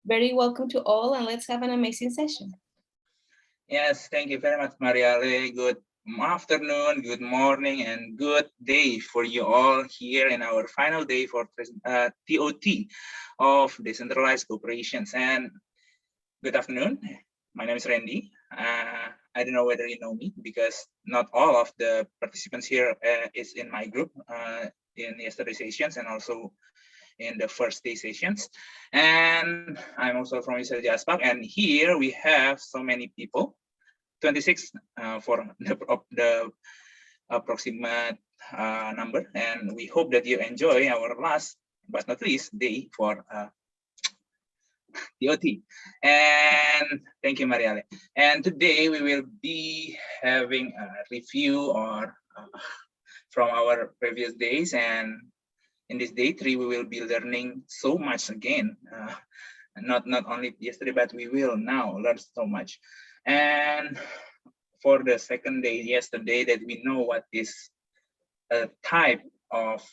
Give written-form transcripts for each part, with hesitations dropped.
Very welcome to all, and let's have an amazing session. Yes, thank you very much, Mariale. Good afternoon, good morning, and good day for you all here in our final day for ToT of Decentralized Cooperations. And good afternoon. My name is Randy. I don't know whether you know me because not all of the participants here is in my group in yesterday's sessions and also in the first day sessions. And I'm also from UCLG ASPAC. And here we have so many people, 26 for the approximate number. And we hope that you enjoy our last but not least day for ToT. And thank you, Mariale. And today we will be having a review or from our previous days. And in this day 3, we will be learning so much again. Not only yesterday, but we will now learn so much. And for the second day yesterday, that we know what is a type of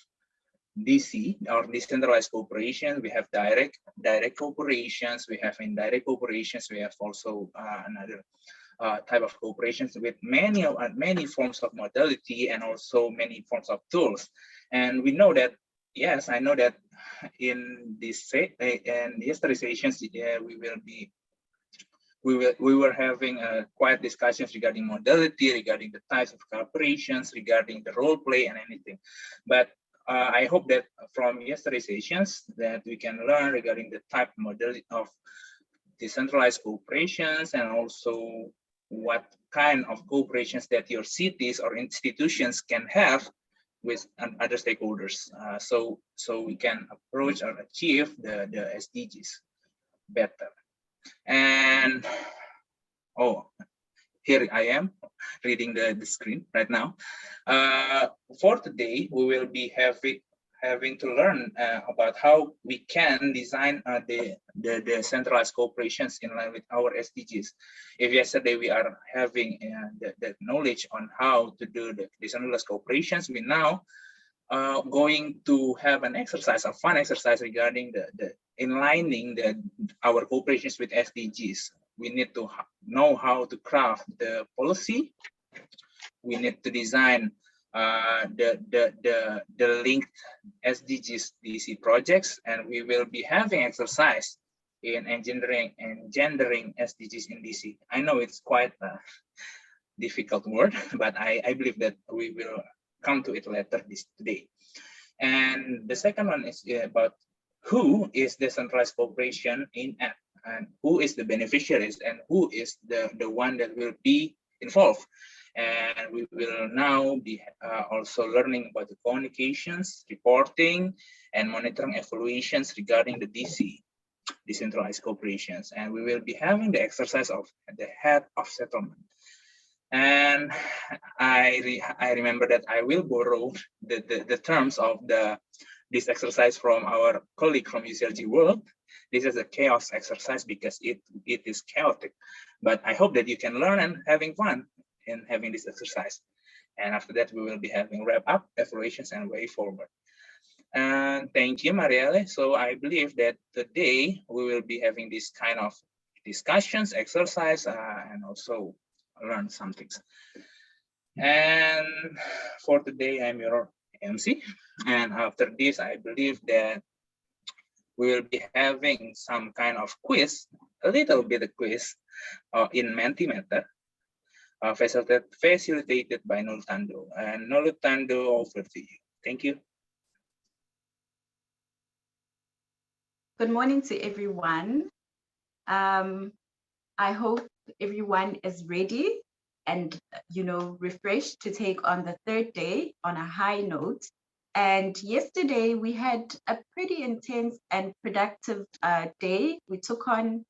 DC or decentralized cooperation. We have direct cooperations, we have indirect cooperations, we have also another type of cooperations with many forms of modality and also many forms of tools. And we know that, yes, I know that in this and yesterday's sessions we were having quiet discussions regarding modality, regarding the types of cooperations, regarding the role play and anything. But I hope that from yesterday's sessions that we can learn regarding the type modality of decentralized cooperations and also what kind of cooperations that your cities or institutions can have with other stakeholders, so we can approach or achieve the SDGs better. And here I am reading the screen right now. For today, we will be having to learn about how we can design the centralized cooperations in line with our SDGs. If yesterday we are having the knowledge on how to do the decentralized cooperations, we now going to have an exercise, a fun exercise regarding the inlining our cooperations with SDGs. We need to know how to craft the policy. We need to design the linked SDGs DC projects, and we will be having exercise in engendering SDGs in DC. I know it's quite a difficult word, but I believe that we will come to it later today. And the second one is about who is decentralized cooperation in app, and who is the beneficiaries, and who is the one that will be involved. And we will now be also learning about the communications, reporting, and monitoring evaluations regarding the DC, decentralized cooperations. And we will be having the exercise of the head of settlement. And I remember that I will borrow the terms of this exercise from our colleague from UCLG World. This is a chaos exercise because it is chaotic, but I hope that you can learn and having fun in having this exercise. And after that, we will be having wrap up, evaluations, and way forward. And thank you, Marielle. So I believe that today we will be having this kind of discussions, exercise, and also learn some things. And for today, I'm your MC. And after this, I believe that we will be having some kind of quiz, a little bit of quiz in Mentimeter, facilitated by Noltando. And Noltando, over to you. Thank you. Good morning to everyone. I hope everyone is ready and refreshed to take on the third day on a high note. And yesterday we had a pretty intense and productive day. We took on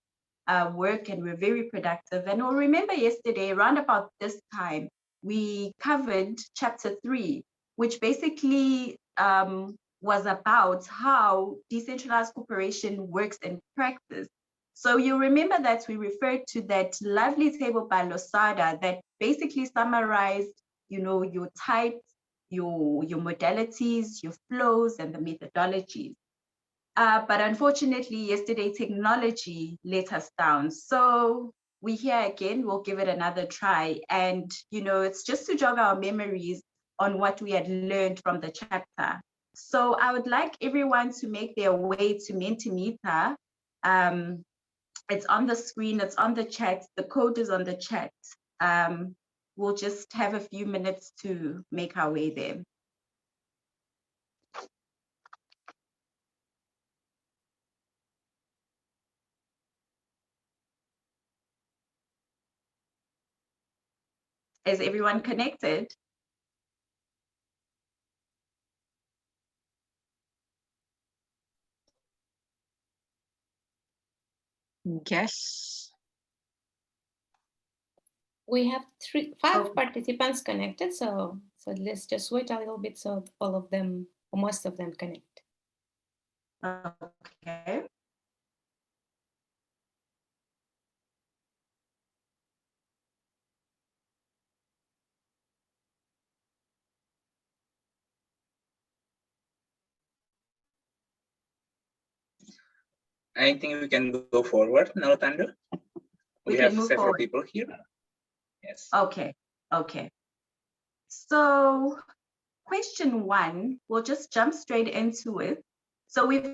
work and we're very productive. And we'll remember yesterday, around about this time, we covered chapter 3, which basically was about how decentralized cooperation works in practice. So you remember that we referred to that lovely table by Losada that basically summarized, your types, your modalities, your flows, and the methodologies. But unfortunately, yesterday technology let us down. So we here again, we'll give it another try. And, you know, it's just to jog our memories on what we had learned from the chapter. So I would like everyone to make their way to Mentimeter. It's on the screen, it's on the chat, the code is on the chat. We'll just have a few minutes to make our way there. Is everyone connected? Yes. We have five participants connected, so let's just wait a little bit so all of them, or most of them, connect. Okay. I think we can go forward now, Tando. We have several people here. Yes. Okay. Okay. So question 1, we'll just jump straight into it. So we've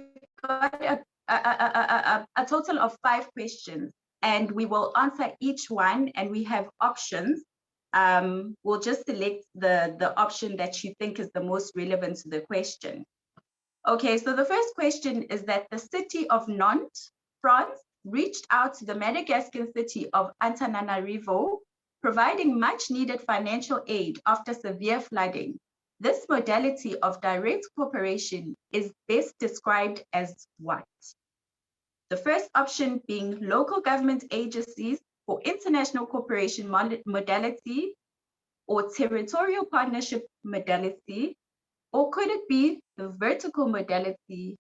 got a total of 5 questions, and we will answer each one, and we have options. We'll just select the option that you think is the most relevant to the question. Okay, so the first question is that the city of Nantes, France, reached out to the Madagascan city of Antananarivo, providing much needed financial aid after severe flooding. This modality of direct cooperation is best described as what? The first option being local government agencies for international cooperation modality, or territorial partnership modality, or could it be the vertical modality?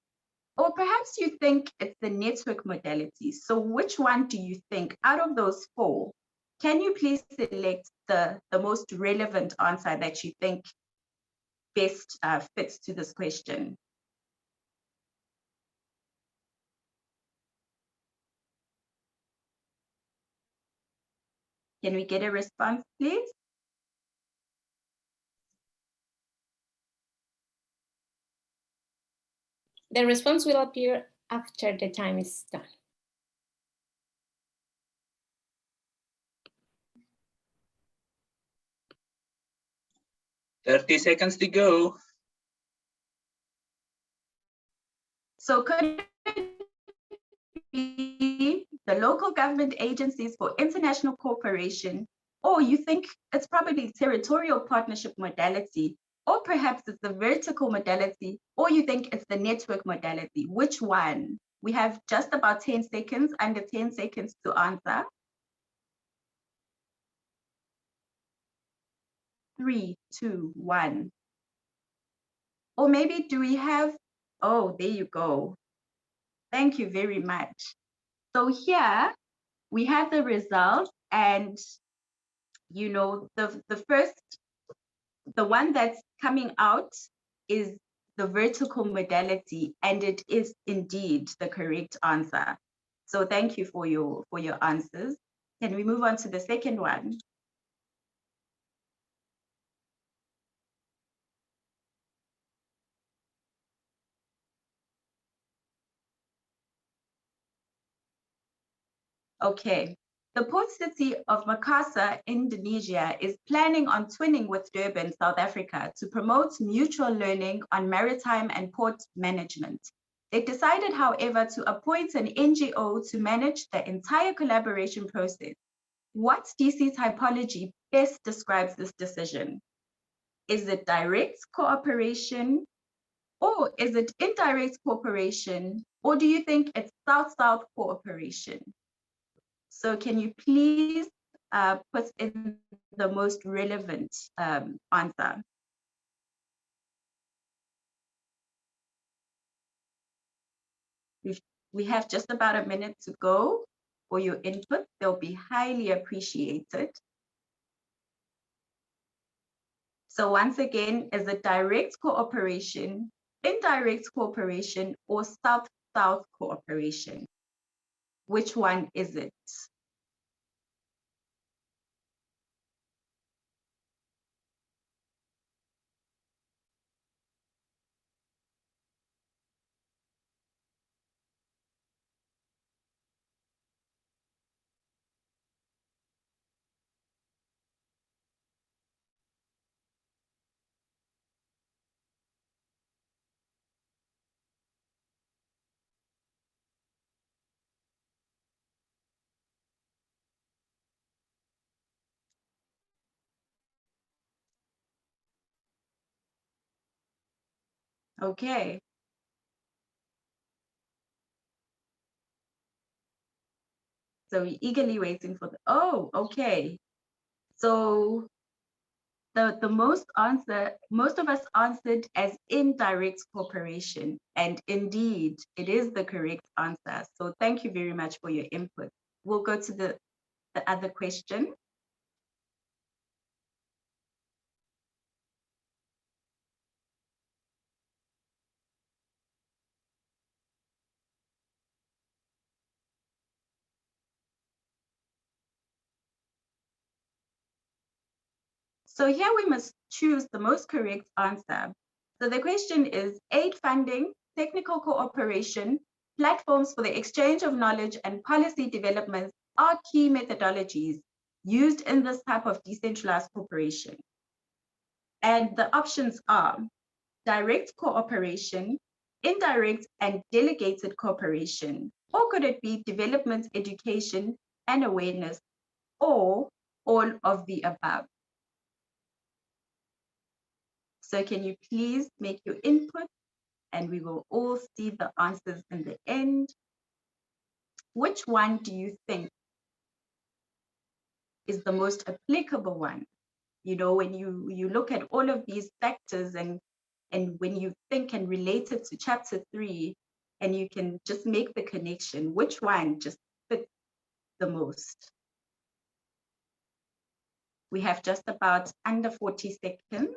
Or perhaps you think it's the network modality. So which one do you think out of those 4? Can you please select the most relevant answer that you think best fits to this question? Can we get a response, please? The response will appear after the time is done. "30 seconds to go." So could it be the local government agencies for international cooperation, or you think it's probably territorial partnership modality, or perhaps it's the vertical modality, or you think it's the network modality? Which one? We have just about 10 seconds, under 10 seconds to answer. 3, 2, 1. Or maybe do we have, oh, there you go. Thank you very much. So here we have the results, and you know, the one that's coming out is the vertical modality, and it is indeed the correct answer. So thank you for your answers. Can we move on to the second one? Okay. The port city of Makassar, Indonesia, is planning on twinning with Durban, South Africa, to promote mutual learning on maritime and port management. They decided, however, to appoint an NGO to manage the entire collaboration process. What DC typology best describes this decision? Is it direct cooperation, or is it indirect cooperation, or do you think it's South-South cooperation? So can you please put in the most relevant answer? We have just about a minute to go for your input. They'll be highly appreciated. So once again, is it direct cooperation, indirect cooperation, or North-South cooperation. Which one is it? Okay. So we're eagerly waiting for the, oh, okay. So most of us answered as indirect cooperation, and indeed it is the correct answer. So thank you very much for your input. We'll go to the other question. So here we must choose the most correct answer. So the question is, aid funding, technical cooperation, platforms for the exchange of knowledge and policy developments are key methodologies used in this type of decentralized cooperation. And the options are direct cooperation, indirect and delegated cooperation, or could it be development, education, and awareness, or all of the above? So can you please make your input and we will all see the answers in the end. Which one do you think is the most applicable one? You know, when you look at all of these factors and when you think and relate it to chapter 3 and you can just make the connection, which one just fits the most? We have just about under 40 seconds.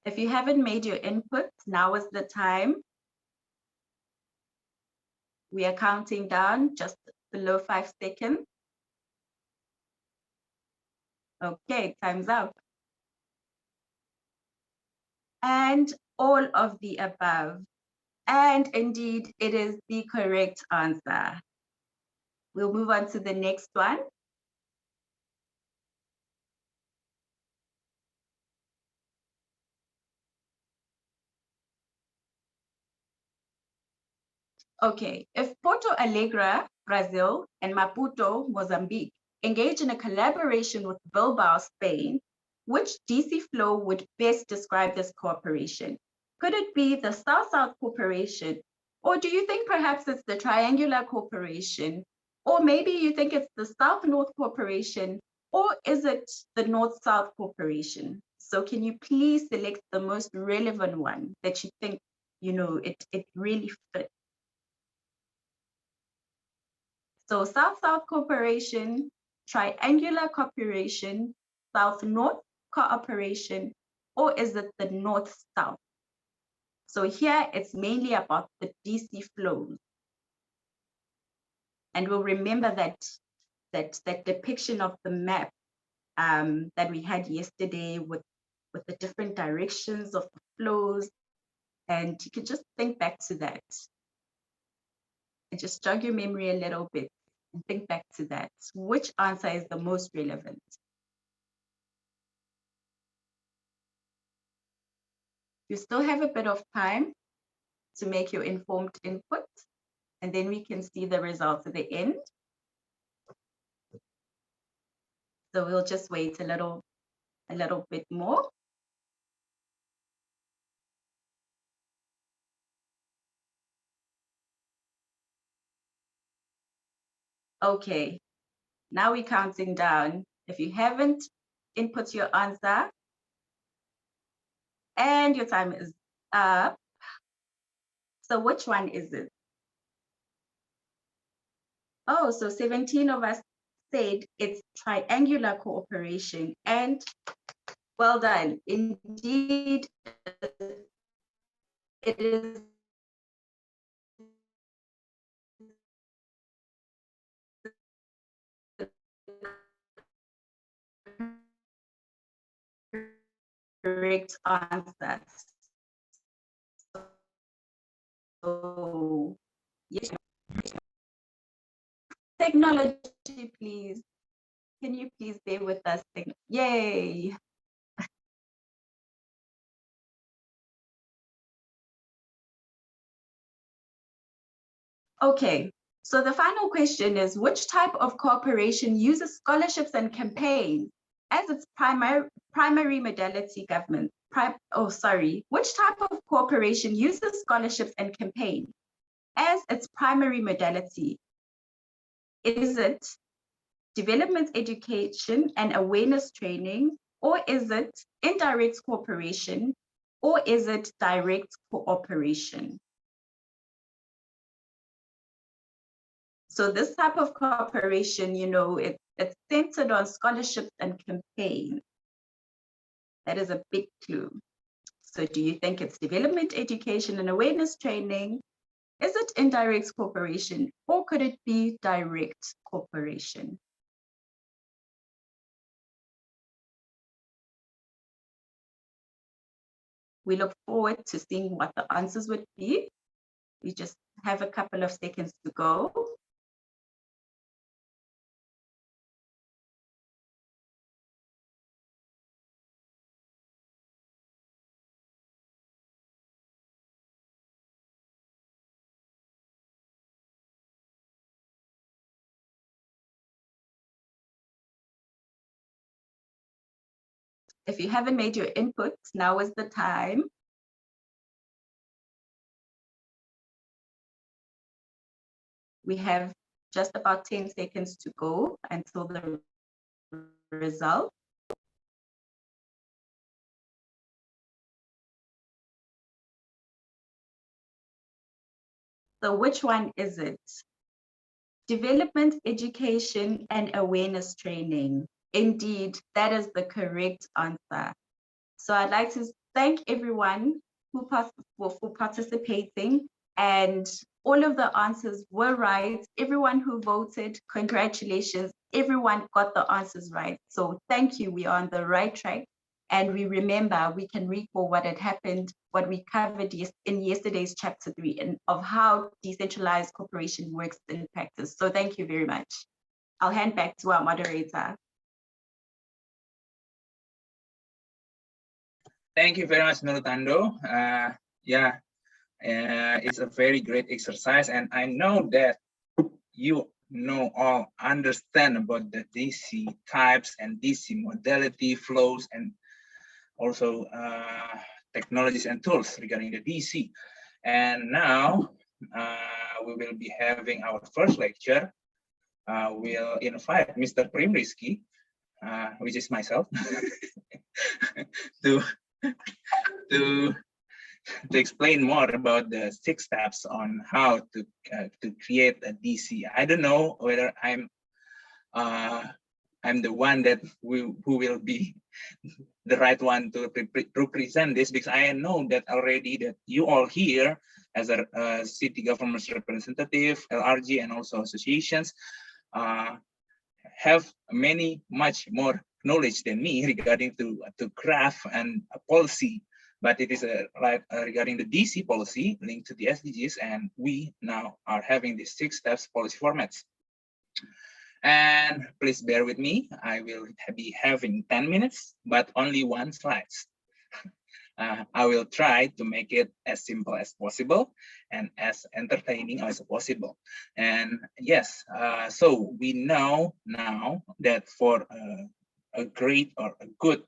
If you haven't made your input, now is the time. We are counting down just below 5 seconds. Okay, time's up. And all of the above. And indeed, it is the correct answer. We'll move on to the next one. Okay, if Porto Alegre, Brazil, and Maputo, Mozambique, engage in a collaboration with Bilbao, Spain, which DC flow would best describe this cooperation? Could it be the South-South cooperation? Or do you think perhaps it's the triangular cooperation? Or maybe you think it's the South-North cooperation? Or is it the North-South cooperation? So can you please select the most relevant one that you think, you know, it really fits? So South-South cooperation, triangular cooperation, South-North cooperation, or is it the North-South? So here it's mainly about the DC flows. And we'll remember that depiction of the map that we had yesterday with the different directions of the flows. And you can just think back to that. And just jog your memory a little bit and think back to that. Which answer is the most relevant? You still have a bit of time to make your informed input, and then we can see the results at the end. So we'll just wait a little bit more. Okay, Now we're counting down. If you haven't input your answer, and your time is up. So which one is it? Oh, so 17 of us said it's triangular cooperation, and well done. Indeed, it is correct answer. So, yes. Technology, please. Can you please stay with us? Yay. Okay, so the final question is, which type of cooperation uses scholarships and campaigns as its primary modality government? Which type of cooperation uses scholarships and campaign as its primary modality? Is it development education and awareness training, or is it indirect cooperation, or is it direct cooperation? So this type of cooperation, you know, it's centered on scholarships and campaigns. That is a big clue. So do you think it's development education and awareness training? Is it indirect cooperation, or could it be direct cooperation? We look forward to seeing what the answers would be. We just have a couple of seconds to go. If you haven't made your inputs, now is the time. We have just about 10 seconds to go until the result. So which one is it? Development, education, and awareness training. Indeed, that is the correct answer. So I'd like to thank everyone for participating, and all of the answers were right. Everyone who voted, congratulations. Everyone got the answers right. So thank you, we are on the right track. And we remember, we can recall what had happened, what we covered in yesterday's chapter 3, and of how decentralized cooperation works in practice. So thank you very much. I'll hand back to our moderator. Thank you very much, Nurutando. It's a very great exercise, and I know that you all understand about the DC types and DC modality flows, and also technologies and tools regarding the DC. And now we will be having our first lecture. We'll invite Mr. Primrisky, which is myself, to explain more about the 6 steps on how to create a DC. I don't know whether I'm the one that who will be the right one to represent this, because I know that already that you all here as a city government representative, LRG, and also associations have much more knowledge than me regarding to craft and a policy. But it is regarding the DC policy linked to the SDGs, and we now are having the 6 steps policy formats. And please bear with me, I will be having 10 minutes, but only 1 slide. I will try to make it as simple as possible and as entertaining as possible. And yes, so we know now that for a great or a good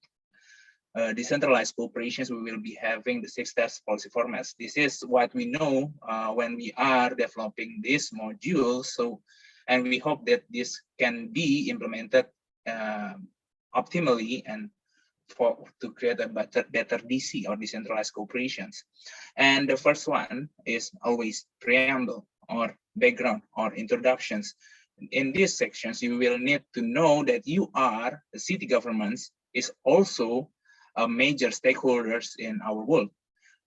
decentralized cooperations, we will be having the 6 steps policy formats. This is what we know when we are developing this module. So And we hope that this can be implemented optimally and to create a better DC or decentralized cooperations. And the first one is always preamble or background or introductions. In these sections, you will need to know that you are the city governments is also a major stakeholders in our world.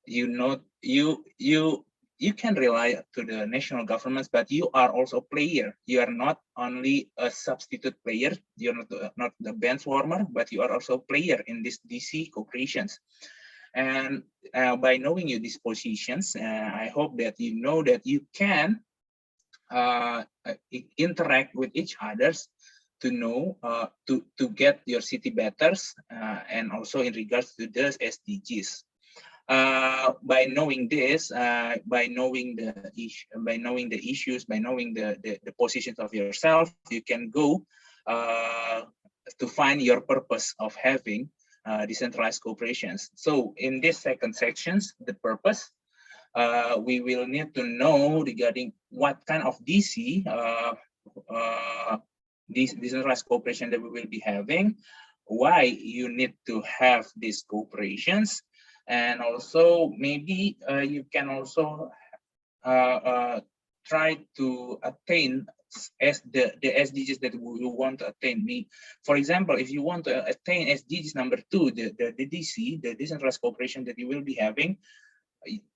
You know, you can rely to the national governments, but you are also a player. You are not only a substitute player. You're not the bench warmer, but you are also a player in this DC cooperations. And by knowing you these positions, I hope that you know that you can interact with each others to know to get your city better, and also in regards to the SDGs. By knowing this, by knowing the issues, by knowing the positions of yourself, you can go to find your purpose of having decentralized cooperations. So in this second sections, the purpose, we will need to know regarding what kind of DC this decentralized cooperation that we will be having, why you need to have these cooperations, and also maybe you can also try to attain as the SDGs that we want to attain. For example, if you want to attain SDGs number 2, the DC, the decentralized cooperation that you will be having,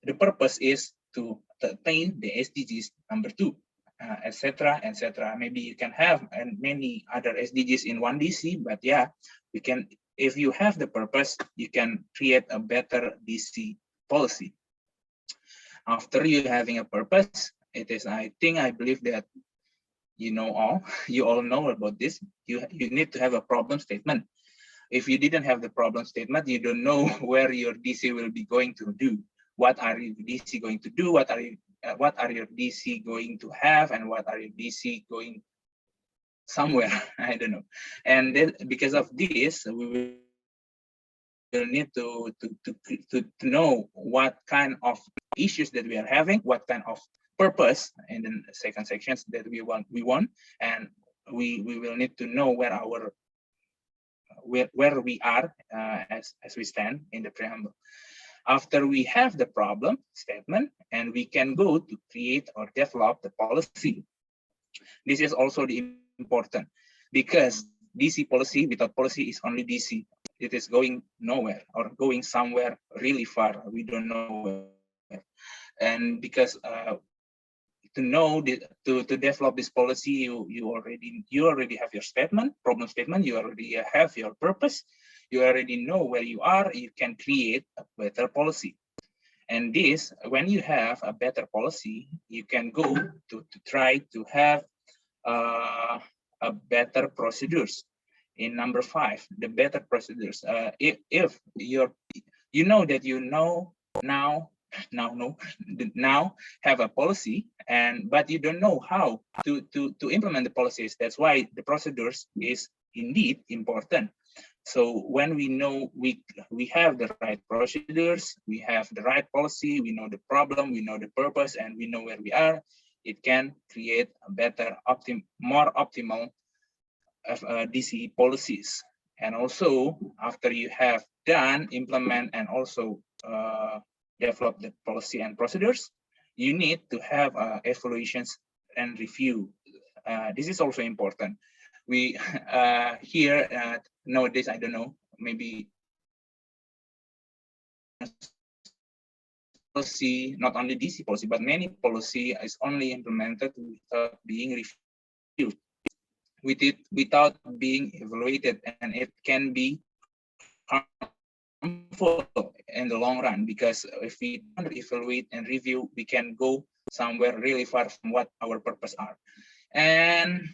the purpose is to attain the SDGs number 2, etc., etc. Maybe you can have many other SDGs in one DC, but yeah, we can. If you have the purpose, you can create a better DC policy. After you having a purpose, it is, I believe that you all know about this. You need to have a problem statement. If you didn't have the problem statement, you don't know where your DC will be going to do. What are your DC going to do? What are your DC going to have, and what are your DC going somewhere? I don't know. And then because of this, we will need to know what kind of issues that we are having, what kind of purpose in the second sections that we want, and we will need to know where we are as we stand in the preamble. After we have the problem statement, and we can go to create or develop the policy. This is also the important, because DC policy without policy is only DC. It is going nowhere or going somewhere really far. We don't know where. And because to develop this policy, you already have your statement, problem statement. You already have your purpose. You already know where you are. You can create a better policy. And this, when you have a better policy, you can go to try to have a better procedures. In number 5, the better procedures. If now have a policy, but you don't know how to implement the policies. That's why the procedures is indeed important. So when we know we have the right procedures, we have the right policy, we know the problem, we know the purpose, and we know where we are, it can create a better, more optimal DC policies. And also, after you have done, implement, and also develop the policy and procedures, you need to have evaluations and review. This is also important. We here nowadays, I don't know, maybe policy, not only DC policy, but many policy is only implemented without being reviewed, without being evaluated, and it can be harmful in the long run, because if we don't evaluate and review, we can go somewhere really far from what our purpose are. And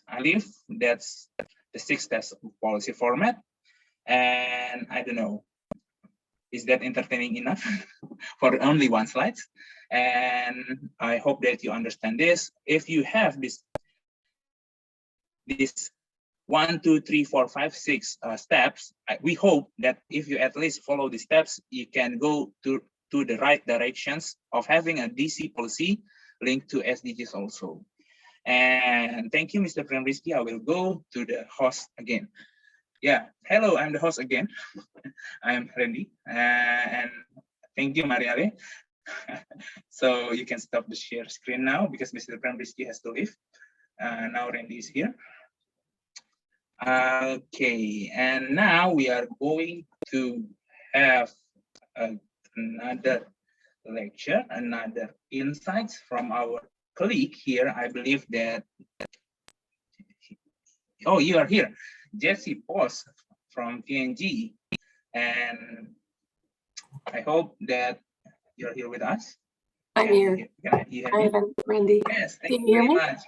I believe that's the 6 test policy format. And I don't know, is that entertaining enough for only 1 slide? And I hope that you understand this. If you have this 1, 2, 3, 4, 5, 6 steps, we hope that if you at least follow the steps, you can go to the right directions of having a DC policy linked to SDGs also. And thank you, Mr. Premrisky. I will go to the host again. Yeah, hello, I'm the host again. I am Randy, and thank you, Mariale. So you can stop the share screen now because Mr. Premrisky has to leave. Now Randy is here. Okay, and now we are going to have another lecture, another insights from our colleague here. I believe that, oh, you are here, Jesse Post from PNG, and I hope that you're here with us. I'm here. Can you hear me? Hi, Randy. Yes, Can thank you you hear very me? much.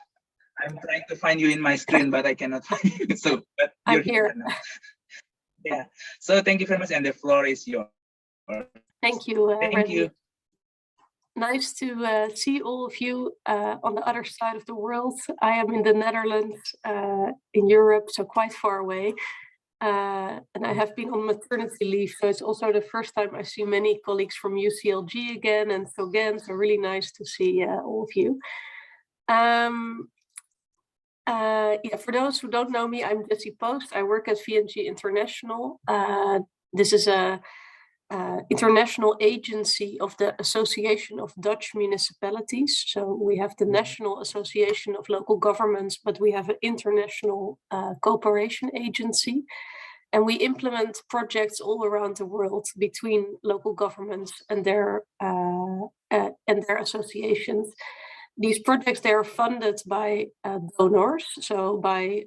I'm trying to find you in my screen, but I cannot find you. So, but I'm you're here. now. Yeah. So thank you very much, and the floor is yours. Thank you, Thank Randy. you. Nice to see all of you on the other side of the world. I am in the Netherlands, in Europe, so quite far away. And I have been on maternity leave, so it's also the first time I see many colleagues from UCLG again, and so again, so really nice to see all of you. Yeah, for those who don't know me, I'm Jessie Post. I work at VNG International. This is a international agency of the Association of Dutch Municipalities. So we have the National Association of Local Governments, but we have an international cooperation agency. And we implement projects all around the world between local governments and their associations. These projects, they are funded by donors, so by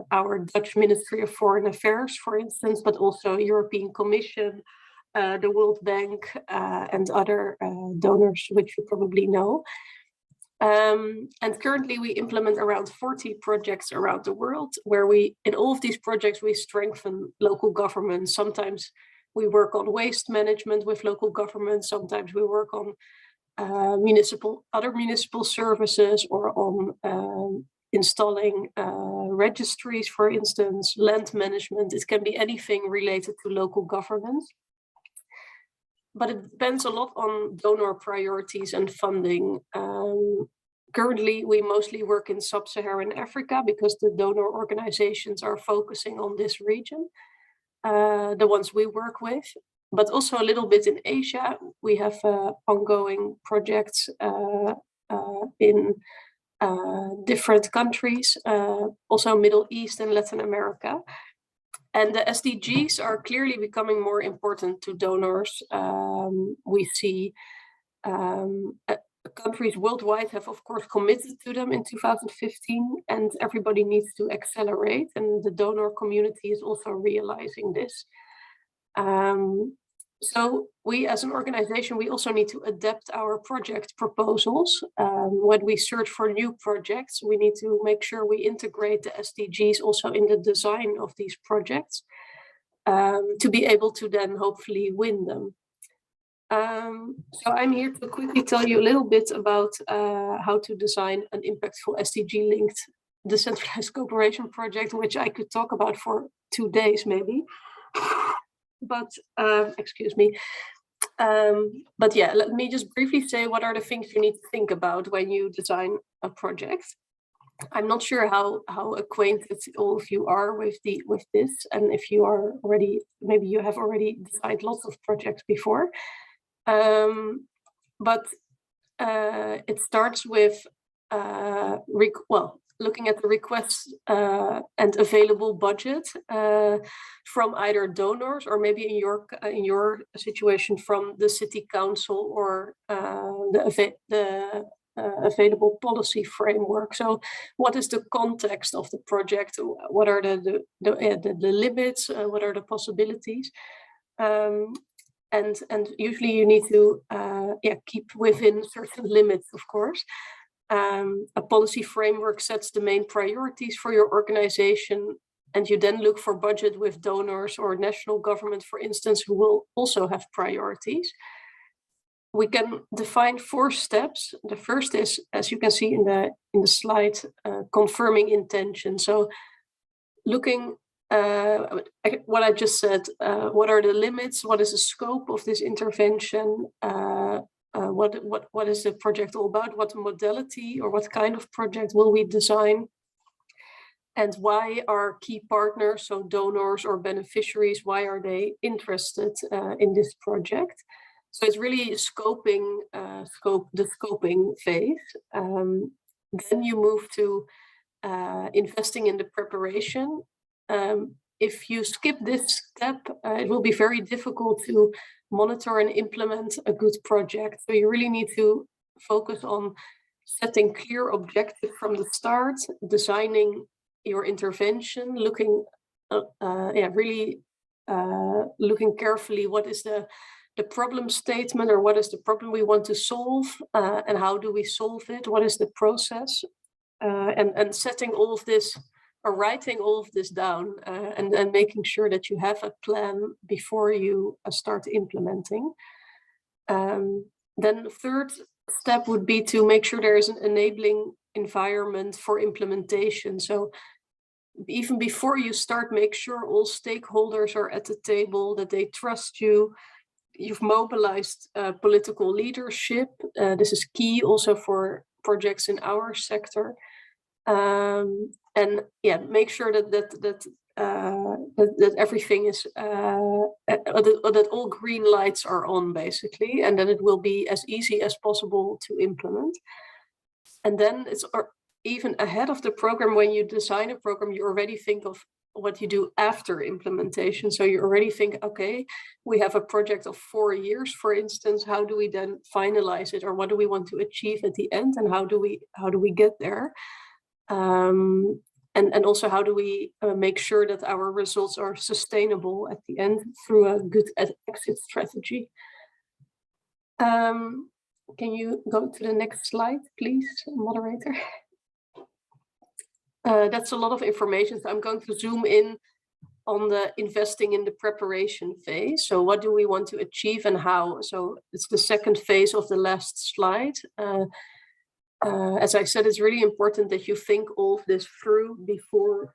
our Dutch Ministry of Foreign Affairs, for instance, but also European Commission, the World Bank, and other donors, which you probably know. And currently we implement around 40 projects around the world, where in all of these projects, we strengthen local governments. Sometimes we work on waste management with local governments. Sometimes we work on other municipal services, or on installing registries, for instance, land management. It can be anything related to local governance. But it depends a lot on donor priorities and funding. Currently, we mostly work in sub-Saharan Africa because the donor organizations are focusing on this region, the ones we work with. But also a little bit in Asia. We have ongoing projects in different countries, also Middle East and Latin America. And the SDGs are clearly becoming more important to donors. We see countries worldwide have, of course, committed to them in 2015, and everybody needs to accelerate. And the donor community is also realizing this. So we, as an organization, we also need to adapt our project proposals. When we search for new projects, we need to make sure we integrate the SDGs also in the design of these projects, to be able to then hopefully win them. So I'm here to quickly tell you a little bit about how to design an impactful SDG-linked decentralized cooperation project, which I could talk about for 2 days maybe. But excuse me. But yeah, let me just briefly say what are the things you need to think about when you design a project. I'm not sure how acquainted all of you are with this, and if you are already, maybe you have already designed lots of projects before. But it starts with looking at the requests and available budget from either donors, or maybe in your situation from the city council, or the available policy framework. So what is the context of the project? What are the limits? What are the possibilities? And usually you need to keep within certain limits, of course. A policy framework sets the main priorities for your organization, and you then look for budget with donors or national government, for instance, who will also have priorities. We can define 4 steps. The first is, as you can see in the slide, confirming intention. So looking what I just said, what are the limits? What is the scope of this intervention? what is the project all about? What modality or what kind of project will we design? And why are key partners, so donors or beneficiaries, why are they interested in this project? So it's really scoping, the scoping phase. Then you move to investing in the preparation. If you skip this step, it will be very difficult to monitor and implement a good project. So you really need to focus on setting clear objectives from the start, designing your intervention, looking, really looking carefully what is the problem statement, or what is the problem we want to solve, and how do we solve it? What is the process? And setting all of this, or writing all of this down, and making sure that you have a plan before you start implementing. Then the third step would be to make sure there is an enabling environment for implementation. So even before you start, make sure all stakeholders are at the table, that they trust you. You've mobilized political leadership. This is key also for projects in our sector. And yeah, make sure that everything is that all green lights are on, basically, and that it will be as easy as possible to implement. And then it's even ahead of the program. When you design a program, you already think of what you do after implementation. So you already think, okay, we have a project of 4 years, for instance. How do we then finalize it, or what do we want to achieve at the end, and how do we get there? And also, how do we make sure that our results are sustainable at the end through a good exit strategy? Can you go to the next slide, please, moderator? That's a lot of information, so I'm going to zoom in on the investing in the preparation phase. So what do we want to achieve and how? So it's the second phase of the last slide. As I said, it's really important that you think all of this through before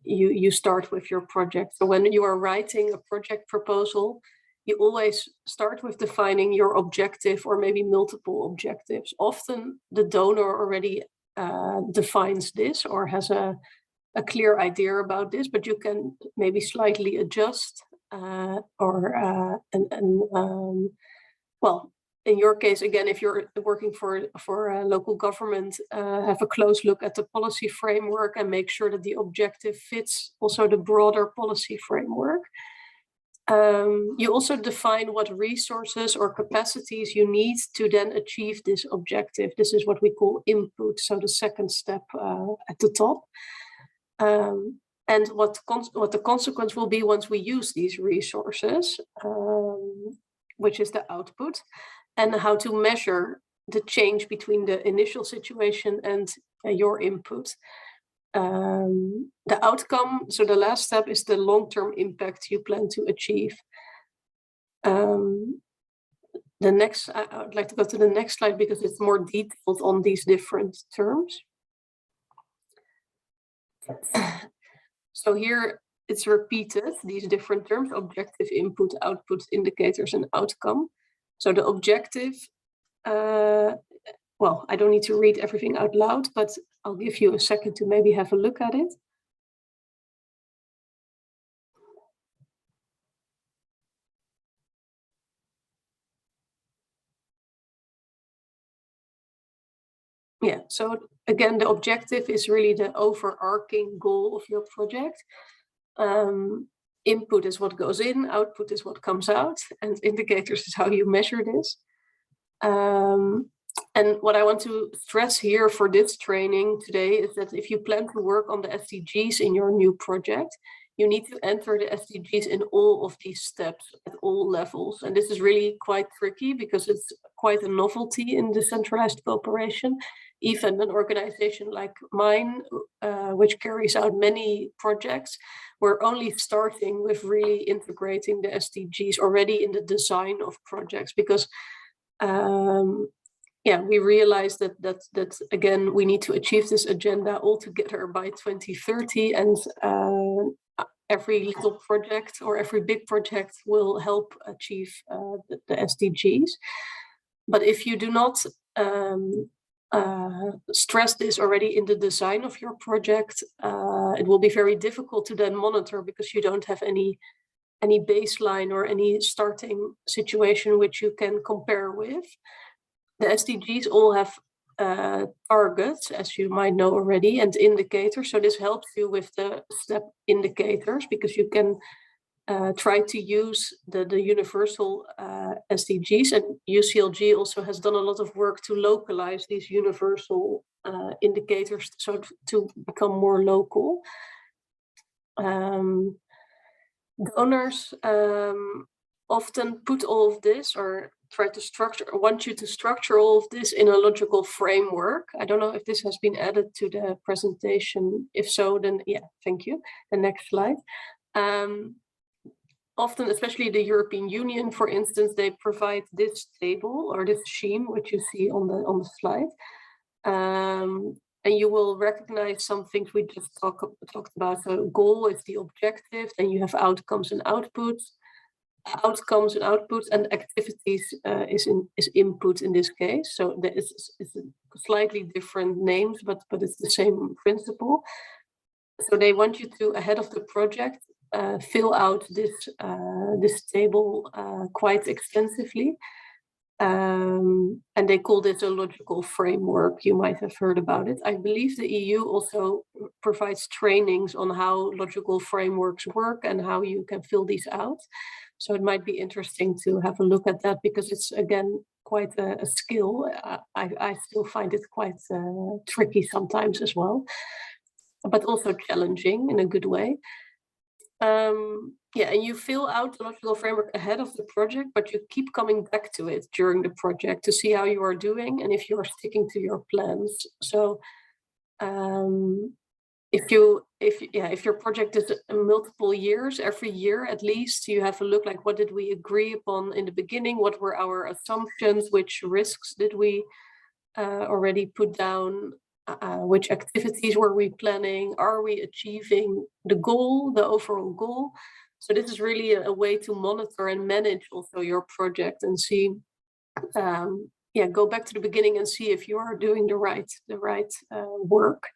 you start with your project. So when you are writing a project proposal, you always start with defining your objective, or maybe multiple objectives. Often the donor already defines this or has a clear idea about this, but you can maybe slightly adjust well, in your case, again, if you're working for a local government, have a close look at the policy framework and make sure that the objective fits also the broader policy framework. You also define what resources or capacities you need to then achieve this objective. This is what we call input, so the second step at the top. And what the consequence will be once we use these resources, which is the output, and how to measure the change between the initial situation and your input. The outcome, so the last step, is the long-term impact you plan to achieve. The next, I would like to go to the next slide because it's more detailed on these different terms. So here it's repeated, these different terms: objective, input, output, indicators, and outcome. So the objective, well, I don't need to read everything out loud, but I'll give you a second to maybe have a look at it. Yeah, so again, the objective is really the overarching goal of your project. Input is what goes in, output is what comes out, and indicators is how you measure this. And what I want to stress here for this training today is that if you plan to work on the SDGs in your new project, you need to enter the SDGs in all of these steps at all levels. And this is really quite tricky because it's quite a novelty in decentralized cooperation. Even an organization like mine, which carries out many projects, we're only starting with really integrating the SDGs already in the design of projects, because yeah, we realize that again, we need to achieve this agenda all together by 2030, and every little project or every big project will help achieve the SDGs. But if you do not stress this already in the design of your project, it will be very difficult to then monitor, because you don't have any baseline or any starting situation which you can compare with. The SDGs all have targets, as you might know already, and indicators. So this helps you with the step indicators, because you can try to use the universal SDGs, and UCLG also has done a lot of work to localize these universal indicators, so to become more local. Donors often put all of this, or try to structure, want you to structure all of this in a logical framework. I don't know if this has been added to the presentation. If so, then yeah, thank you. The next slide. Often, especially the European Union, for instance, they provide this table or this scheme, which you see on the slide. And you will recognize some things we just talked about. So goal is the objective, then you have outcomes and outputs. Outcomes and outputs, and activities is input in this case. So there is slightly different names, but it's the same principle. So they want you to, ahead of the project, fill out this table quite extensively. And they call this a logical framework. You might have heard about it. I believe the EU also provides trainings on how logical frameworks work and how you can fill these out. So it might be interesting to have a look at that, because it's, again, quite a skill. I still find it quite tricky sometimes as well, but also challenging in a good way. Yeah, and you fill out the logical framework ahead of the project, but you keep coming back to it during the project to see how you are doing and if you are sticking to your plans. So if your project is multiple years, every year at least, you have a look like, what did we agree upon in the beginning? What were our assumptions? Which risks did we already put down? Which activities were we planning? Are we achieving the goal, the overall goal? So this is really a way to monitor and manage also your project and see, go back to the beginning and see if you are doing the right work.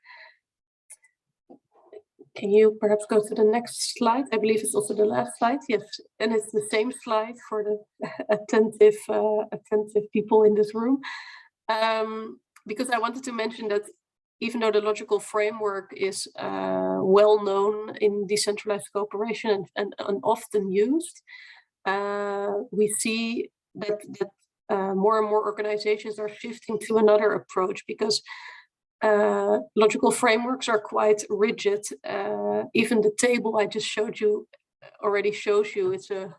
Can you perhaps go to the next slide? I believe it's also the last slide. Yes, and it's the same slide for the attentive people in this room. Because I wanted to mention that even though the logical framework is well known in decentralized cooperation and often used, we see that more and more organizations are shifting to another approach, because logical frameworks are quite rigid. Even the table I just showed you already shows you it's a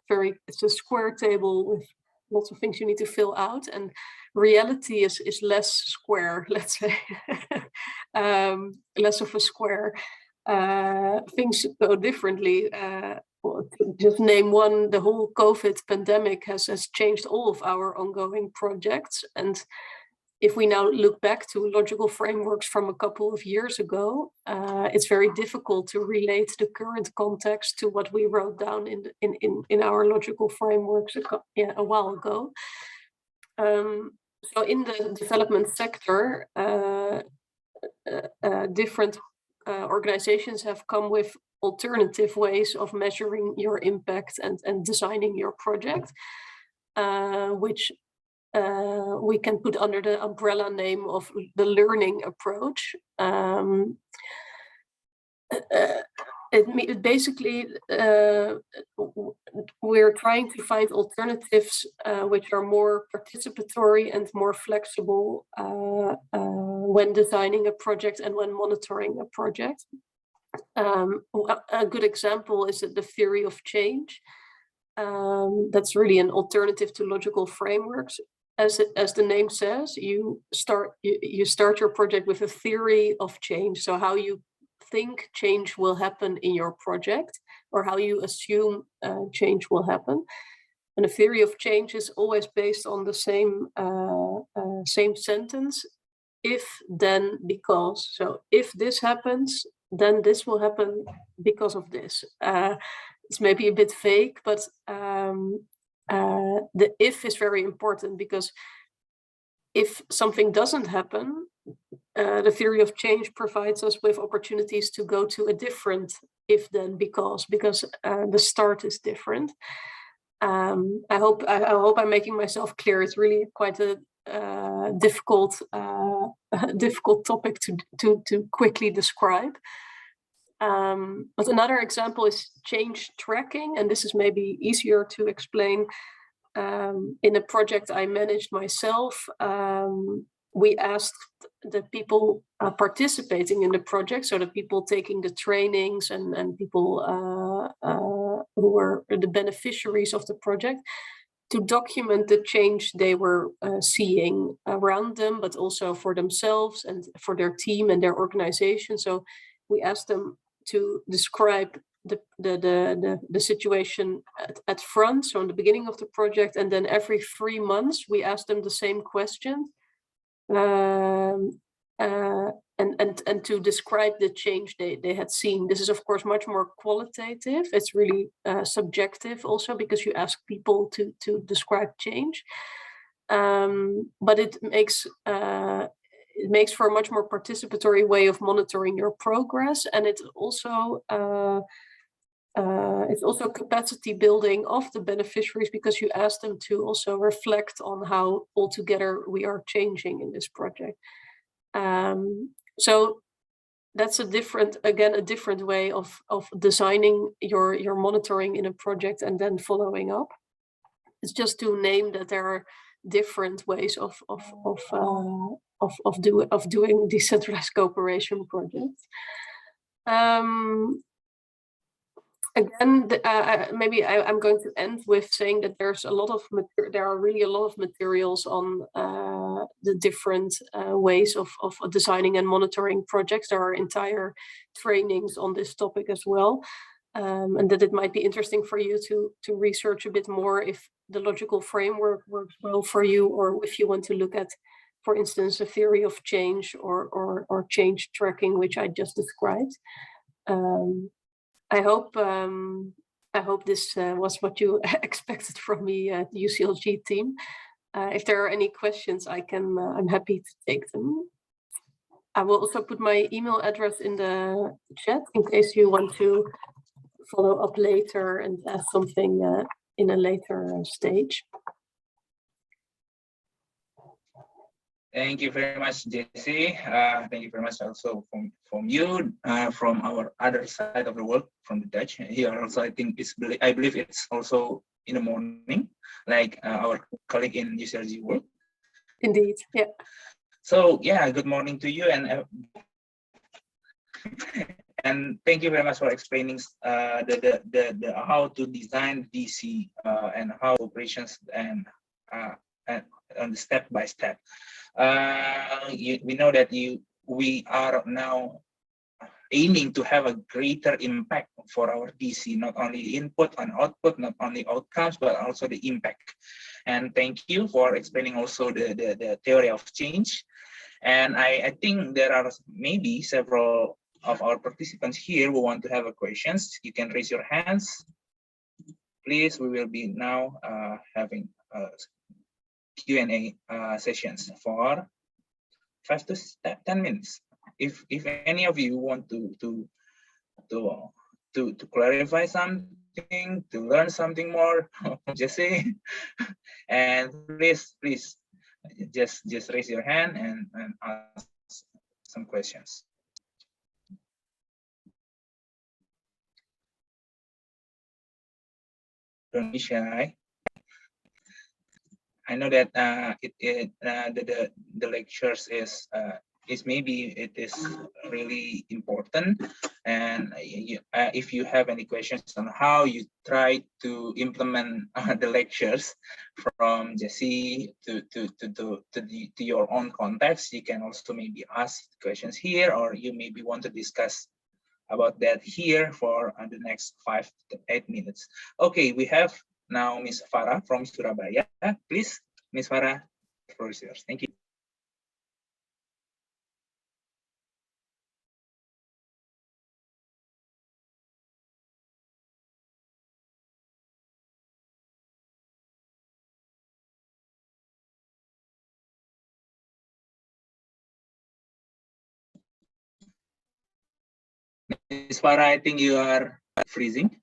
square table with lots of things you need to fill out, and reality is less square, let's say. Less of a square. Things go differently. To just name one, the whole COVID pandemic has changed all of our ongoing projects. And if we now look back to logical frameworks from a couple of years ago, it's very difficult to relate the current context to what we wrote down in our logical frameworks a while ago. So in the development sector, different organizations have come with alternative ways of measuring your impact and designing your project, which we can put under the umbrella name of the learning approach. It basically, we're trying to find alternatives which are more participatory and more flexible when designing a project and when monitoring a project. A good example is the theory of change. That's really an alternative to logical frameworks. As the name says, you start your project with a theory of change. So how you think change will happen in your project, or how you assume change will happen. And a theory of change is always based on the same sentence: if, then, because. So if this happens, then this will happen because of this. It's maybe a bit vague, but the if is very important, because if something doesn't happen, the theory of change provides us with opportunities to go to a different if then because the start is different. I hope I'm making myself clear. It's really quite a difficult topic to quickly describe. But another example is change tracking, and this is maybe easier to explain. In a project I managed myself, we asked the people participating in the project, so the people taking the trainings and people who were the beneficiaries of the project, to document the change they were seeing around them, but also for themselves and for their team and their organization. So we asked them to describe the situation at front, so in the beginning of the project, and then every 3 months we asked them the same question, and to describe the change they had seen. This is of course much more qualitative. It's really subjective also, because you ask people to describe change, but it makes for a much more participatory way of monitoring your progress, and it's also capacity building of the beneficiaries, because you ask them to also reflect on how altogether we are changing in this project. So that's a different way of designing your monitoring in a project and then following up. It's just to name that there are different ways of doing decentralized cooperation projects. Again, maybe I'm going to end with saying that there are really a lot of materials on the different ways of designing and monitoring projects. There are entire trainings on this topic as well, and that it might be interesting for you to research a bit more if the logical framework works well for you, or if you want to look at, for instance, a theory of change or change tracking, which I just described. I hope this was what you expected from me at the UCLG team. If there are any questions, I'm happy to take them. I will also put my email address in the chat in case you want to follow up later and ask something in a later stage. Thank you very much, Jessie. Thank you very much also from you, from our other side of the world, from the Dutch. Here also, I believe it's also in the morning, like our colleague in UCLG world. Indeed, yeah. So yeah, good morning to you, and thank you very much for explaining the how to design DC and how operations and on the step by step. We know that we are now aiming to have a greater impact for our DC, not only input and output, not only outcomes, but also the impact. And thank you for explaining also the theory of change. And I think there are maybe several of our participants here who want to have a questions. You can raise your hands, please. We will be now having Q&A sessions for 5 to 10 minutes. If any of you want to clarify something, to learn something more, just say, and please just raise your hand and ask some questions. Don't be shy. I know that the lectures is maybe it is really important, and if you have any questions on how you try to implement the lectures from Jessie to your own context, you can also maybe ask questions here, or you maybe want to discuss about that here for the next 5 to 8 minutes. Okay, we have now Ms. Farah from Surabaya. Please, Ms. Farah, the floor is yours. Thank you. Ms. Farah, I think you are freezing,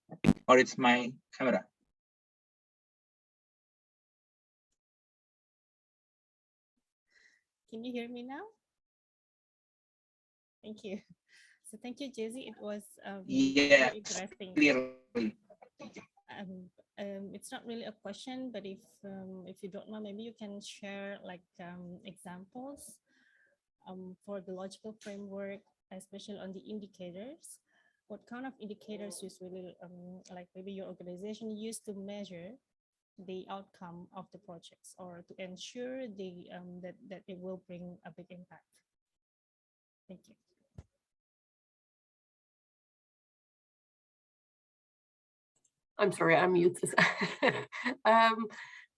or it's my camera. Can you hear me now? Thank you. So thank you, Jesse. It was Yeah, very interesting. clearly. It's not really a question, but if you don't know, maybe you can share like examples for the logical framework, especially on the indicators. What kind of indicators usually like maybe your organization used to measure the outcome of the projects or to ensure the that it will bring a big impact? Thank you. I'm sorry, I'm muted.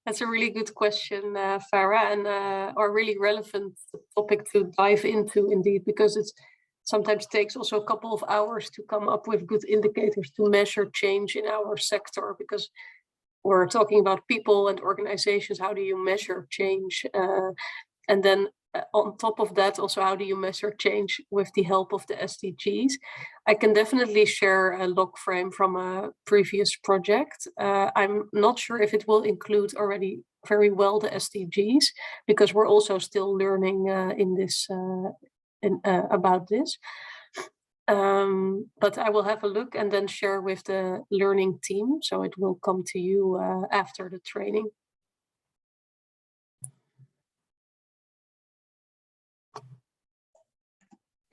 That's a really good question, Farah, and a really relevant topic to dive into indeed, because it sometimes takes also a couple of hours to come up with good indicators to measure change in our sector, because we're talking about people and organizations. How do you measure change? And then on top of that, also, how do you measure change with the help of the SDGs? I can definitely share a log frame from a previous project. I'm not sure if it will include already very well the SDGs, because we're also still learning in this about this. But I will have a look and then share with the learning team. So it will come to you after the training.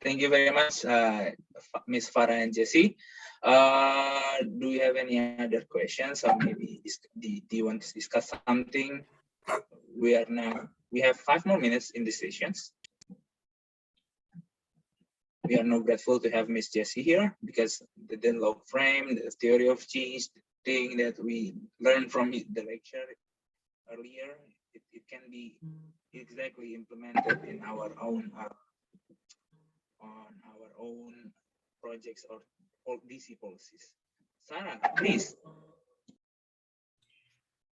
Thank you very much, Ms. Farah and Jesse. Do you have any other questions, or maybe do you want to discuss something? We have 5 more minutes in the sessions. We are now grateful to have Ms. Jessie here, because the log frame, the theory of change, the thing that we learned from the lecture earlier, it can be exactly implemented in our own projects or DC policies. Sarah, please.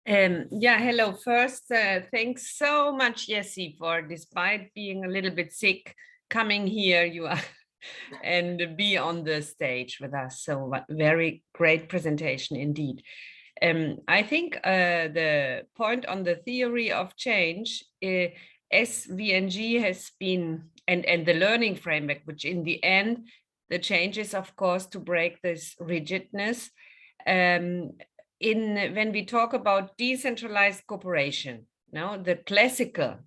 Yeah, hello. First, thanks so much, Jesse, for, despite being a little bit sick, coming here you are and be on the stage with us. So very great presentation indeed. I think the point on the theory of change, SVNG has been, and the learning framework, which in the end, the change is, of course, to break this rigidness. When we talk about decentralized cooperation, now the classical,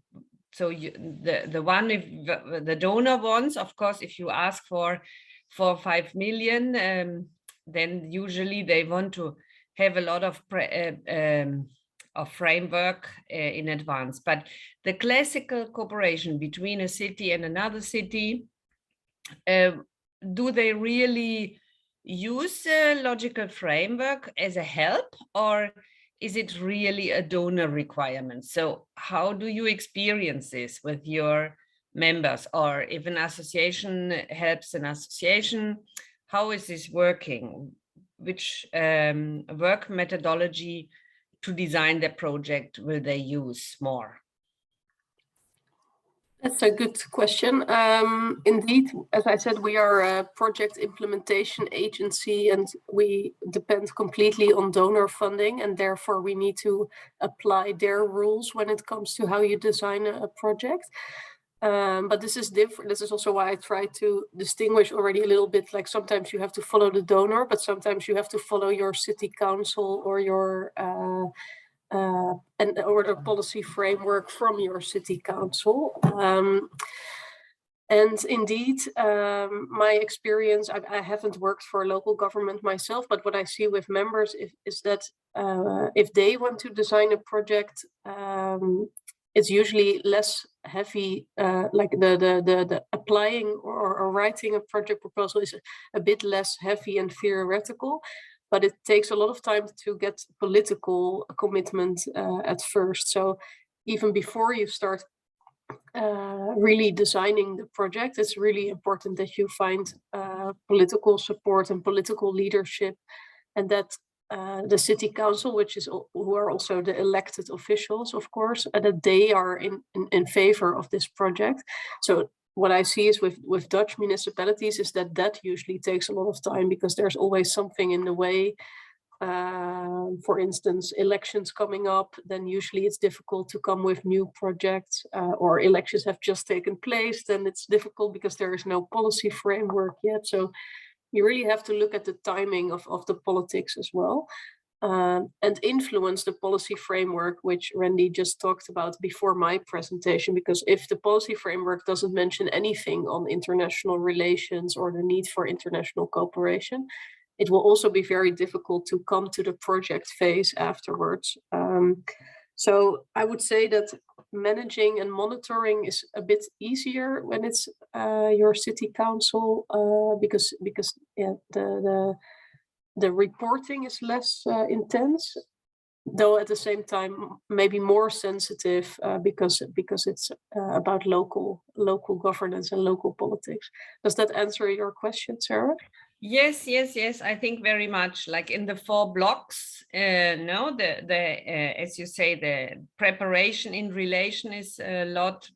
so the one with the donor wants, of course, if you ask for 5 million, then usually they want to have a lot of framework in advance. But the classical cooperation between a city and another city, do they really use a logical framework as a help, or is it really a donor requirement? So how do you experience this with your members, or if an association helps an association, how is this working? Which work methodology to design the project will they use more? That's a good question. Indeed, as I said, we are a project implementation agency, and we depend completely on donor funding, and therefore we need to apply their rules when it comes to how you design a project. But this is different. This is also why I try to distinguish already a little bit, like sometimes you have to follow the donor, but sometimes you have to follow your city council or your or the policy framework from your city council. And indeed, my experience, I haven't worked for a local government myself, but what I see with members is that if they want to design a project, it's usually less heavy, like the applying or writing a project proposal is a bit less heavy and theoretical, but it takes a lot of time to get political commitment at first. So even before you start really designing the project, it's really important that you find political support and political leadership, and that the city council, who are also the elected officials, of course, that they are in favor of this project. So what I see is with Dutch municipalities is that usually takes a lot of time because there's always something in the way. For instance, elections coming up, then usually it's difficult to come with new projects, or elections have just taken place, then it's difficult because there is no policy framework yet. So you really have to look at the timing of the politics as well, and influence the policy framework, which Randy just talked about before my presentation, because if the policy framework doesn't mention anything on international relations or the need for international cooperation, it will also be very difficult to come to the project phase afterwards. So I would say that managing and monitoring is a bit easier when it's your city council, because yeah, the reporting is less intense, though at the same time maybe more sensitive because it's about local governance and local politics. Does that answer your question, Sarah? Yes, I think very much. Like in the 4 blocks, no, as you say, the preparation in relation is a lot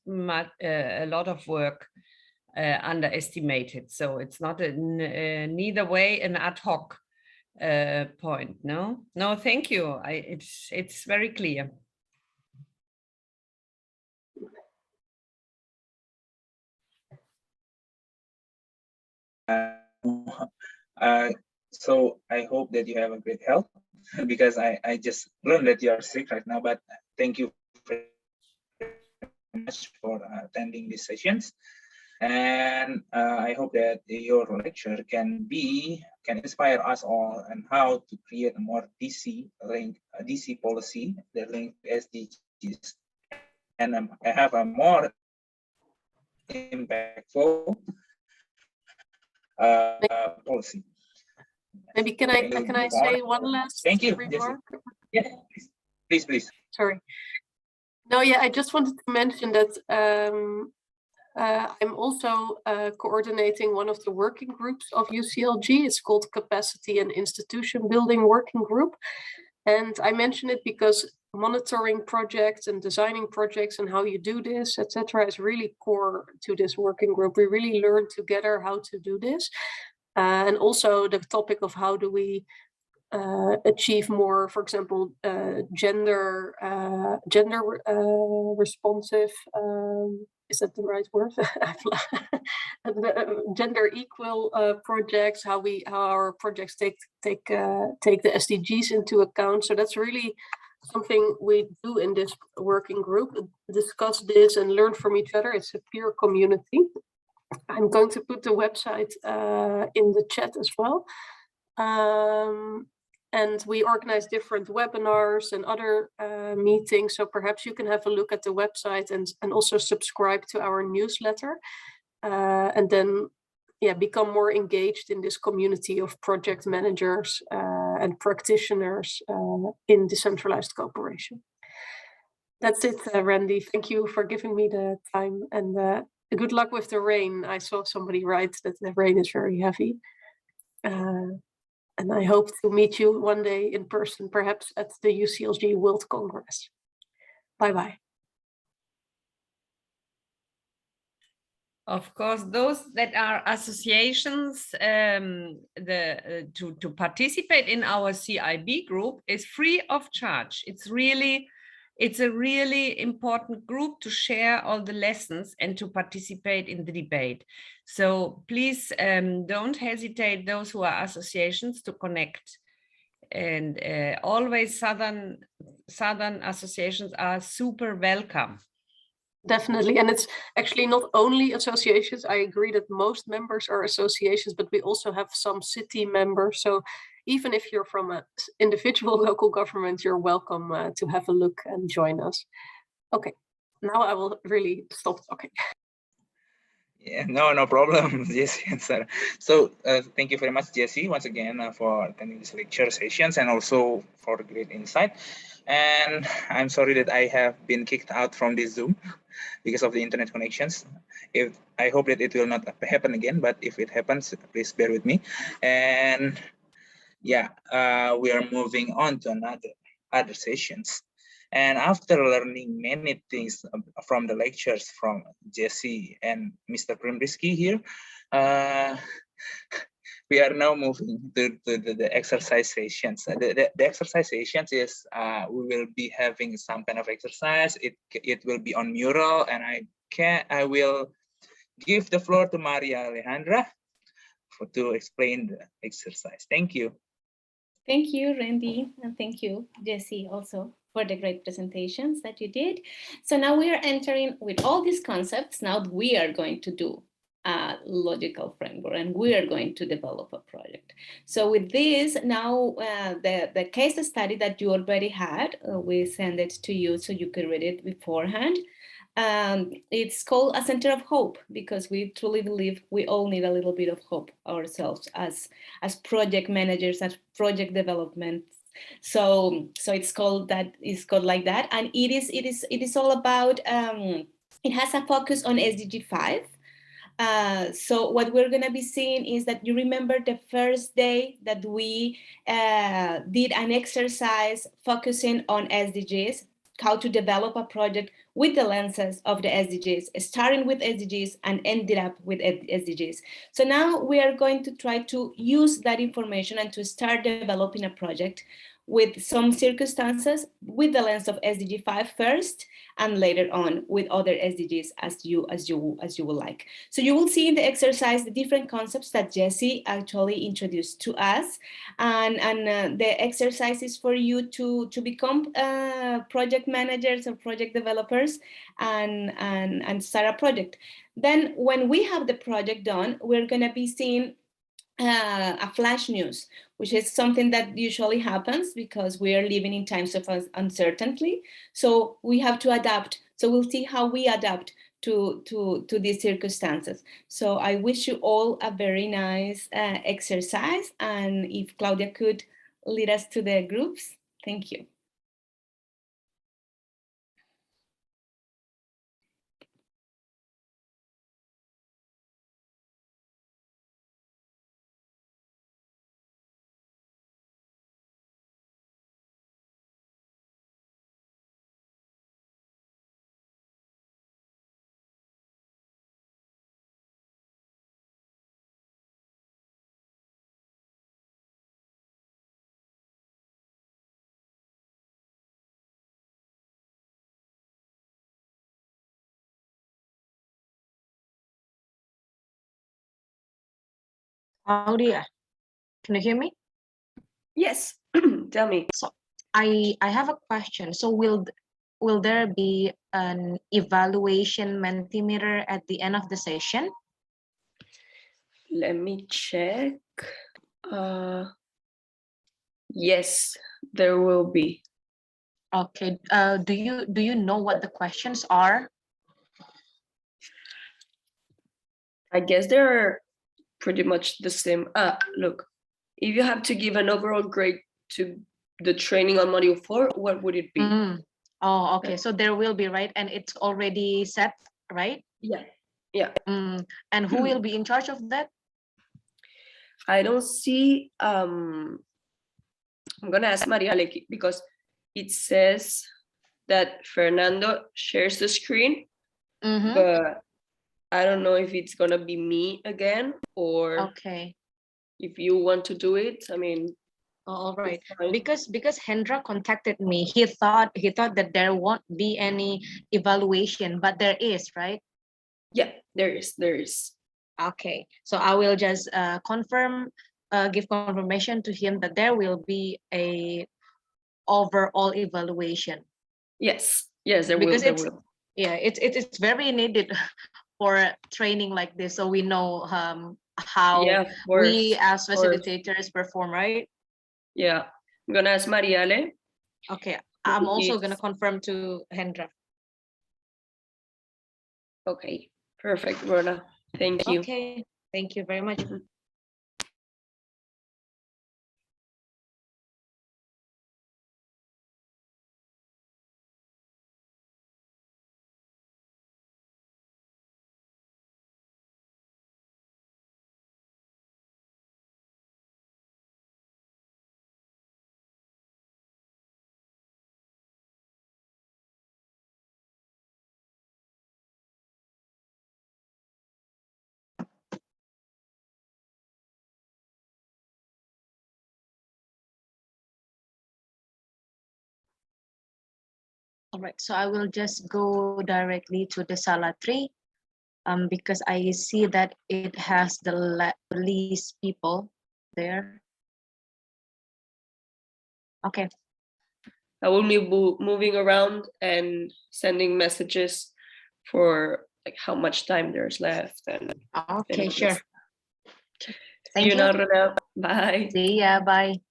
of work underestimated. So it's not neither way an ad hoc point. No, thank you. It's very clear. So I hope that you have a great health because I just learned that you are sick right now, but thank you very much for attending these sessions. And I hope that your lecture can inspire us all on how to create a more DC policy that links SDGs and have a more impactful policy. Maybe can I say one last remark? Yeah, please. Sorry. No, yeah, I just wanted to mention that I'm also coordinating one of the working groups of UCLG. It's called Capacity and Institution Building Working Group. And I mention it because monitoring projects and designing projects and how you do this, etc., is really core to this working group. We really learn together how to do this. And also the topic of how do we achieve more, for example, gender responsive, is that the right word? Gender equal projects, how our projects take the SDGs into account. So that's really something we do in this working group, discuss this and learn from each other. It's a peer community. I'm going to put the website in the chat as well. And we organize different webinars and other meetings. So perhaps you can have a look at the website and also subscribe to our newsletter. And then, yeah, become more engaged in this community of project managers and practitioners in decentralized cooperation. That's it, Randy. Thank you for giving me the time, and good luck with the rain. I saw somebody write that the rain is very heavy. And I hope to meet you one day in person, perhaps at the UCLG World Congress. Bye-bye. Of course, those that are associations to participate in our CIB group is free of charge. It's a really important group to share all the lessons and to participate in the debate. So please don't hesitate, those who are associations, to connect. And always Southern associations are super welcome. Definitely. And it's actually not only associations. I agree that most members are associations, but we also have some city members. So even if you're from an individual local government, you're welcome to have a look and join us. Okay, now I will really stop talking. Yeah, no problem, Jesse and Sarah. So thank you very much, Jesse, once again for attending this lecture sessions and also for the great insight. And I'm sorry that I have been kicked out from this Zoom because of the internet connections. I hope that it will not happen again, but if it happens, please bear with me. And yeah, we are moving on to other sessions. And after learning many things from the lectures from Jesse and Mr. Primrisky here, we are now moving to the exercise sessions. The exercise sessions is we will be having some kind of exercise. It will be on mural, and I will give the floor to Maria Alejandra to explain the exercise. Thank you. Thank you, Randy, and thank you, Jesse, also for the great presentations that you did. So now we are entering with all these concepts. Now we are going to do a logical framework, and we are going to develop a project. So with this, now the case study that you already had, we send it to you so you could read it beforehand. It's called A Center of Hope, because we truly believe we all need a little bit of hope ourselves as project managers, as project development. So it's called that. It's called like that, and it is all about. It has a focus on SDG 5. So what we're going to be seeing is that you remember the first day that we did an exercise focusing on SDGs, how to develop a project with the lenses of the SDGs, starting with SDGs and ended up with SDGs. So now we are going to try to use that information and to start developing a project with some circumstances with the lens of SDG 5 first, and later on with other SDGs as you would like. So you will see in the exercise the different concepts that Jesse actually introduced to us, and the exercise is for you to become project managers or project developers and start a project. Then when we have the project done, we're going to be seeing a flash news, which is something that usually happens because we are living in times of uncertainty. So we have to adapt. So we'll see how we adapt to these circumstances. So I wish you all a very nice exercise. And if Claudia could lead us to the groups, thank you. Claudia, can you hear me? Yes, tell me. So I have a question. So will there be an evaluation Mentimeter at the end of the session? Let me check. Yes, there will be. Okay. Do you know what the questions are? I guess they're pretty much the same. Look, if you have to give an overall grade to the training on module 4, what would it be? Oh, okay. So there will be, right? And it's already set, right? Yeah. Yeah. And who will be in charge of that? I don't see, I'm gonna ask Maria Leki, because it says that Fernando shares the screen, but I don't know if it's gonna be me again or okay. if you want to do it. I mean, all right. Because Hendra contacted me, he thought that there won't be any evaluation, but there is, right? Yeah, there is. Okay, so I will just give confirmation to him that there will be a overall evaluation. Yes, there because will. Yeah, it's very needed for training like this, so we know how we as facilitators perform, right? Yeah, I'm gonna ask Mariale. Okay, I'm also gonna confirm to Hendra. Okay, perfect, Rona. Thank you. Okay, thank you very much. All right, so I will just go directly to the Sala 3 because I see that it has the least people there. Okay. I will be moving around and sending messages for like how much time there's left. And Okay, sure. See Thank you you. now, Rana. Bye. See ya, bye.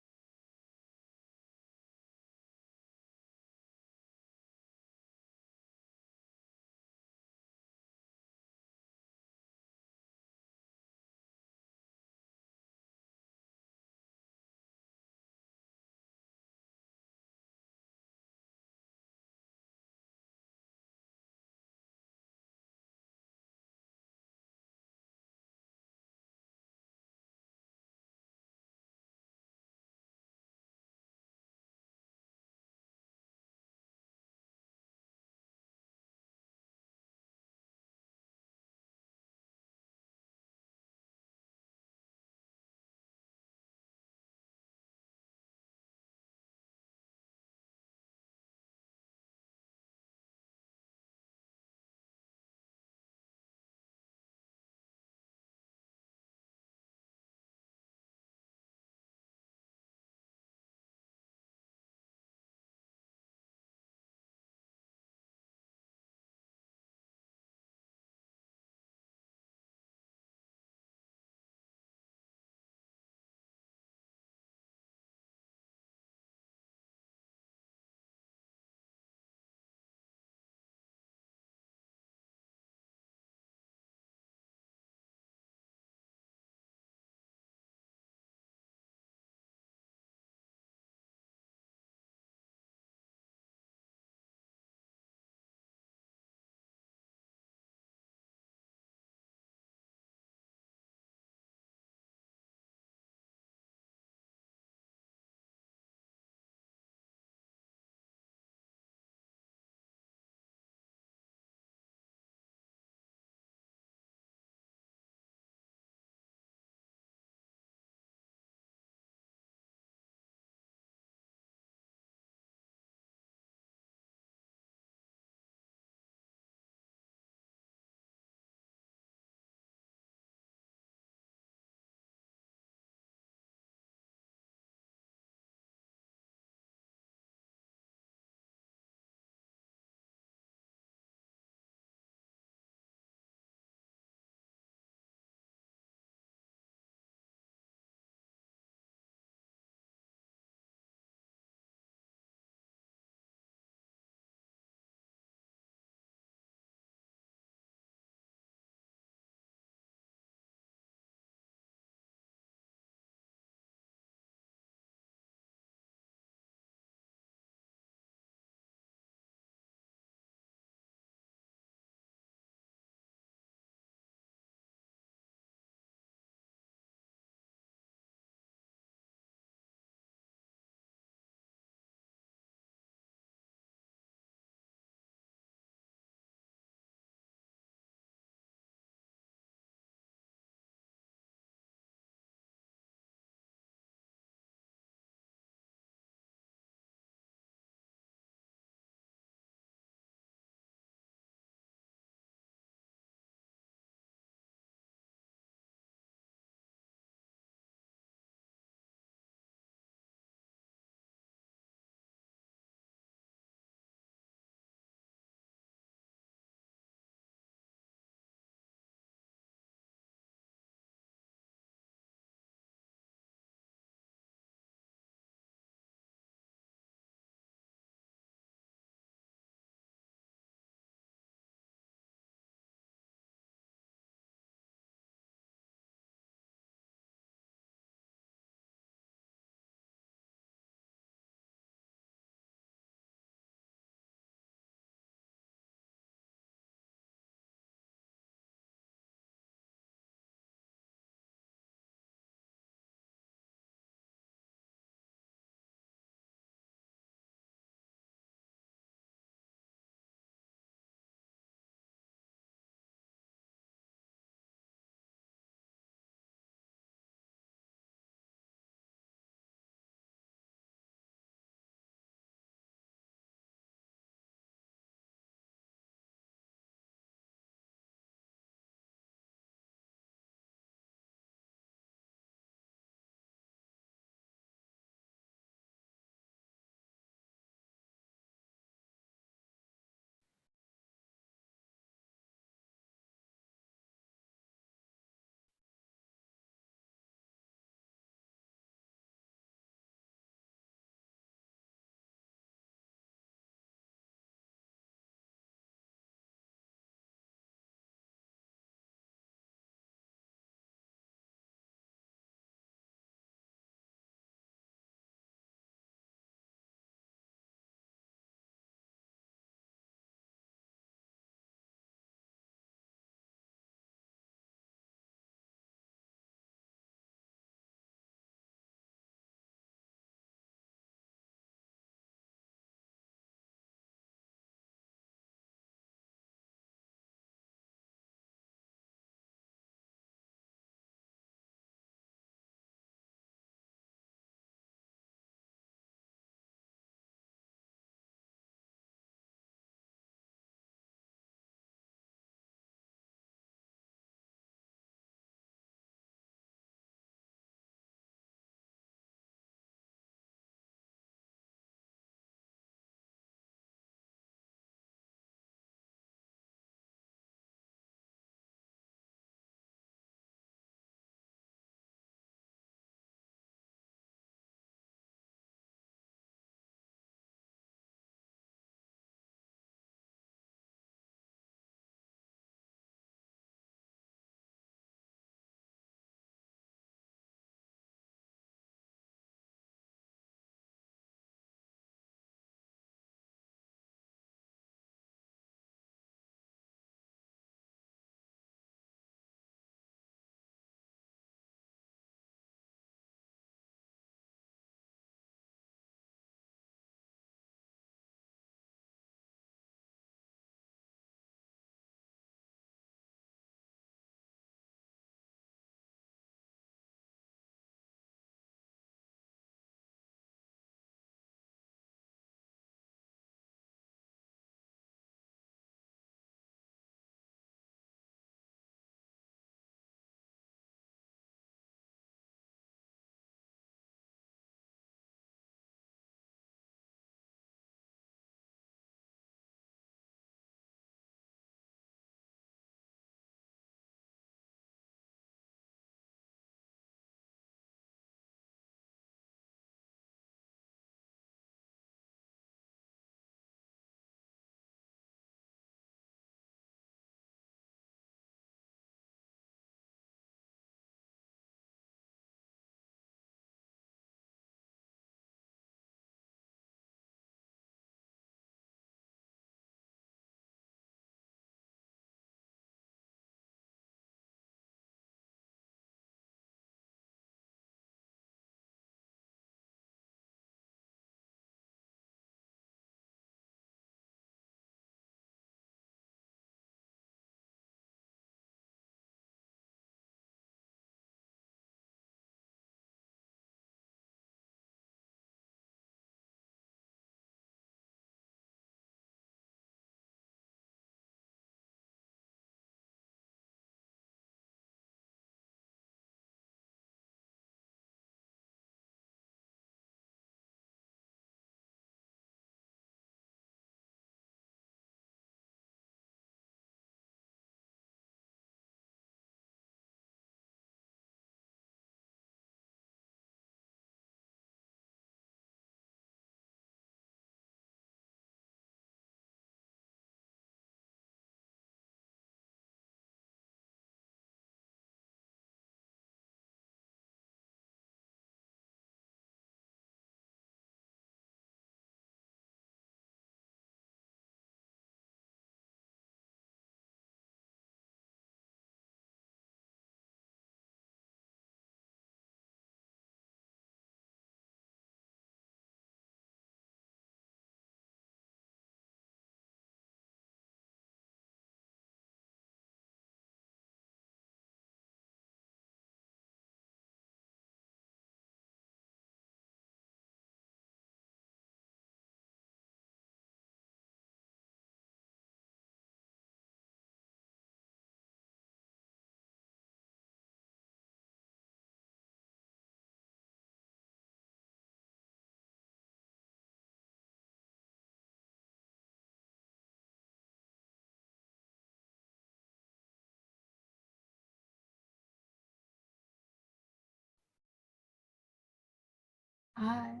Hello.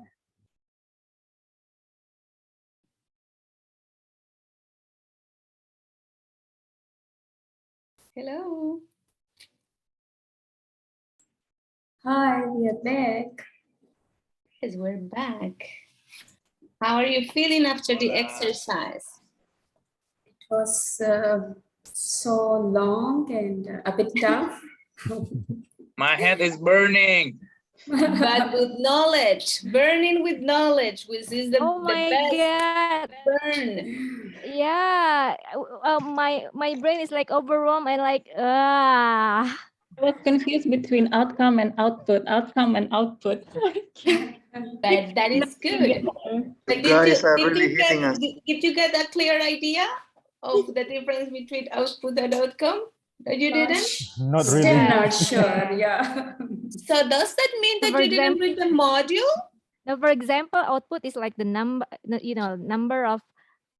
Hi, we are back. Yes, we're back. How are you feeling after the exercise? It was so long and a bit tough. My head is burning. But with knowledge, burning with knowledge, which is the best God. burn. Yeah. My brain is like overwhelmed and like I was confused between outcome and output, outcome and output. But that is good. But Guys are really hitting us. did you get a clear idea of the difference between output and outcome? That you didn't? Not really. Still not sure, yeah. So does that mean that For you didn't example- read the module? Now, for example, output is like the number of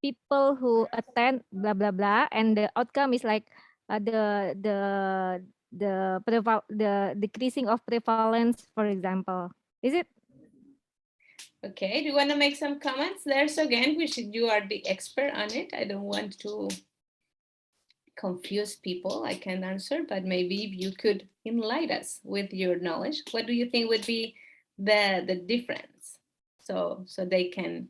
people who attend blah blah blah, and the outcome is like the decreasing of prevalence, for example. Is it? Okay, do you want to make some comments there? So again, you are the expert on it. I don't want to confuse people. I can answer, but maybe you could enlighten us with your knowledge. What do you think would be the difference? So they can.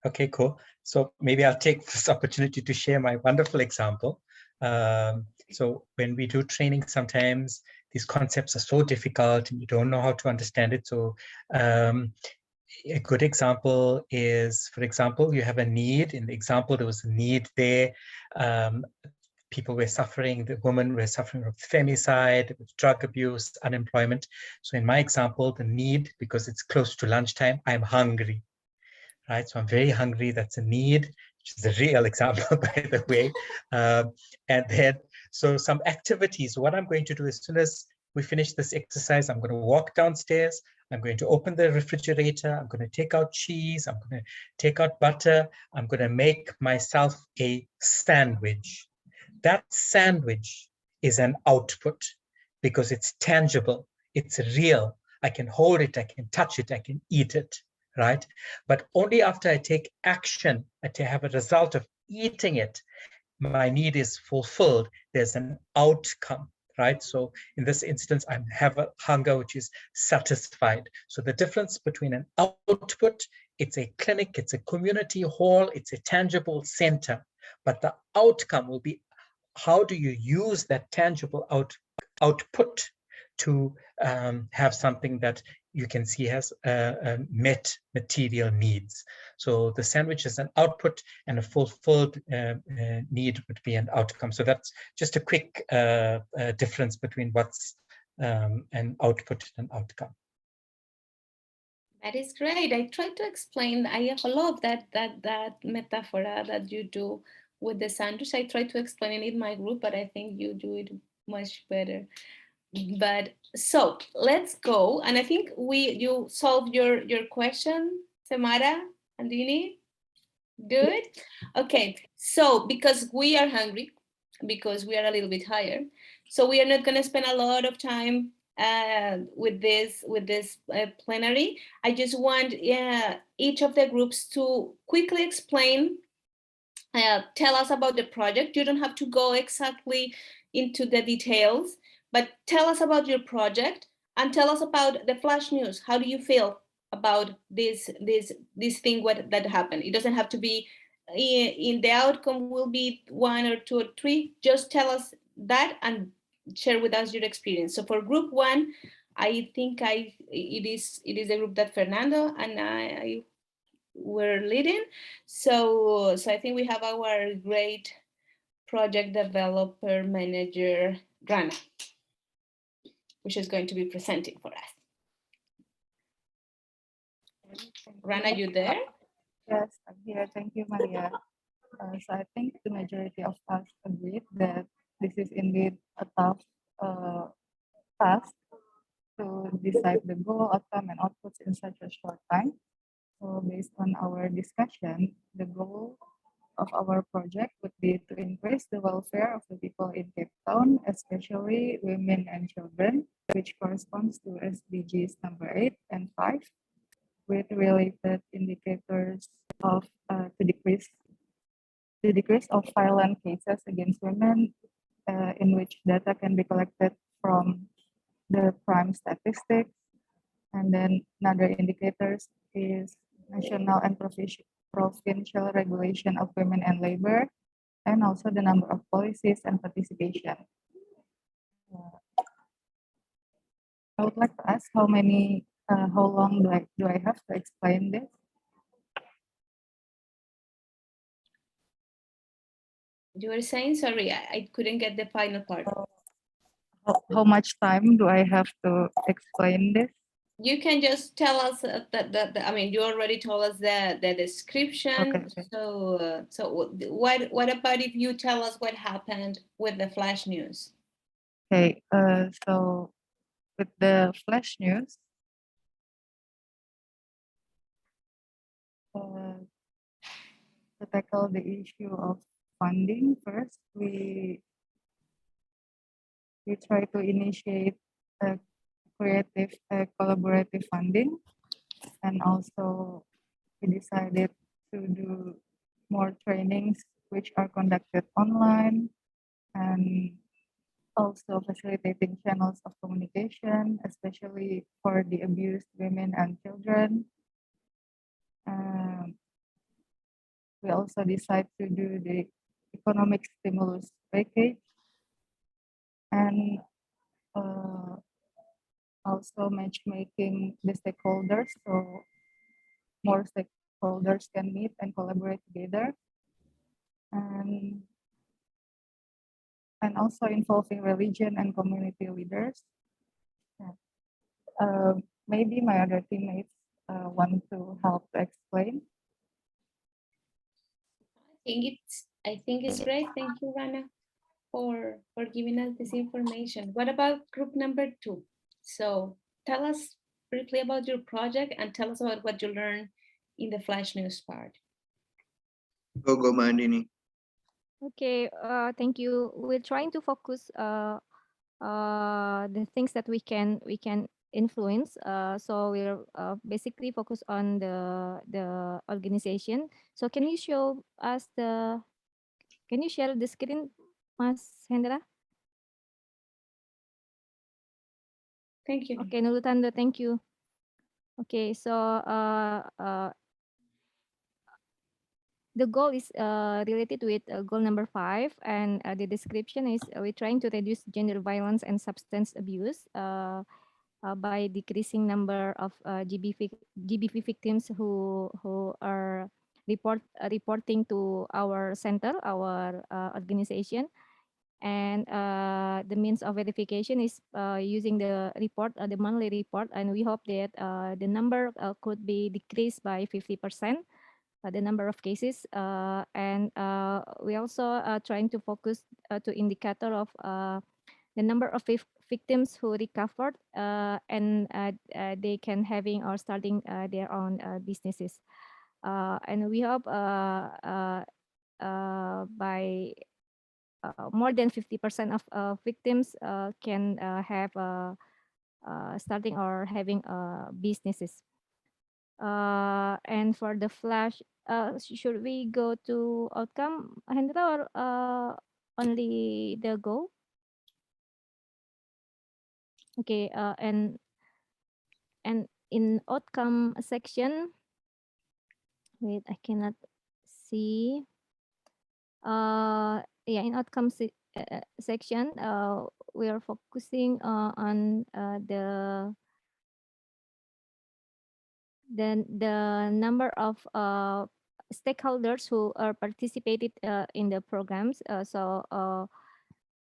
Okay, cool. So maybe I'll take this opportunity to share my wonderful example. So when we do training, sometimes these concepts are so difficult and you don't know how to understand it. So a good example is, for example, you have a need. In the example, there was a need there. People were suffering, the women were suffering from femicide, drug abuse, unemployment. So in my example, the need, because it's close to lunchtime, I'm hungry. Right, so I'm very hungry. That's a need, which is a real example, by the way. And then, so some activities. What I'm going to do as soon as we finish this exercise, I'm going to walk downstairs. I'm going to open the refrigerator. I'm going to take out cheese. I'm going to take out butter. I'm going to make myself a sandwich. That sandwich is an output because it's tangible. It's real. I can hold it. I can touch it. I can eat it. Right? But only after I take action, to have a result of eating it, my need is fulfilled. There's an outcome, right? So in this instance, I have a hunger which is satisfied. So the difference between an output, it's a clinic, it's a community hall, it's a tangible center. But the outcome will be, how do you use that tangible output to have something that you can see has met material needs. So the sandwich is an output and a fulfilled need would be an outcome. So that's just a quick difference between what's an output and an outcome. That is great. I try to explain. I love that metaphor that you do with the sandwich. I try to explain it in my group, but I think you do it much better. But so let's go, and I think you solved your question, Samara, Andini. Good. Okay. So because we are hungry, because we are a little bit higher, so we are not going to spend a lot of time with this plenary. I just want each of the groups to quickly explain. Tell us about the project. You don't have to go exactly into the details, but tell us about your project and tell us about the flash news. How do you feel about this thing that happened? It doesn't have to be in the outcome will be 1 or 2 or 3. Just tell us that and share with us your experience. So for group 1, I think it is a group that Fernando and I were leading. So I think we have our great project developer manager, Rana, which is going to be presenting for us. Rana, you there? Yes, I'm here. Thank you, Maria. So I think the majority of us agreed that this is indeed a tough task to decide the goal, outcome, and outputs in such a short time. So based on our discussion, the goal of of our project would be to increase the welfare of the people in Cape Town, especially women and children, which corresponds to SDGs number 8 and 5, with related indicators of to decrease the decrease of violent cases against women, in which data can be collected from the crime statistics. And then another indicators is national and provincial regulation of women and labor, and also the number of policies and participation. I would like to ask how long do I have to explain this? You were saying, sorry, I couldn't get the final part. How much time do I have to explain this? You can just tell us I mean, you already told us the description. Okay. So what about if you tell us what happened with the flash news? Okay, so with the flash news, to tackle the issue of funding first, we try to initiate a creative collaborative funding, and also we decided to do more trainings which are conducted online, and also facilitating channels of communication, especially for the abused women and children. We also decide to do the economic stimulus package, and also matchmaking the stakeholders, so more stakeholders can meet and collaborate together, and also involving religion and community leaders. Maybe my other teammates want to help to explain. I think it's great. Thank you, Rana, for giving us this information. What about group number 2? So tell us briefly about your project and tell us about what you learned in the flash news part. Go Mandini. Okay, thank you. We're trying to focus the things that we can influence. So we're basically focused on the organization. So can you show us can you share the screen, Mas Hendra? Thank you. Okay, Nurutando, thank you. Okay, so the goal is related with goal number 5, and the description is we're trying to reduce gender violence and substance abuse by decreasing number of GBV victims who are reporting to our center, our organization. And the means of verification is using the report, the monthly report, and we hope that the number could be decreased by 50%. The number of cases, and we also trying to focus to indicator of the number of victims who recovered and they can having or starting their own businesses, and we hope by more than 50% of victims can have starting or having businesses. And for the flash, should we go to outcome, Hendra, or only the goal? Okay, and in outcome section, wait, I cannot see. Yeah, in outcome section, we are focusing on the number of stakeholders who are participated in the programs. So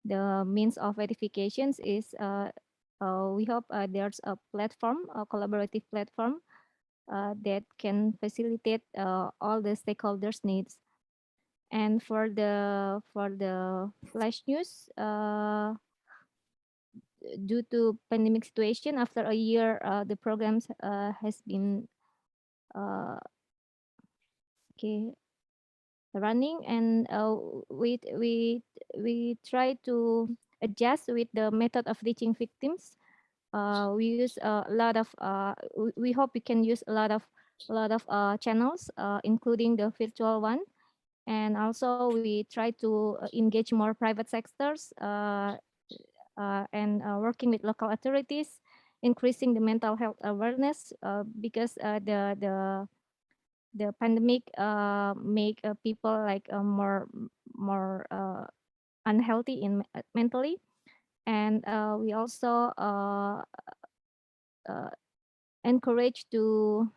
the means of verifications is we hope there's a platform, a collaborative platform that can facilitate all the stakeholders' needs. And for the flash news, due to pandemic situation, after a year, the programs has been okay, running, and we try to adjust with the method of reaching victims. We use a lot of we hope we can use a lot of channels, including the virtual one, and also we try to engage more private sectors, and working with local authorities, increasing the mental health awareness, because the pandemic make people like more unhealthy in mentally, and we also uh, encourage to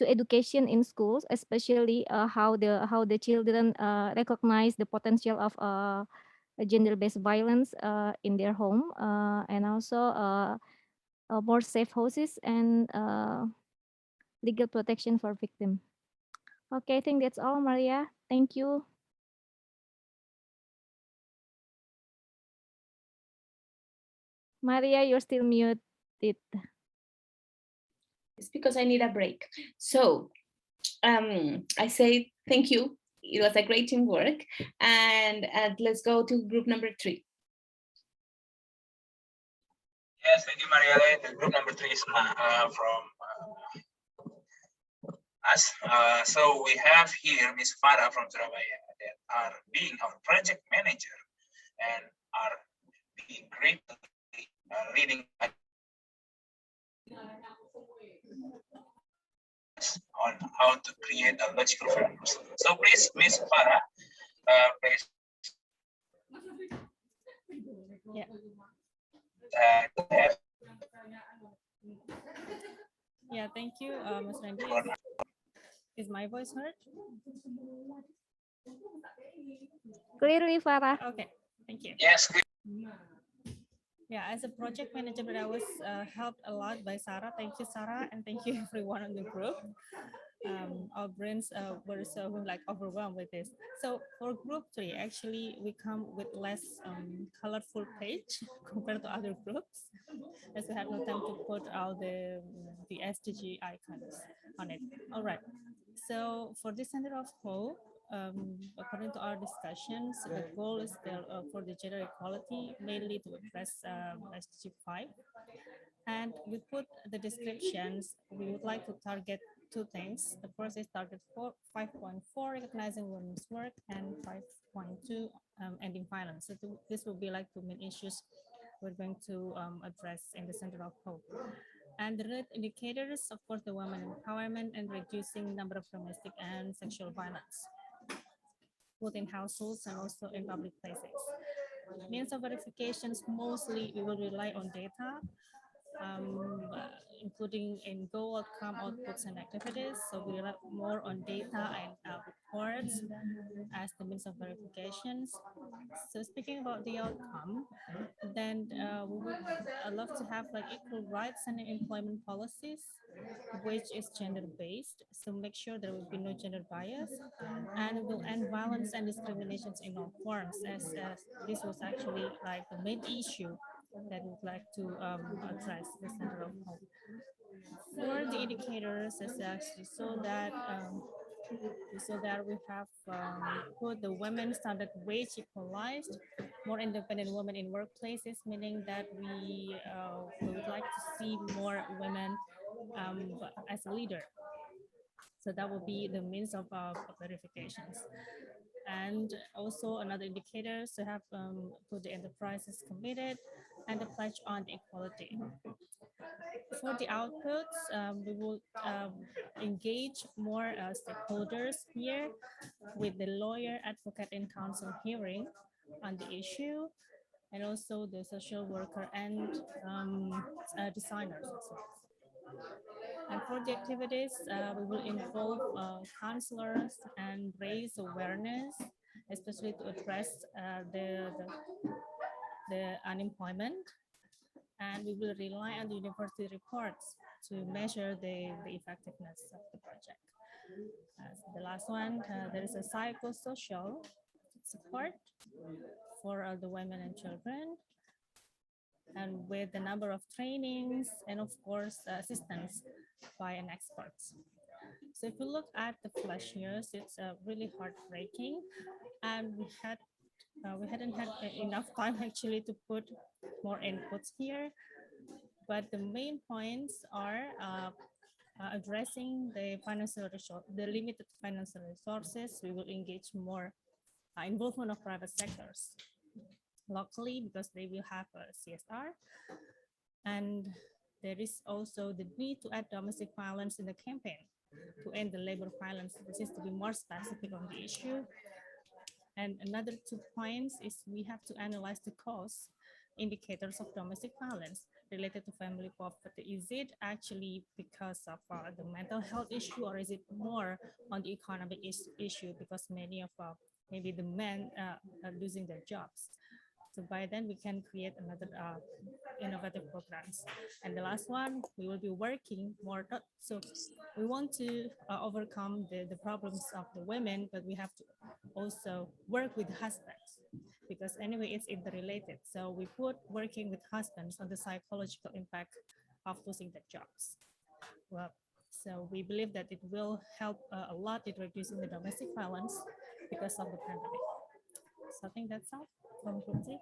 education in schools, especially how the children recognize the potential of gender-based violence in their home, and also more safe houses and legal protection for victims. Okay, I think that's all, Maria. Thank you. Maria, you're still muted. It's because I need a break. So I say thank you. It was a great teamwork. And let's go to group number 3. Yes, thank you, Marielle. The group number 3 is from us. So we have here Miss Farah from Surabaya that are being our project manager and are being greatly leading on how to create a logical framework. So please, Miss Farah, please. Yeah. Yeah, thank you, Ms. Randy. Is my voice heard? Clearly, Farah. Okay, thank you. Yes. Yeah, as a project manager, but I was helped a lot by Sarah. Thank you, Sarah, and thank you everyone on the group. Our brains were so like overwhelmed with this. So for group 3, actually, we come with less colorful page compared to other groups, as we had no time to put all the SDG icons on it. All right. So for this center of hope, according to our discussions, the goal is still for the gender equality, mainly to address SDG 5. And we put the descriptions, we would like to target 2 things. The first is target 5.4, recognizing women's work, and 5.2, ending violence. So this will be like 2 main issues we're going to address in the Center of Hope. And the related indicators, of course, the women empowerment and reducing number of domestic and sexual violence, both in households and also in public places. Means of verifications, mostly we will rely on data, including in goal, outcome, outputs, and activities. So we rely more on data and reports as the means of verifications. So speaking about the outcome, then we would love to have like equal rights and employment policies, which is gender-based. So make sure there will be no gender bias, and will end violence and discriminations in all forms, as this was actually like the main issue that we'd like to address the Center of Hope. For the indicators, is actually so that we have put the women standard wage equalized, more independent women in workplaces, meaning that we would like to see more women as a leader. So that will be the means of verifications. And also another indicator to have put the enterprises committed and the pledge on equality. For the outputs, we will engage more stakeholders here with the lawyer, advocate, and counsel hearing on the issue, and also the social worker and designers as well. And for the activities, we will involve counselors and raise awareness, especially to address the unemployment. And we will rely on the university reports to measure the effectiveness of the project. The last one, there is a psychosocial support for the women and children, and with the number of trainings and of course assistance by an experts. So if you look at the flash news, it's really heartbreaking, and we hadn't had enough time actually to put more inputs here. But the main points are addressing the the limited financial resources. We will engage more involvement of private sectors locally because they will have a CSR. And there is also the need to add domestic violence in the campaign to end the labor violence. This is to be more specific on the issue. And another 2 points is we have to analyze the cause indicators of domestic violence related to family poverty. Is it actually because of the mental health issue, or is it more on the economic issue because many of maybe the men are losing their jobs? So by then we can create another innovative programs. And the last one, we will be working more. So we want to overcome the problems of the women, but we have to also work with husbands because anyway, it's interrelated. So we put working with husbands on the psychological impact of losing their jobs. Well, so we believe that it will help a lot in reducing the domestic violence because of the pandemic. So I think that's all from Group Z.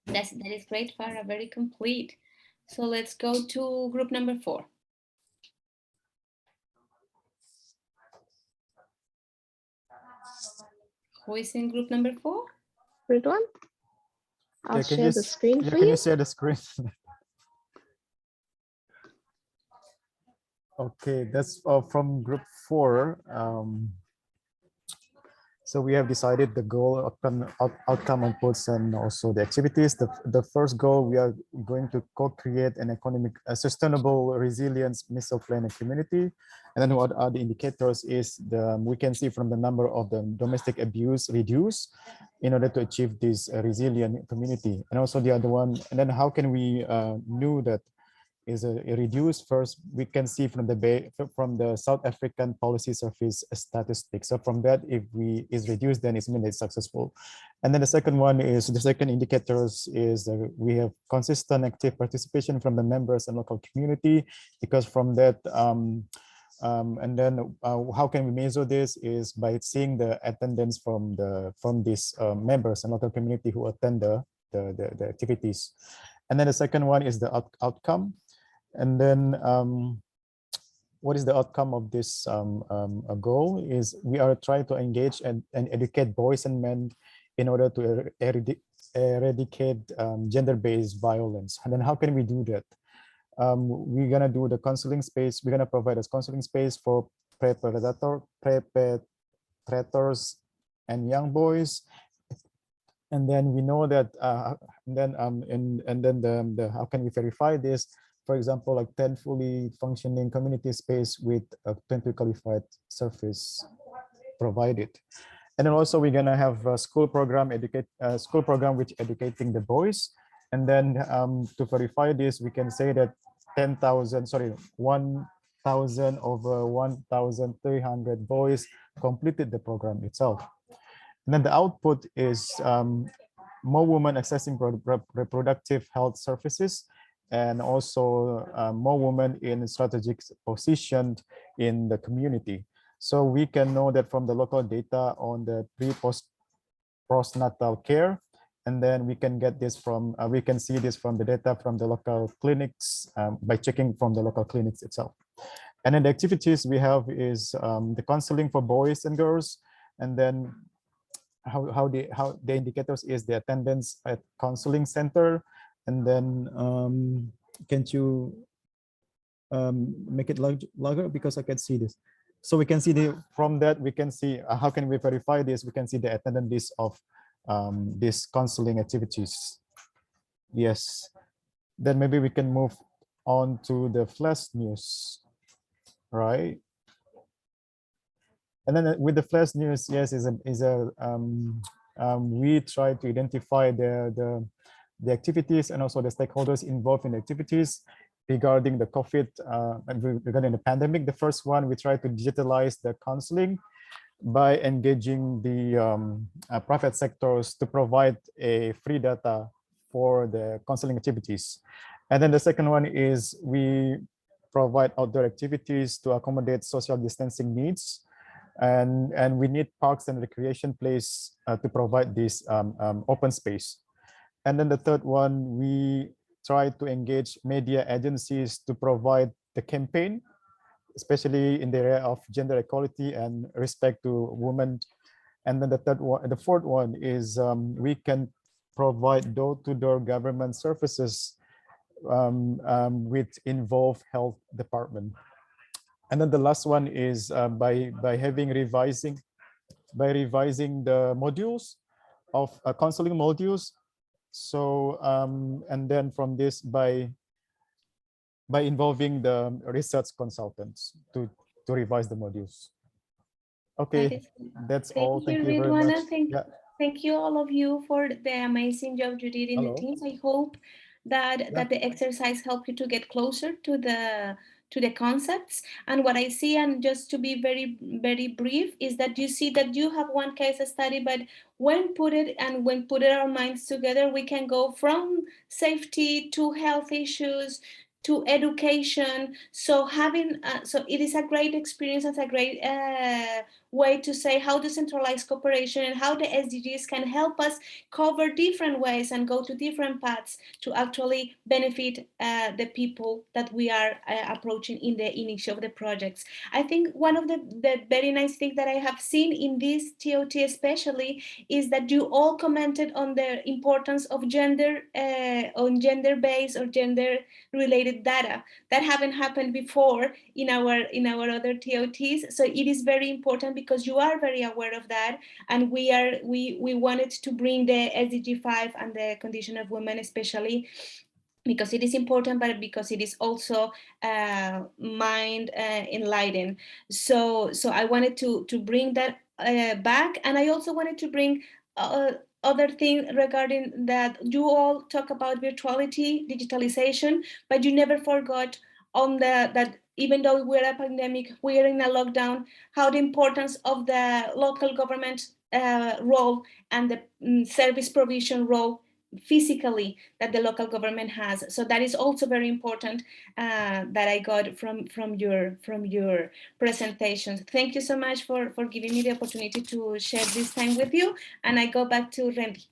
That is great, Farah, very complete. So let's go to group number 4. Who is in group number 4? Group 1? I'll can share the screen for can you. you share the screen? Okay, that's from group 4. So we have decided the goal, outcome outputs, and also the activities. The first goal, we are going to co-create an economic, sustainable, resilience missile planning community. And then what are the indicators is we can see from the number of the domestic abuse reduce in order to achieve this resilient community. And also the other one, and then how can we know that is a reduced? First, we can see from the South African Policy Service statistics. So from that, if we is reduced, then it's mean it's successful. And then the second one is the second indicators is we have consistent active participation from the members and local community, because from that, and then how can we measure this is by seeing the attendance from these members and local community who attend the activities. And then the second one is the outcome. And then what is the outcome of this goal is we are trying to engage and educate boys and men in order to eradicate gender-based violence. And then how can we do that? We're gonna do the counseling space. We're gonna provide a counseling space for perpetrators and young boys. And then we know that, then how can we verify this? For example, like 10 fully functioning community space with a 20 qualified service provided. And then also we're gonna have a school program, which educating the boys. And then to verify this, we can say that 1,000 over 1,300 boys completed the program itself. And then the output is more women accessing reproductive health services, and also more women in strategic position in the community. So we can know that from the local data on the postnatal care, and then we can get this from, we can see this from the data from the local clinics by checking from the local clinics itself. And then the activities we have is the counseling for boys and girls, and then how the indicators is the attendance at counseling center. And then can't you make it larger, because I can see this. So we can see from that we can see how can we verify this. We can see the attendance list of these counseling activities. Yes, then maybe we can move on to the flash news, right? And then with the flash news, yes, we try to identify the activities and also the stakeholders involved in the activities regarding the COVID, regarding the pandemic. The first one, we try to digitalize the counseling by engaging the private sectors to provide a free data for the counseling activities. And then the second one is we provide outdoor activities to accommodate social distancing needs. And we need parks and recreation place to provide this open space. And then the third one, we try to engage media agencies to provide the campaign, especially in the area of gender equality and respect to women. And then the fourth one is we can provide door-to-door government services which involve health department. And then the last one is by revising the modules of counseling modules. So and then from this by involving the research consultants to revise the modules. Okay, that's all. Thank you very much. Thank you all of you for the amazing job you did in the teams. I hope that the exercise helped you to get closer to the concepts. And what I see, and just to be very, very brief, is that you see that you have one case study, but when put our minds together, we can go from safety to health issues to education. So so it is a great experience and a great way to say how decentralized cooperation and how the SDGs can help us cover different ways and go to different paths to actually benefit the people that we are approaching in the initial of the projects. I think one of the very nice things that I have seen in this ToT especially is that you all commented on the importance of on gender-based or gender-related data. That haven't happened before in our other ToTs. So it is very important because you are very aware of that, and we wanted to bring the SDG 5 and the condition of women especially, because it is important, but because it is also mind enlightening. So I wanted to bring that back, and I also wanted to bring other thing regarding that. You all talk about virtuality, digitalization, but you never forgot on that even though we're a pandemic, we're in a lockdown, how the importance of the local government role and the service provision role physically that the local government has. So that is also very important that I got from your presentations. Thank you so much for giving me the opportunity to share this time with you. And I go back to Randy.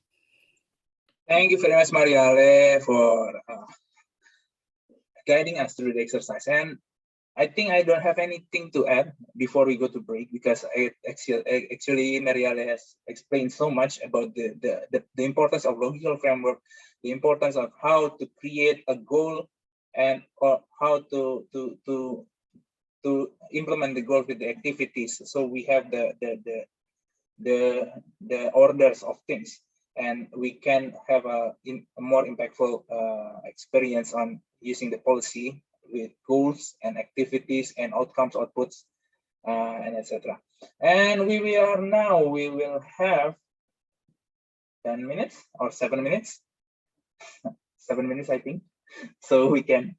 Thank you very much, Mariale, for guiding us through the exercise. And I think I don't have anything to add before we go to break, because actually Mariale has explained so much about the importance of logical framework, the importance of how to create a goal, and how to implement the goal with the activities. So we have the orders of things, and we can have a more impactful experience on using the policy with goals and activities and outcomes, outputs, and etc. And we will have 10 minutes or 7 minutes, 7 minutes, I think. So we can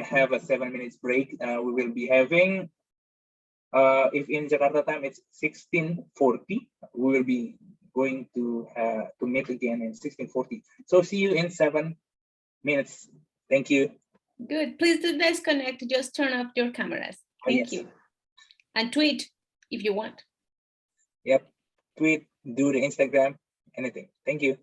have a 7 minutes break. We will be having, if in Jakarta time it's 16:40, we will be going to meet again in 16:40. So see you in 7 minutes. Thank you. Good. Please do disconnect. Just turn off your cameras. Thank you. And tweet if you want. Yep. Tweet, do the Instagram, anything. Thank you.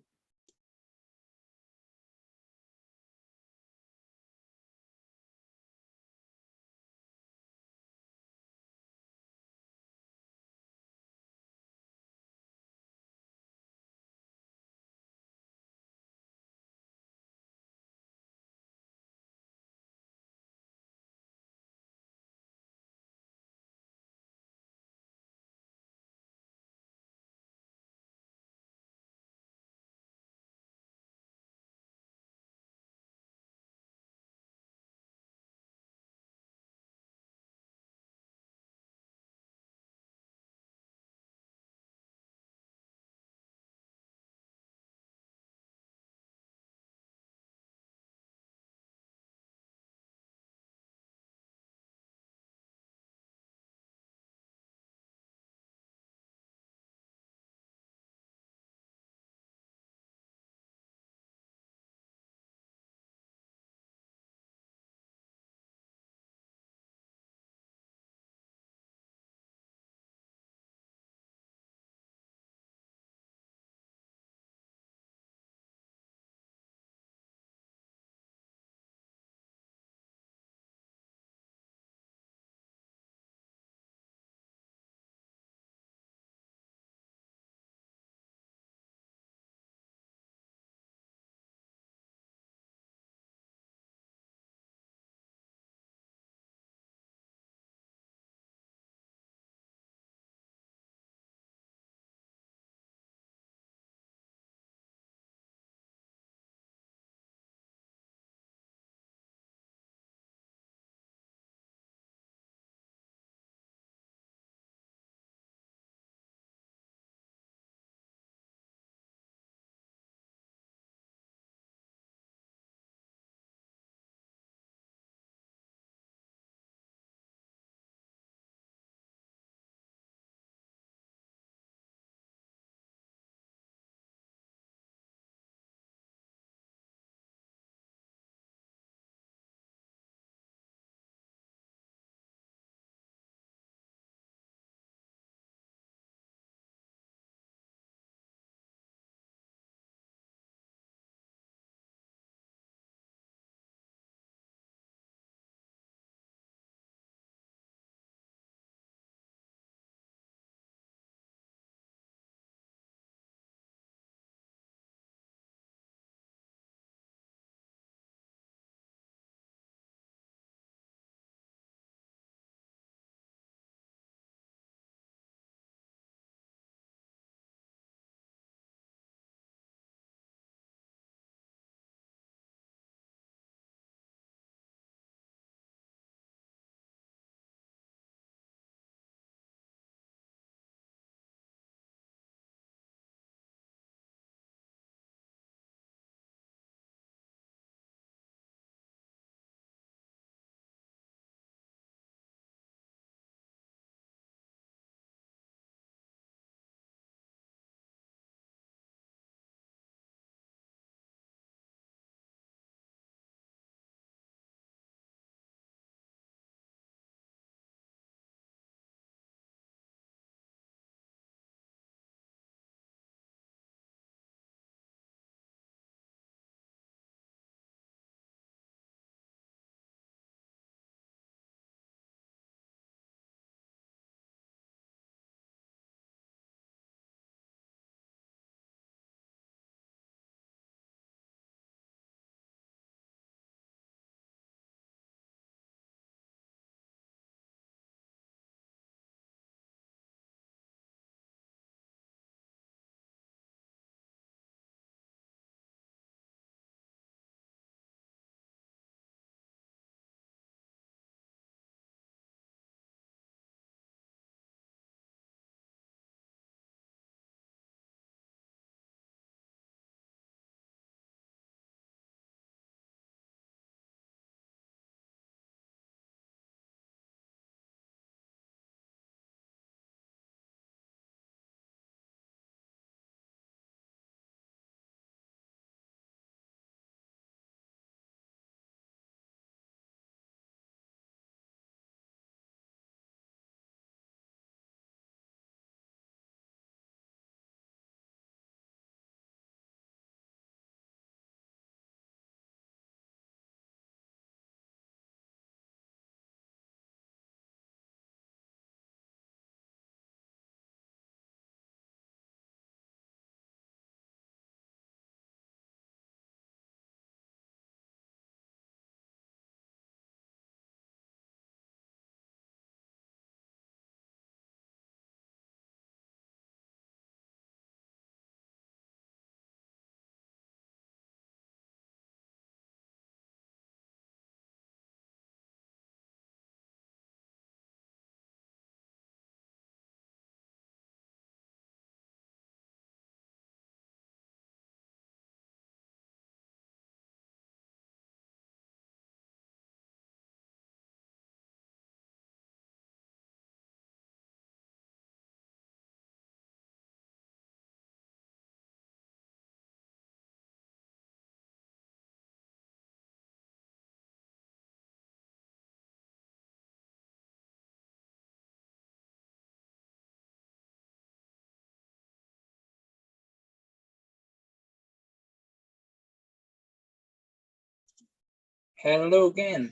Hello again.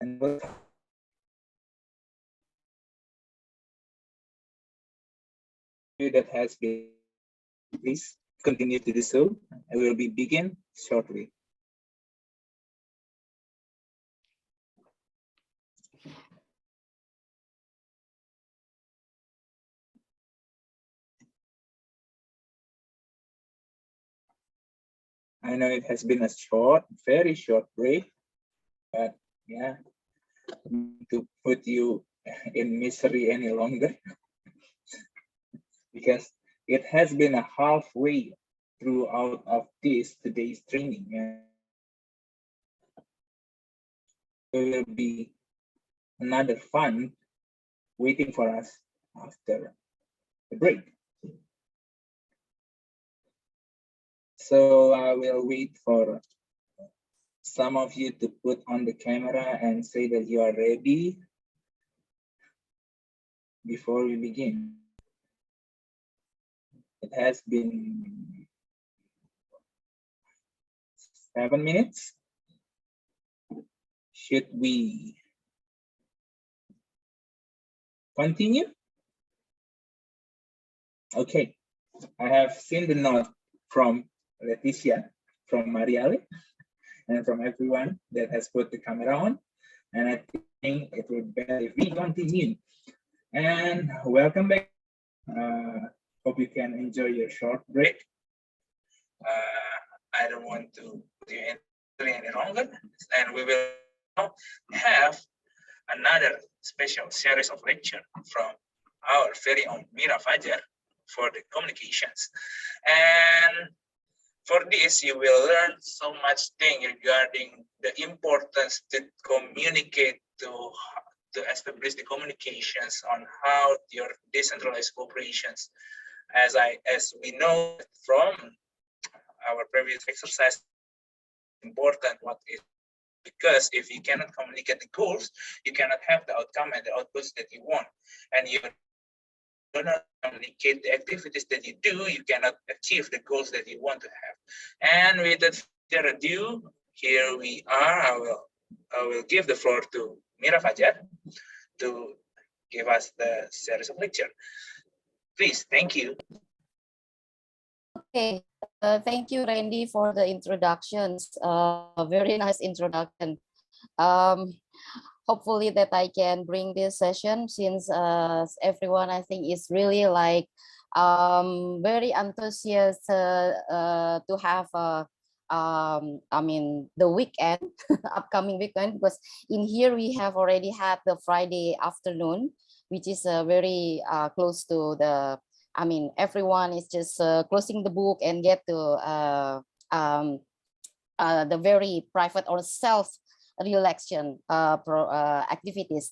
And that has been, please continue to do so. I will be begin shortly. I know it has been a short, very short break, but yeah, to put you in misery any longer because it has been a halfway throughout of today's training. And there will be another fun waiting for us after the break. So I will wait for some of you to put on the camera and say that you are ready before we begin. It has been 7 minutes. Should we continue? Okay, I have seen the note from Leticia, from Mariale, and from everyone that has put the camera on. And I think it would be better if we continue. And welcome back. Hope you can enjoy your short break. I don't want to put you in any longer. And we will now have another special series of lecture from our very own Mira Fajar for the communications. And for this, you will learn so much thing regarding the importance to communicate, to establish the communications on how your decentralized cooperations. As we know from our previous exercise, important what is, because if you cannot communicate the goals, you cannot have the outcome and the outputs that you want. And you do not communicate the activities that you do, you cannot achieve the goals that you want to have. And without further ado, here we are. I will give the floor to Mira Fajar to give us the series of lecture. Please, thank you. Okay, thank you, Randy, for the introductions. Very nice introduction. Hopefully that I can bring this session, since everyone, I think, is really like very enthusiastic to have I mean, the weekend, upcoming weekend, because in here we have already had the Friday afternoon, which is very close to the, I mean, everyone is just closing the book and get to the very private or self-relaxation activities.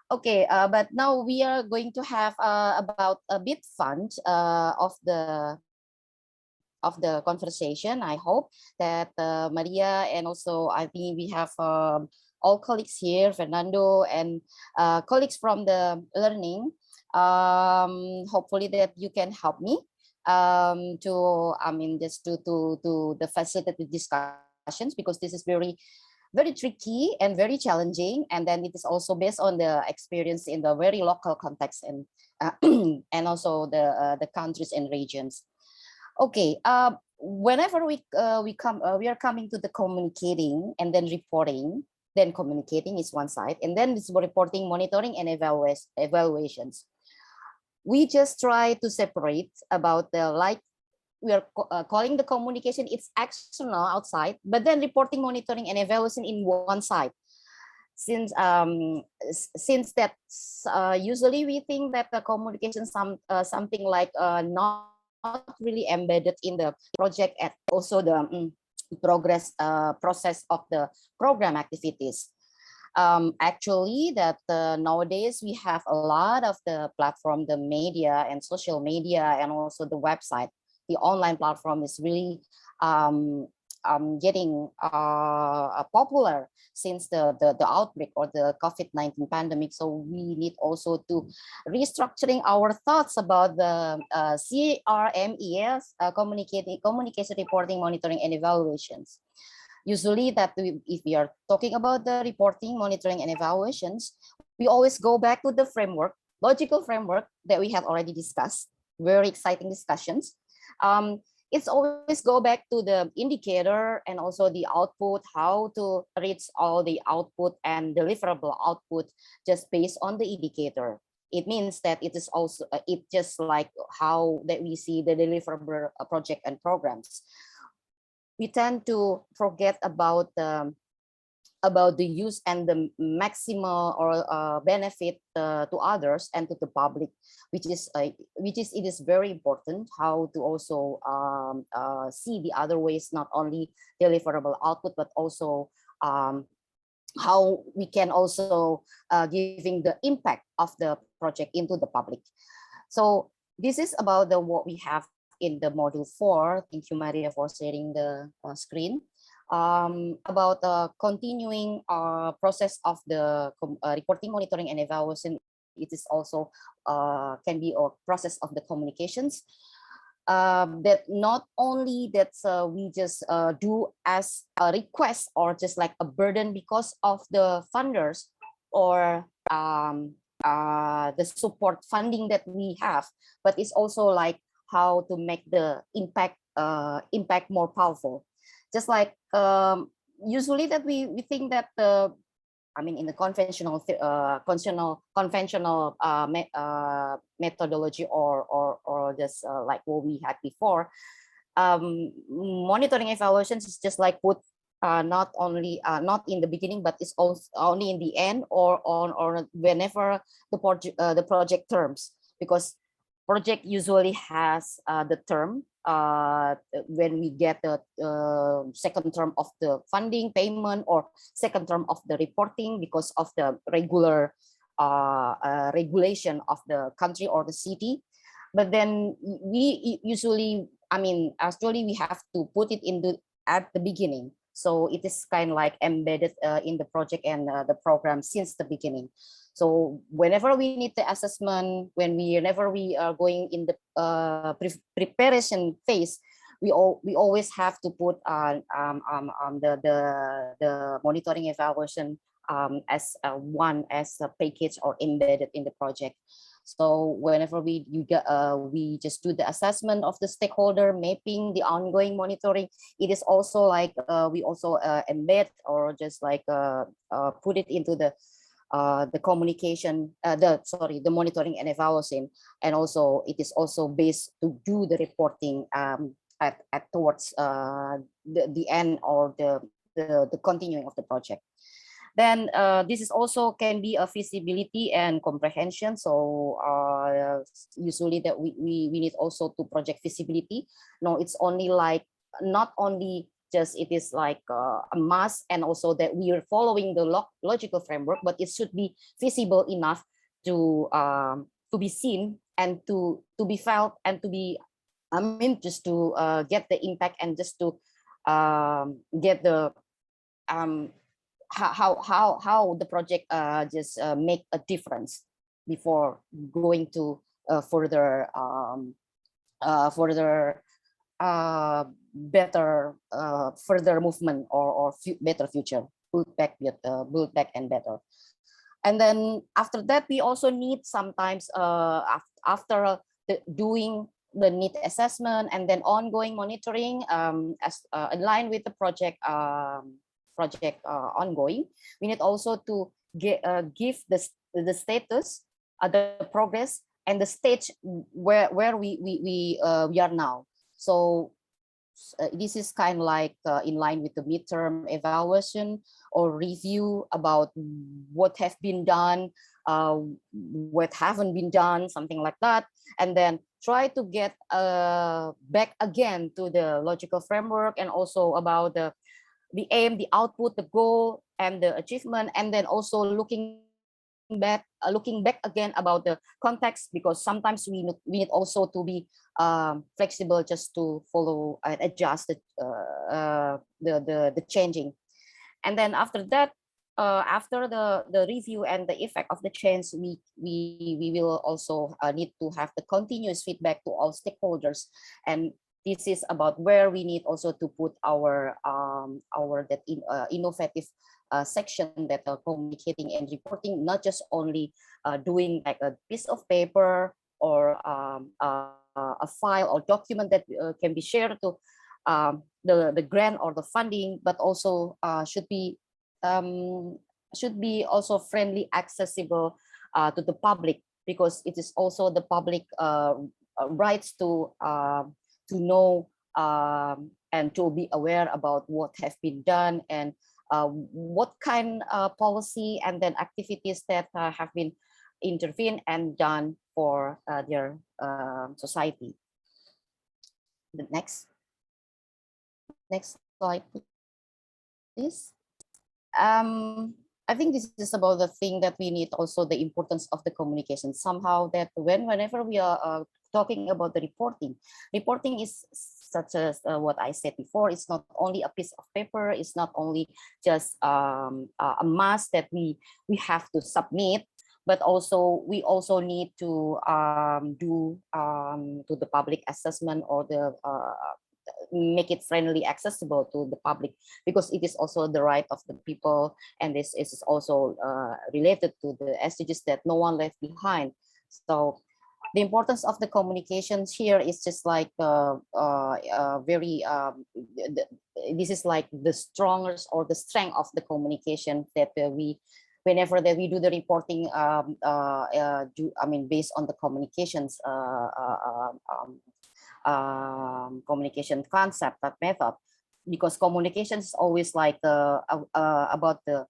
Okay, but now we are going to have about a bit fun of the conversation. I hope that Maria, and also I think we have all colleagues here, Fernando, and colleagues from the learning. Hopefully that you can help me to, I mean, just to the facilitated discussions, because this is very tricky and very challenging, and then it is also based on the experience in the very local context, and and also the countries and regions. Okay, whenever we are coming to the communicating and then reporting. Then communicating is one side, and then it's reporting, monitoring, and evaluations. We just try to separate about the, like, we are calling the communication, it's external, outside, but then reporting, monitoring, and evaluation in one side. Since that's usually we think that the communication something like not really embedded in the project, and also the process of the program activities. Actually, that nowadays we have a lot of the platform, the media and social media, and also the website. The online platform is really getting popular since the outbreak or the COVID-19 pandemic. So we need also to restructuring our thoughts about the CRMES, communication, reporting, monitoring, and evaluations. Usually that if we are talking about the reporting, monitoring, and evaluations, we always go back to the framework, logical framework that we have already discussed, very exciting discussions. It's always go back to the indicator and also the output, how to reach all the output and deliverable output just based on the indicator. It means that it is also, it just like how that we see the deliverable project and programs. We tend to forget about the use and the maximal or benefit to others and to the public, which is it is very important how to also see the other ways, not only deliverable output, but also how we can also giving the impact of the project into the public. So this is about the what we have in the module 4. Thank you, Maria, for sharing the screen. About the continuing process of the reporting, monitoring, and evaluation. It is also can be a process of the communications. That not only that we just do as a request or just like a burden because of the funders or the support funding that we have, but it's also like how to make the impact more powerful. Just like usually that we think that I mean in the conventional methodology or just like what we had before, monitoring evaluations is just like put not only not in the beginning, but it's also only in the end or whenever the project terms, because project usually has the term when we get the second term of the funding payment or second term of the reporting because of the regular regulation of the country or the city. But then we usually, I mean, actually we have to put it in the at the beginning. So it is kind of like embedded in the project and the program since the beginning. So whenever we need the assessment, whenever we are going in the preparation phase, we always have to put the monitoring evaluation as one as a package or embedded in the project. So whenever we just do the assessment of the stakeholder, mapping the ongoing monitoring, it is also like we also embed or just like put it into the communication, the monitoring and evaluation, and also it is also based to do the reporting at towards the end or the continuing of the project. Then this is also can be a feasibility and comprehension. So usually that we need also to project feasibility. No, it's only like not only just it is like a must, and also that we are following the logical framework, but it should be feasible enough to be seen and to be felt and to be, I mean, just to get the impact and just to get the how the project just make a difference before going to further better further movement or better future, build back and better. And then after that, we also need sometimes after doing the need assessment and then ongoing monitoring as in line with the project ongoing, we need also to give the status, the progress, and the stage where we are now. So this is kind of like in line with the midterm evaluation or review about what have been done, what haven't been done, something like that, and then try to get back again to the logical framework and also about the aim, the output, the goal, and the achievement, and then also looking back again about the context, because sometimes we need also to be flexible just to follow and adjust the changing. And then after that, after the review and the effect of the change, we will also need to have the continuous feedback to all stakeholders, and this is about where we need also to put our innovative section that are communicating and reporting, not just only doing like a piece of paper or a file or document that can be shared to the grant or the funding, but also should be also friendly, accessible to the public, because it is also the public rights to know and to be aware about what have been done and what kind of policy and then activities that have been intervened and done for their society. The next slide, please. I think this is about the thing that we need also the importance of the communication. Somehow that whenever we are talking about the reporting is such as what I said before. It's not only a piece of paper. It's not only just a mass that we have to submit, but also we also need to do to the public assessment or the make it friendly accessible to the public, because it is also the right of the people, and this is also related to the SDGs, that no one left behind. So the importance of the communications here is just like this is like the strongest or the strength of the communication that whenever that we do the reporting based on the communications communication concept, that method, because communication is always like about the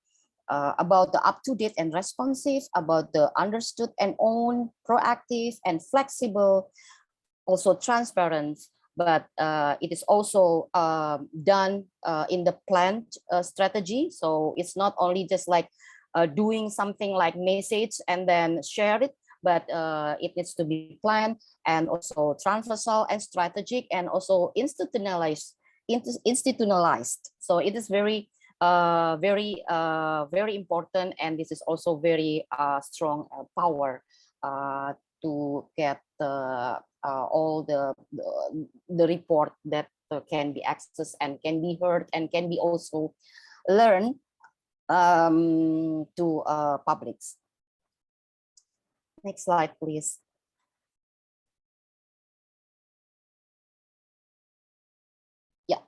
up-to-date and responsive, about the understood and owned, proactive and flexible, also transparent, but it is also done in the planned strategy. So it's not only just like doing something like message and then share it, but it needs to be planned and also transversal and strategic and also institutionalized. So it is very important, and this is also very strong power to get all the report that can be accessed and can be heard and can be also learned to publics. Next slide, please. Yeah.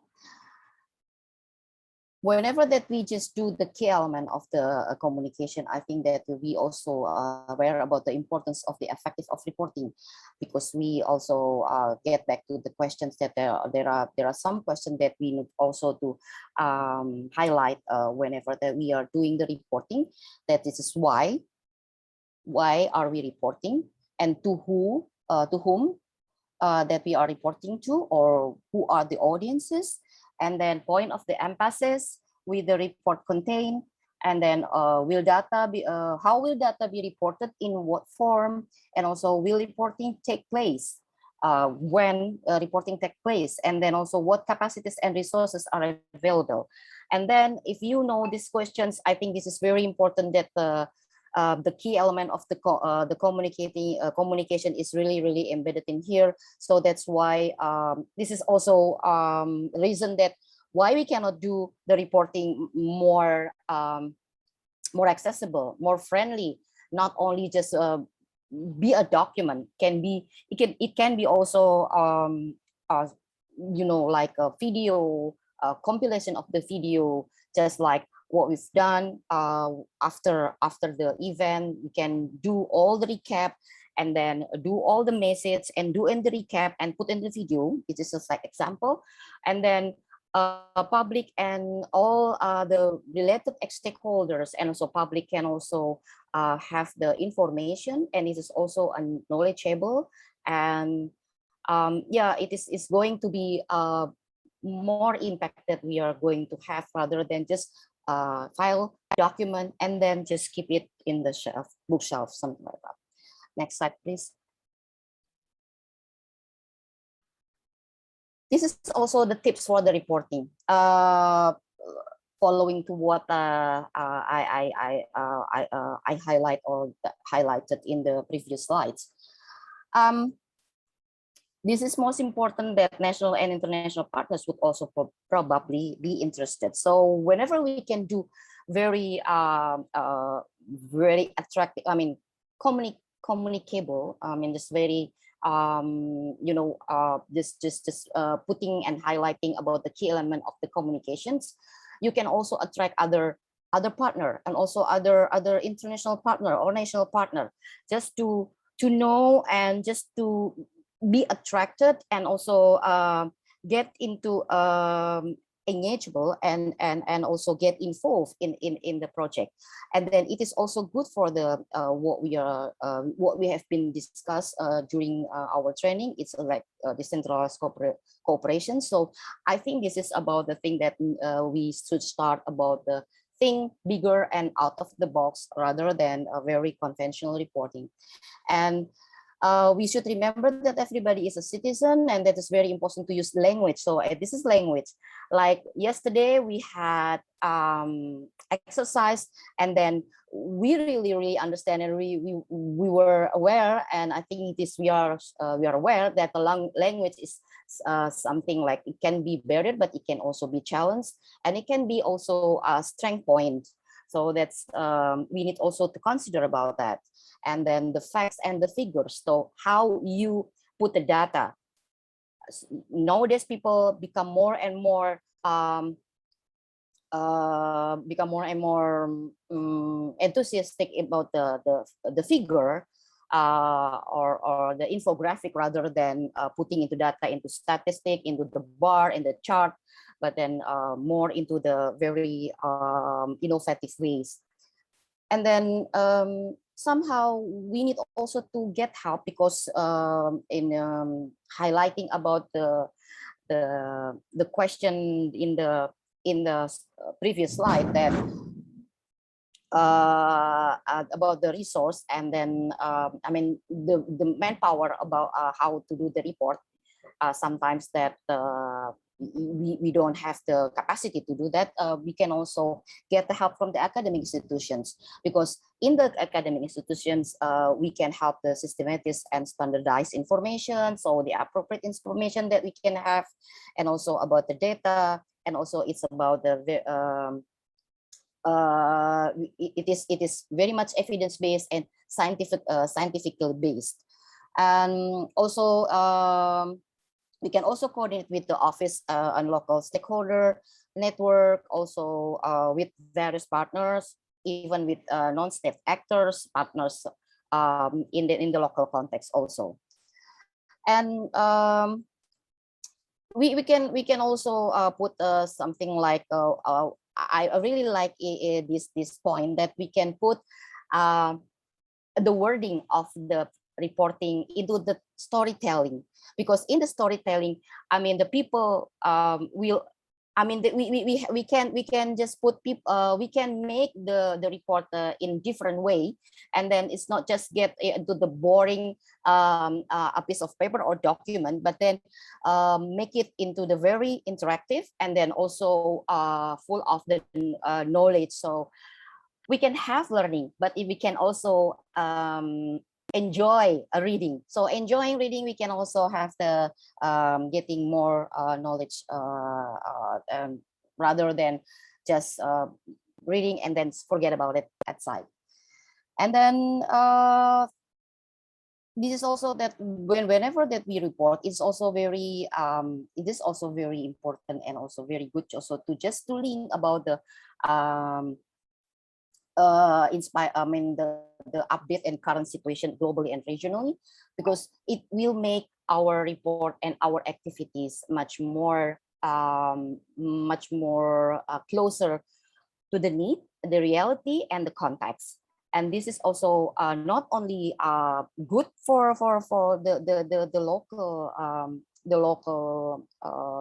Whenever that we just do the key element of the communication, I think that we also aware about the importance of the effective of reporting, because we also get back to the questions that there are some questions that we need also to highlight whenever that we are doing the reporting. That this is why are we reporting, and to whom that we are reporting to, or who are the audiences, and then point of the emphasis with the report contain, and then will data be how will data be reported, in what form, and also will reporting take place, when reporting take place, and then also what capacities and resources are available. And then if you know these questions, I think this is very important, that the key element of the communication is really embedded in here. So that's why this is also reason that why we cannot do the reporting more accessible, more friendly, not only just be a document, it can be also like a video, compilation of the video, just like what we've done after the event. We can do all the recap and then do all the message and do in the recap and put in the video. It is just like example. And then public and all the related stakeholders and also public can also have the information, and it is also knowledgeable. And yeah, it is going to be more impact that we are going to have, rather than just file document and then just keep it in the bookshelf, something like that. Next slide, please. This is also the tips for the reporting, following to what I highlighted in the previous slides. this is most important that national and international partners would also probably be interested. So whenever we can do very very attractive, I mean, communicable, I mean, just very just putting and highlighting about the key element of the communications, you can also attract other partner and also other international partner or national partner, just to know and just to be attracted and also get into engageable and also get involved in the project. And then it is also good for the what we have been discussed during our training. It's like decentralized cooperation. So I think this is about the thing that we should start about the think bigger and out of the box rather than a very conventional reporting. And we should remember that everybody is a citizen, and that is very important to use language. So this is language. Like yesterday we had exercise, and then we really understand, and we were aware, and I think it is we are aware that the language is something like it can be barrier, but it can also be challenged, and it can be also a strength point. So that's we need also to consider about that. And then the facts and the figures. So how you put the data. Nowadays, people become more and more enthusiastic about the figure or the infographic rather than putting into data, into statistic, into the bar, in the chart, but then more into the very innovative ways. And then somehow we need also to get help, because in highlighting about the question in the previous slide, that about the resource, and then I mean the manpower about how to do the report. Sometimes that we don't have the capacity to do that. We can also get the help from the academic institutions, because in the academic institutions we can help the systematize and standardize information, so the appropriate information that we can have, and also about the data, and also it's about the it is very much evidence-based and scientifically based. And also we can also coordinate with the office and local stakeholder network, also with various partners, even with non-state actors, partners in the local context also. And we can also put something like I really like this point, that we can put the wording of the reporting into the storytelling, because in the storytelling, I mean, the people will, I mean, we can just put people, we can make the report in different way, and then it's not just get into the boring a piece of paper or document, but then make it into the very interactive, and then also full of the knowledge. So we can have learning, but if we can also enjoy reading. So enjoying reading, we can also have the getting more knowledge rather than just reading and then forget about it at side. And then this is also that whenever that we report, it's also very it is also very important and also very good also to just to link about the inspire, I mean, the update and current situation globally and regionally, because it will make our report and our activities much more closer to the need, the reality, and the context. And this is also not only good for the local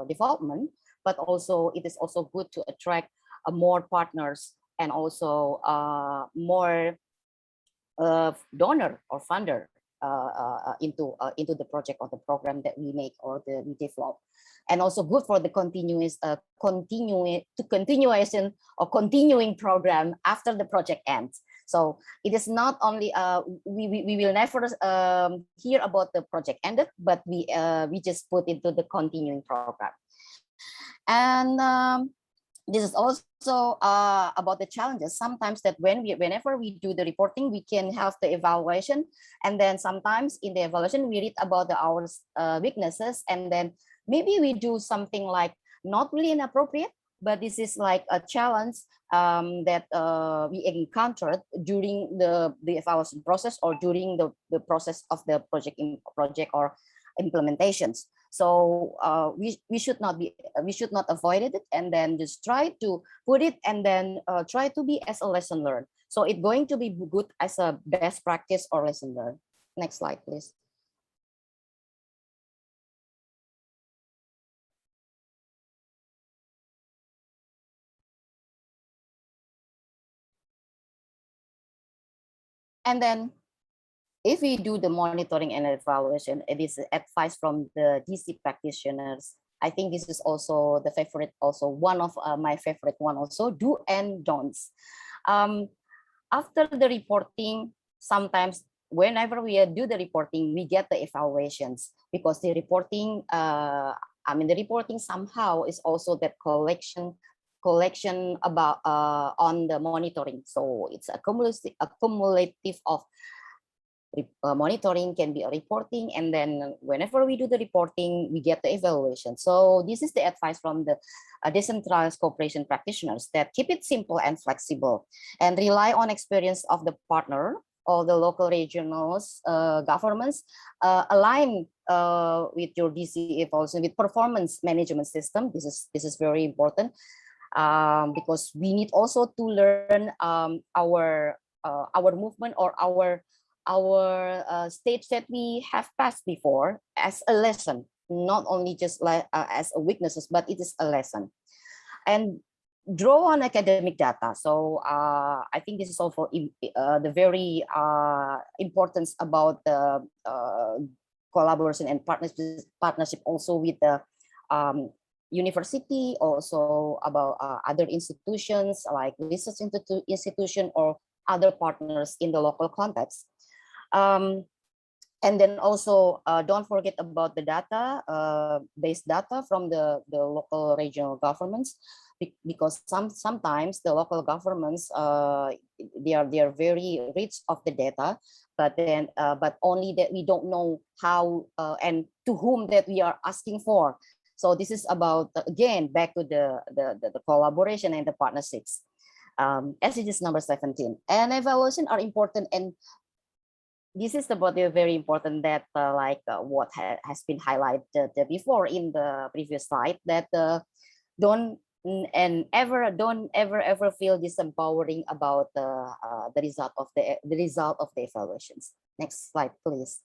development, but also it is also good to attract more partners, and also more donor or funder into the project or the program that we make or we develop, and also good for the continuation or continuing program after the project ends. So it is not only we will never hear about the project ended, but we just put into the continuing program. And this is also about the challenges. Sometimes that whenever we do the reporting, we can have the evaluation, and then sometimes in the evaluation we read about our weaknesses, and then maybe we do something like not really inappropriate, but this is like a challenge that we encountered during the evaluation process or during the process of the project or implementations. So we should not avoid it, and then just try to put it, and then try to be as a lesson learned. So it's going to be good as a best practice or lesson learned. Next slide, please. And then if we do the monitoring and evaluation, it is advice from the DC practitioners. I think this is also the favorite, also one of my favorite one also, do and don'ts. After the reporting, sometimes whenever we do the reporting, we get the evaluations, because the reporting, the reporting somehow is also that collection about on the monitoring. So it's a cumulative of monitoring, can be a reporting, and then whenever we do the reporting, we get the evaluation. So this is the advice from the decentralized cooperation practitioners, that keep it simple and flexible, and rely on experience of the partner or the local regionals governments, align with your DC evaluation with performance management system. This is very important, because we need also to learn our movement or our stage that we have passed before as a lesson, not only just like as a weaknesses, but it is a lesson. And draw on academic data. So I think this is also the very importance about the collaboration and partnership also with the university, also about other institutions like research institution or other partners in the local context. And then also don't forget about the data, based data from the local regional governments, because sometimes the local governments they are very rich of the data, but then but only that we don't know how and to whom that we are asking for. So this is about, again, back to the collaboration and the partnerships. SDGs number 17, and evaluation are important, and this is about the very important that what has been highlighted before in the previous slide, that don't ever feel disempowering about the result of the evaluations. Next slide, please.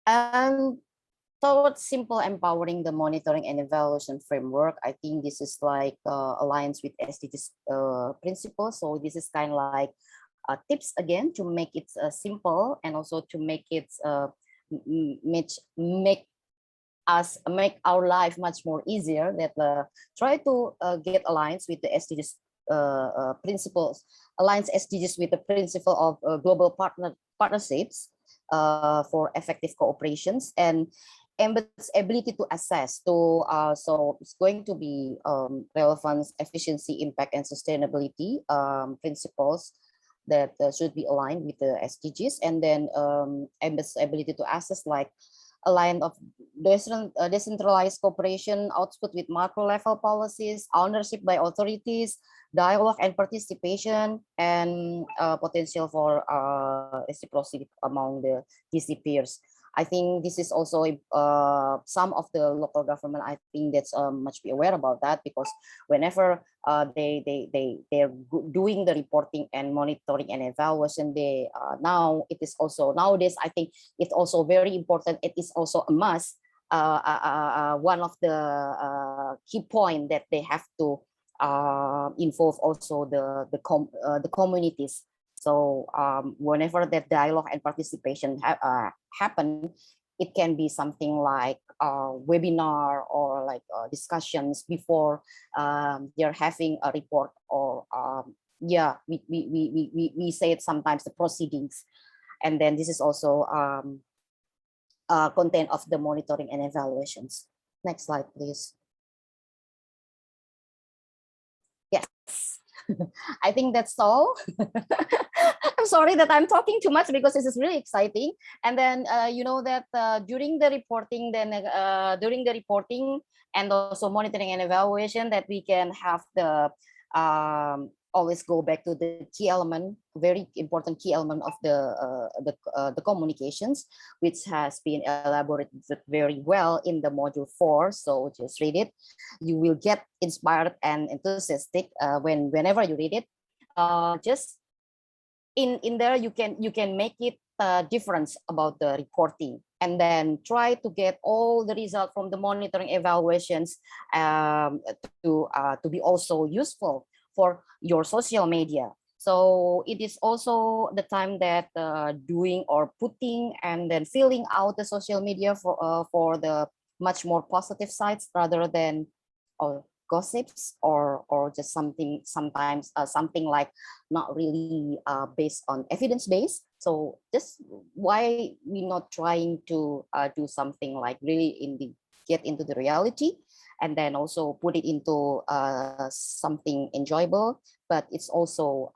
And towards simple empowering the monitoring and evaluation framework, I think this is like aligns with SDGs principles. So this is kind of like tips again to make it simple, and also to make it make our life much more easier. That try to get aligned with the SDGs principles, aligns SDGs with the principle of global partnerships for effective cooperations, and embeds ability to assess. So it's going to be relevance, efficiency, impact, and sustainability principles that should be aligned with the SDGs, and then embeds ability to assess, like a line of decentralized cooperation output with macro level policies, ownership by authorities, dialogue and participation, and potential for reciprocity among the DC peers. I think this is also some of the local government, I think that's much be aware about that, because whenever they're doing the reporting and monitoring and evaluation, they now it is also nowadays, I think it's also very important. It is also a must, one of the key point that they have to involve also the communities. So whenever that dialogue and participation happen, It can be something like a webinar or like discussions before they're having a report, or yeah, we say it sometimes the proceedings. And then this is also content of the monitoring and evaluations. Next slide, please. Yes, I think that's all. I'm sorry that I'm talking too much because this is really exciting. And then you know that during the reporting, and also monitoring and evaluation, that we can have the always go back to the key element, very important key element of the communications, which has been elaborated very well in the module 4. So just read it. You will get inspired and enthusiastic whenever you read it. Just in there you can make it difference about the reporting, and then try to get all the result from the monitoring evaluations to be also useful for your social media. So it is also the time that doing or putting and then filling out the social media for the much more positive sides, rather than gossips or just sometimes something like not really based on evidence based. So just why we not trying to do something like really get into the reality, and then also put it into something enjoyable, but it's also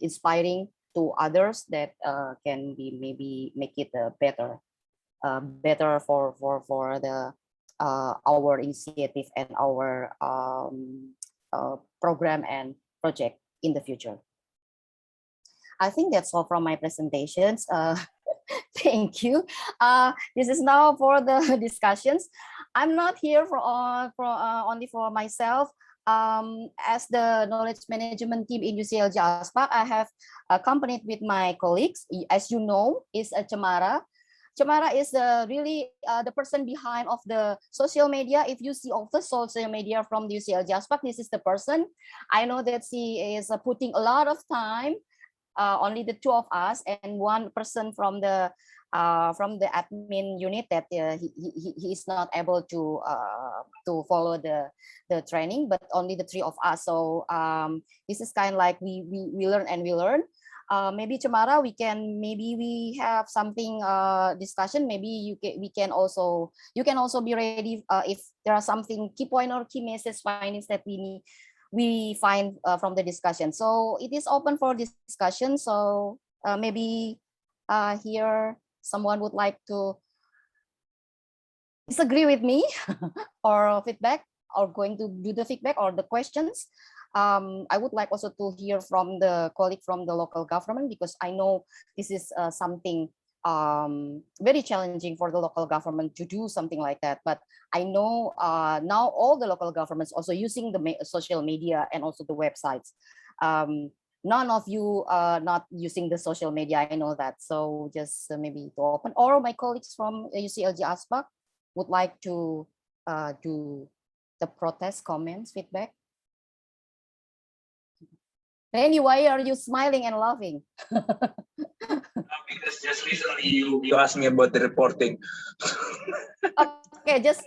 inspiring to others, that can be maybe make it better for the our initiative and our program and project in the future. I think that's all from my presentations. Thank you. This is now for the discussions. I'm not here for only for myself. As the knowledge management team in UCLG ASPAC, I have accompanied with my colleagues. As you know, is Chamara. Chamara is really the person behind of the social media. If you see all the social media from the UCLG ASPAC, this is the person. I know that she is putting a lot of time. Only the two of us and one person from the admin unit, that he is not able to follow the training, but only the three of us. So this is kind of like we learn and we learn. Maybe tomorrow we have something discussion. Maybe you can also be ready if there are something key point or key message findings that we find from the discussion. So it is open for discussion. So maybe here someone would like to disagree with me or feedback, or going to do the feedback or the questions. I would like also to hear from the colleague from the local government, because I know this is something very challenging for the local government to do something like that. But I know now all the local governments also using the social media and also the websites. None of you are not using the social media, I know that. So just maybe to open, or my colleagues from UCLG ASPAC would like to do the protest comments, feedback. Randy, why are you smiling and laughing? Because just recently you asked me about the reporting. Okay, just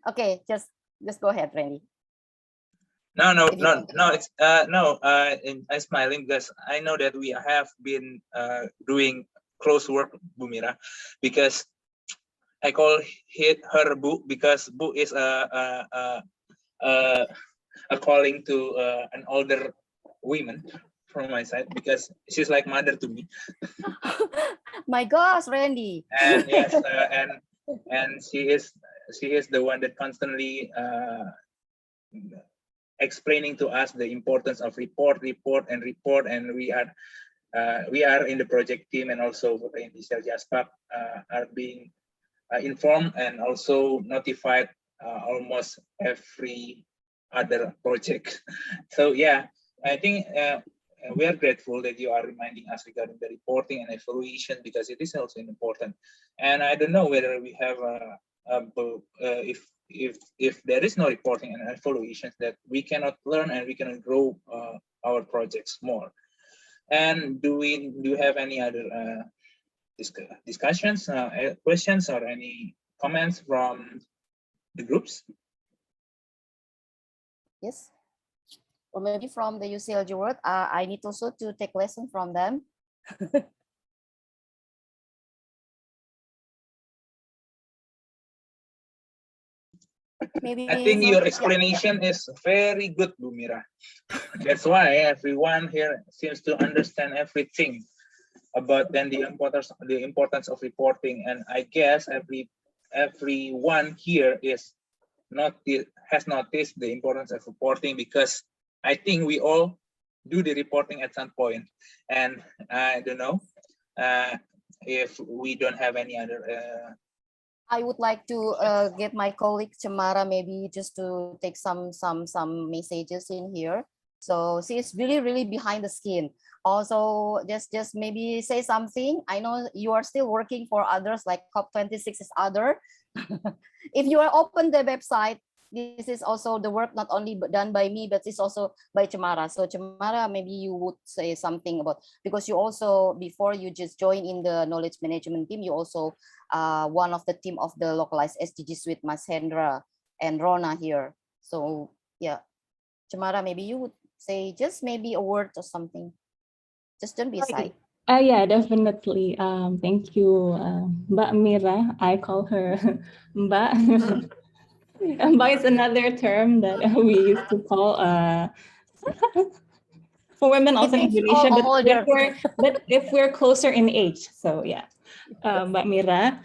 okay, just go ahead, Randy. No, it's I'm smiling because I know that we have been doing close work, Bu Mira, because I call her Bu, because Bu is a calling to an older woman from my side, because she's like mother to me. My gosh, Randy. And yes, and she is the one that constantly explaining to us the importance of report, and we are in the project team, and also in the UCLG ASPAC are being informed and also notified almost every other project. So yeah, I think we are grateful that you are reminding us regarding the reporting and evaluation, because it is also important. And I don't know whether we have if there is no reporting and evaluation, that we cannot learn and we cannot grow our projects more. And do you have any other discussions, questions, or any comments from the groups? Yes. Or maybe from the UCLG world, I need also to take lesson from them. Maybe I think your yeah. explanation is very good, Bu Mira. That's why everyone here seems to understand everything about then the importance of reporting. And I guess everyone here has noticed the importance of reporting, because I think we all do the reporting at some point. And I don't know if we don't have any other. I would like to get my colleague Cemara maybe just to take some messages in here. So she's really behind the skin. Also, just maybe say something. I know you are still working for others, like COP26 is other. If you are open the website, this is also the work not only done by me, but it's also by Cemara. So Cemara, maybe you would say something about, because you also, before you just join in the knowledge management team, you also one of the team of the localized SDGs with Mas Hendra and Rona here. So yeah, Cemara, maybe you would say just maybe a word or something. Just don't be shy. Yeah, definitely. Thank you, Mbak Mira. I call her Mbak. Mbak is another term that we used to call for women also in Indonesia, but if we're closer in age. So yeah, Mbak Mira.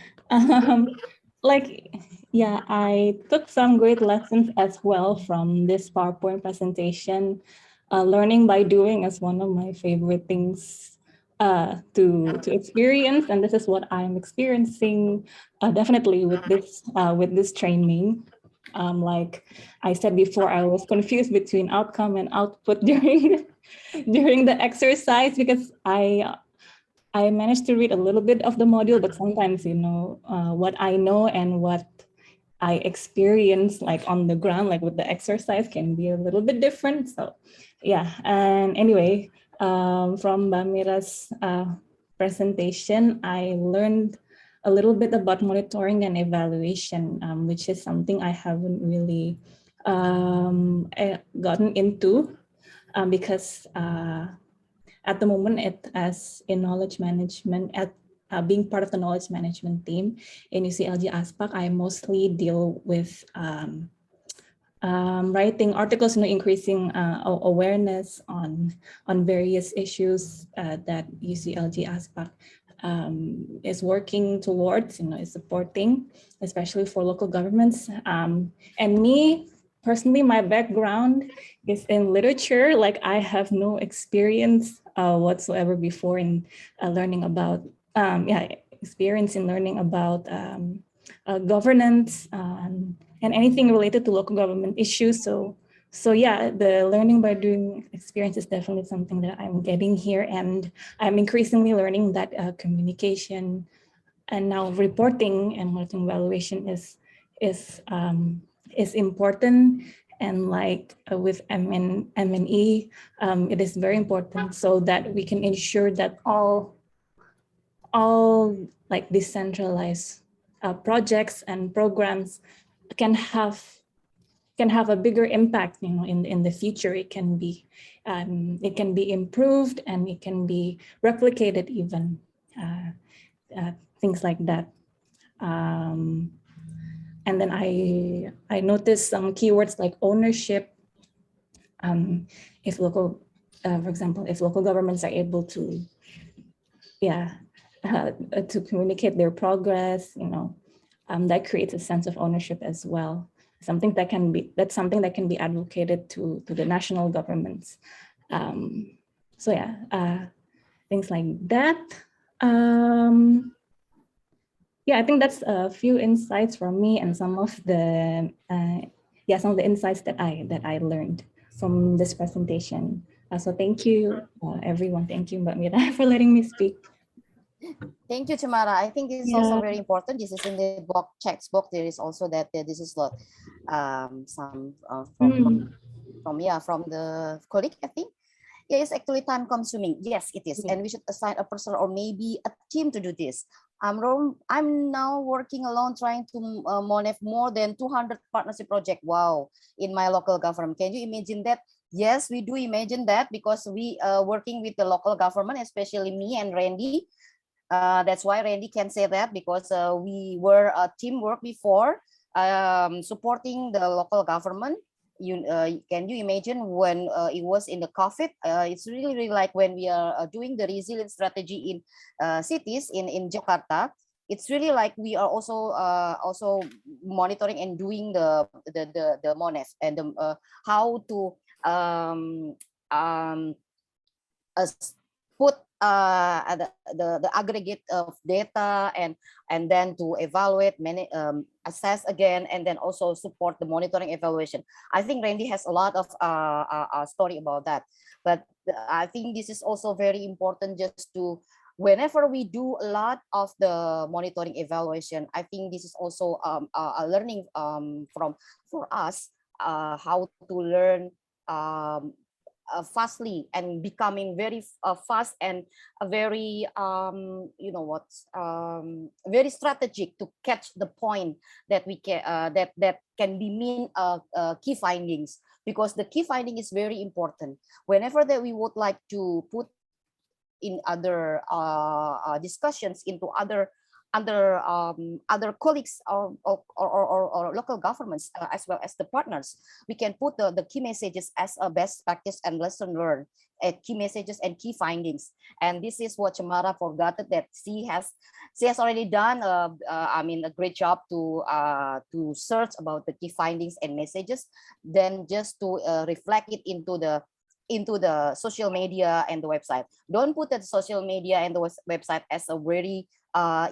Yeah, I took some great lessons as well from this PowerPoint presentation. Learning by doing is one of my favorite things to experience, and this is what I'm experiencing definitely with this training. Like I said before, I was confused between outcome and output during the exercise, because I managed to read a little bit of the module, but sometimes, what I know and what I experience like on the ground, like with the exercise, can be a little bit different. So yeah, and anyway, from Bamira's presentation, I learned a little bit about monitoring and evaluation, which is something I haven't really gotten into because at the moment, as in knowledge management, being part of the knowledge management team in UCLG ASPAC, I mostly deal with writing articles, increasing awareness on various issues that UCLG ASPAC is working towards, is supporting, especially for local governments. And me, personally, my background is in literature. Like I have no experience whatsoever before in learning about, experience in learning about governance and anything related to local government issues. So yeah, the learning by doing experience is definitely something that I'm getting here, and I'm increasingly learning that communication and now reporting and monitoring evaluation is important. And like with MNE, it is very important so that we can ensure that all like decentralized projects and programs can have a bigger impact, in the future. It can be improved, and it can be replicated even, things like that. And then I noticed some keywords like ownership. If local, for example, if local governments are able to, to communicate their progress, that creates a sense of ownership as well. Something that can be advocated to the national governments. So yeah, things like that. Yeah, I think that's a few insights from me and some of the insights that I learned from this presentation. So thank you, everyone. Thank you, Mbak Mira, for letting me speak. Thank you, Cemara. I think it's also very important. This is in the textbook. There is also that this is what from the colleague, I think. Yeah, it's actually time consuming. Yes, it is. And we should assign a person or maybe a team to do this. I'm now working alone trying to monitor more than 200 partnership project. Wow, in my local government. Can you imagine that? Yes, we do imagine that because we working with the local government, especially me and Randy. That's why Randy can say that because we were a teamwork before supporting the local government. Can you imagine when it was in the COVID? It's really like when we are doing the resilience strategy in cities in Jakarta. It's really like we are also monitoring and doing the MONEF and how to put the aggregate of data and then to evaluate, assess again, and then also support the monitoring evaluation. I think Randy has a lot of story about that, but I think this is also very important just to whenever we do a lot of the monitoring evaluation. I think this is also a learning for us how to learn fastly and becoming very fast and very very strategic to catch the point that we can that can be mean key findings, because the key finding is very important whenever that we would like to put in other discussions into other colleagues or local governments as well as the partners. We can put the key messages as a best practice and lesson learned, key messages and key findings. And this is what Chamara forgot, that she has already done a great job to search about the key findings and messages, then just to reflect it into the social media and the website. Don't put the social media and the website as a very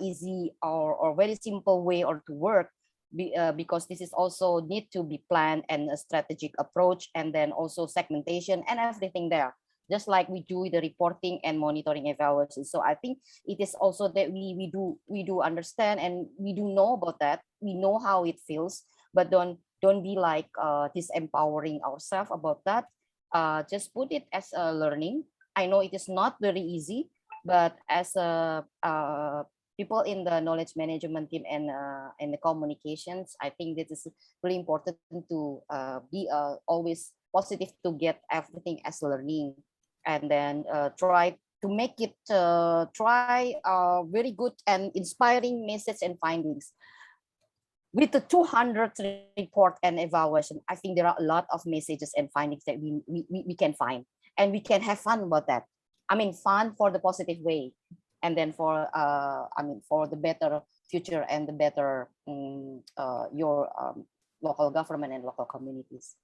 easy or very simple way or to work, because this is also need to be planned and a strategic approach, and then also segmentation and everything there, just like we do the reporting and monitoring evaluation. So I think it is also that we do understand and we do know about that. We know how it feels, but don't be like disempowering ourselves about that. Just put it as a learning. I know it is not very easy, but as a people in the knowledge management team and the communications, I think this is really important to be always positive, to get everything as learning, and then try to make it very good and inspiring message and findings. With the 200 report and evaluation, I think there are a lot of messages and findings that we can find, and we can have fun about that. I mean, fun for the positive way, and then for for the better future and the better your local government and local communities.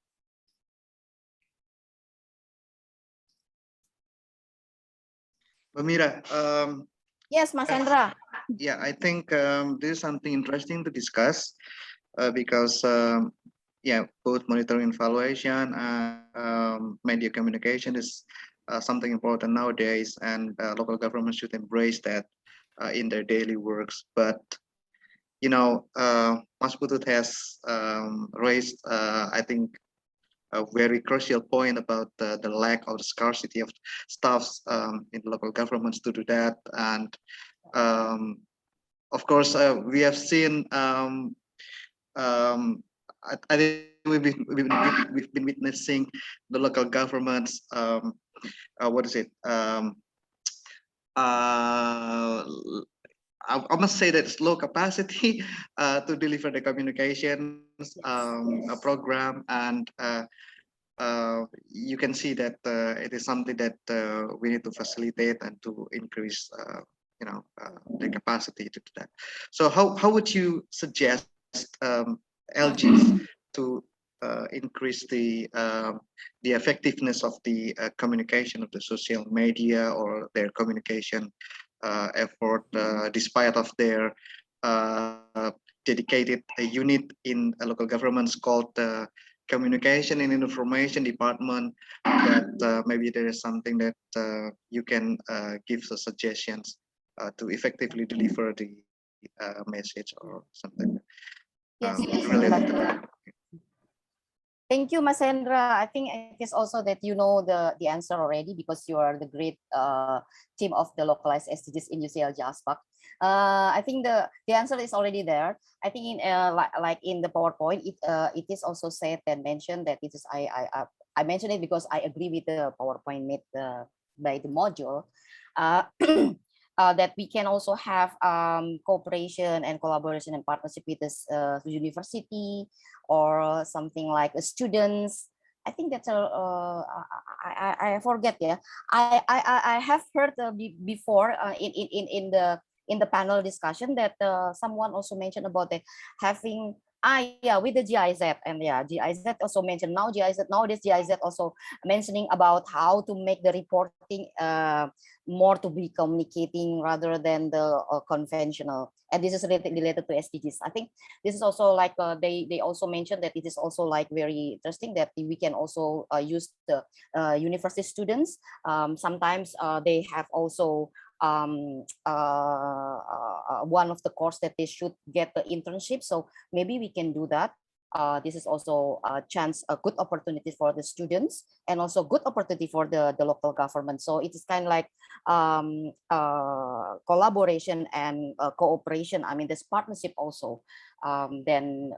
Mira, yes, Mas Hendra. Yeah, I think this is something interesting to discuss because yeah, both monitoring and evaluation and media communication is something important nowadays, and local governments should embrace that in their daily works. But you know, Mas Putut has raised, I think, a very crucial point about the lack or the scarcity of staffs in local governments to do that. And of course, we have seen, I think we've been witnessing the local governments, what is it? I must say that it's low capacity to deliver the communications program, and you can see that it is something that we need to facilitate and to increase, the capacity to do that. So how would you suggest LGs to increase the effectiveness of the communication of the social media or their communication effort, despite of their dedicated unit in local governments called communication and information department, that maybe there is something that you can give the suggestions to effectively deliver the message or something yes, related to that. Thank you, Mas Hendra. I think it is also that you know the answer already because you are the great team of the localized SDGs in UCLG ASPAC. I think the answer is already there. I think in like in the PowerPoint, it is also said and mentioned that it is I mentioned it because I agree with the PowerPoint made by the module. That we can also have cooperation and collaboration and partnership with this university or something like students. I think that's I forget. Yeah, I have heard before in the panel discussion that someone also mentioned about the having yeah, with the GIZ, and yeah, GIZ also mentioned now nowadays GIZ also mentioning about how to make the reporting more to be communicating rather than the conventional, and this is related to SDGs. I think this is also like they also mentioned that it is also like very interesting that we can also use the university students. Sometimes they have also one of the course that they should get the internship, so maybe we can do that. This is also a chance, a good opportunity for the students and also good opportunity for the local government. So it is kind of like collaboration and cooperation. I mean, this partnership also. Then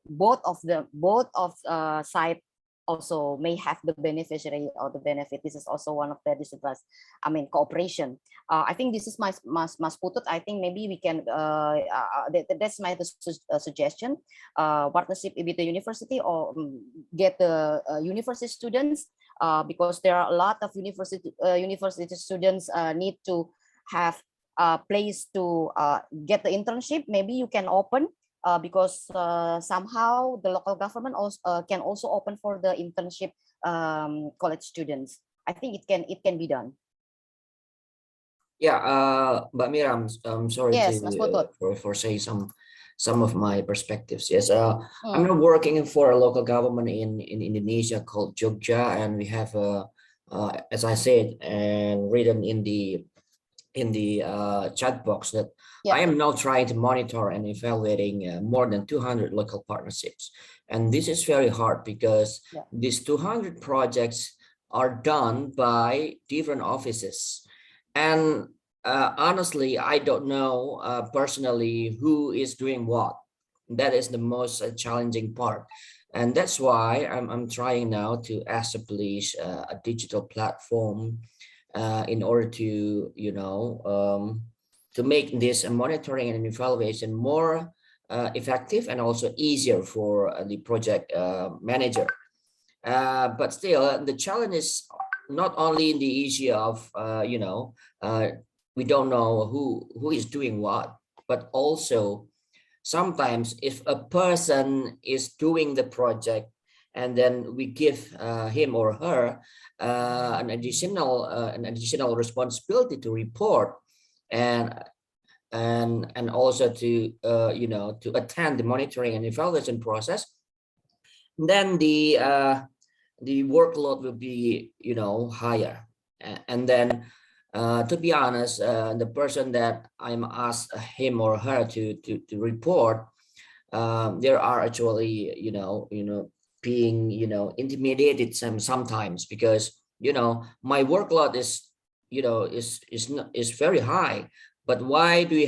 both of side also may have the beneficiary or the benefit. This is also one of the decentralized, I mean, cooperation. I think this is my Mas Putut. I think maybe we can, that's my suggestion, partnership with the university or get the university students, because there are a lot of university students need to have a place to get the internship. Maybe you can open because somehow the local government also can also open for the internship college students. I think it can be done. Yeah, Mbak Miram, I'm sorry Yes, Mas Putut. for saying some of my perspectives. Yes, I'm now working for a local government in Indonesia called Jogja, and we have as I said and written in the chat box that I am now trying to monitor and evaluating more than 200 local partnerships. And this is very hard because these 200 projects are done by different offices. And honestly, I don't know personally who is doing what. That is the most challenging part. And that's why I'm trying now to establish a digital platform in order to, you know, to make this monitoring and evaluation more effective and also easier for the project manager. But still, the challenge is not only in the issue of, you know, we don't know who is doing what, but also sometimes if a person is doing the project and then we give him or her an additional responsibility to report and also to you know, to attend the monitoring and evaluation process, then the workload will be, you know, higher. And then to be honest, the person that I'm asked him or her to report, there are actually, you know, being, you know, intimidated sometimes because, you know, my workload is, you know, is very high. But why do you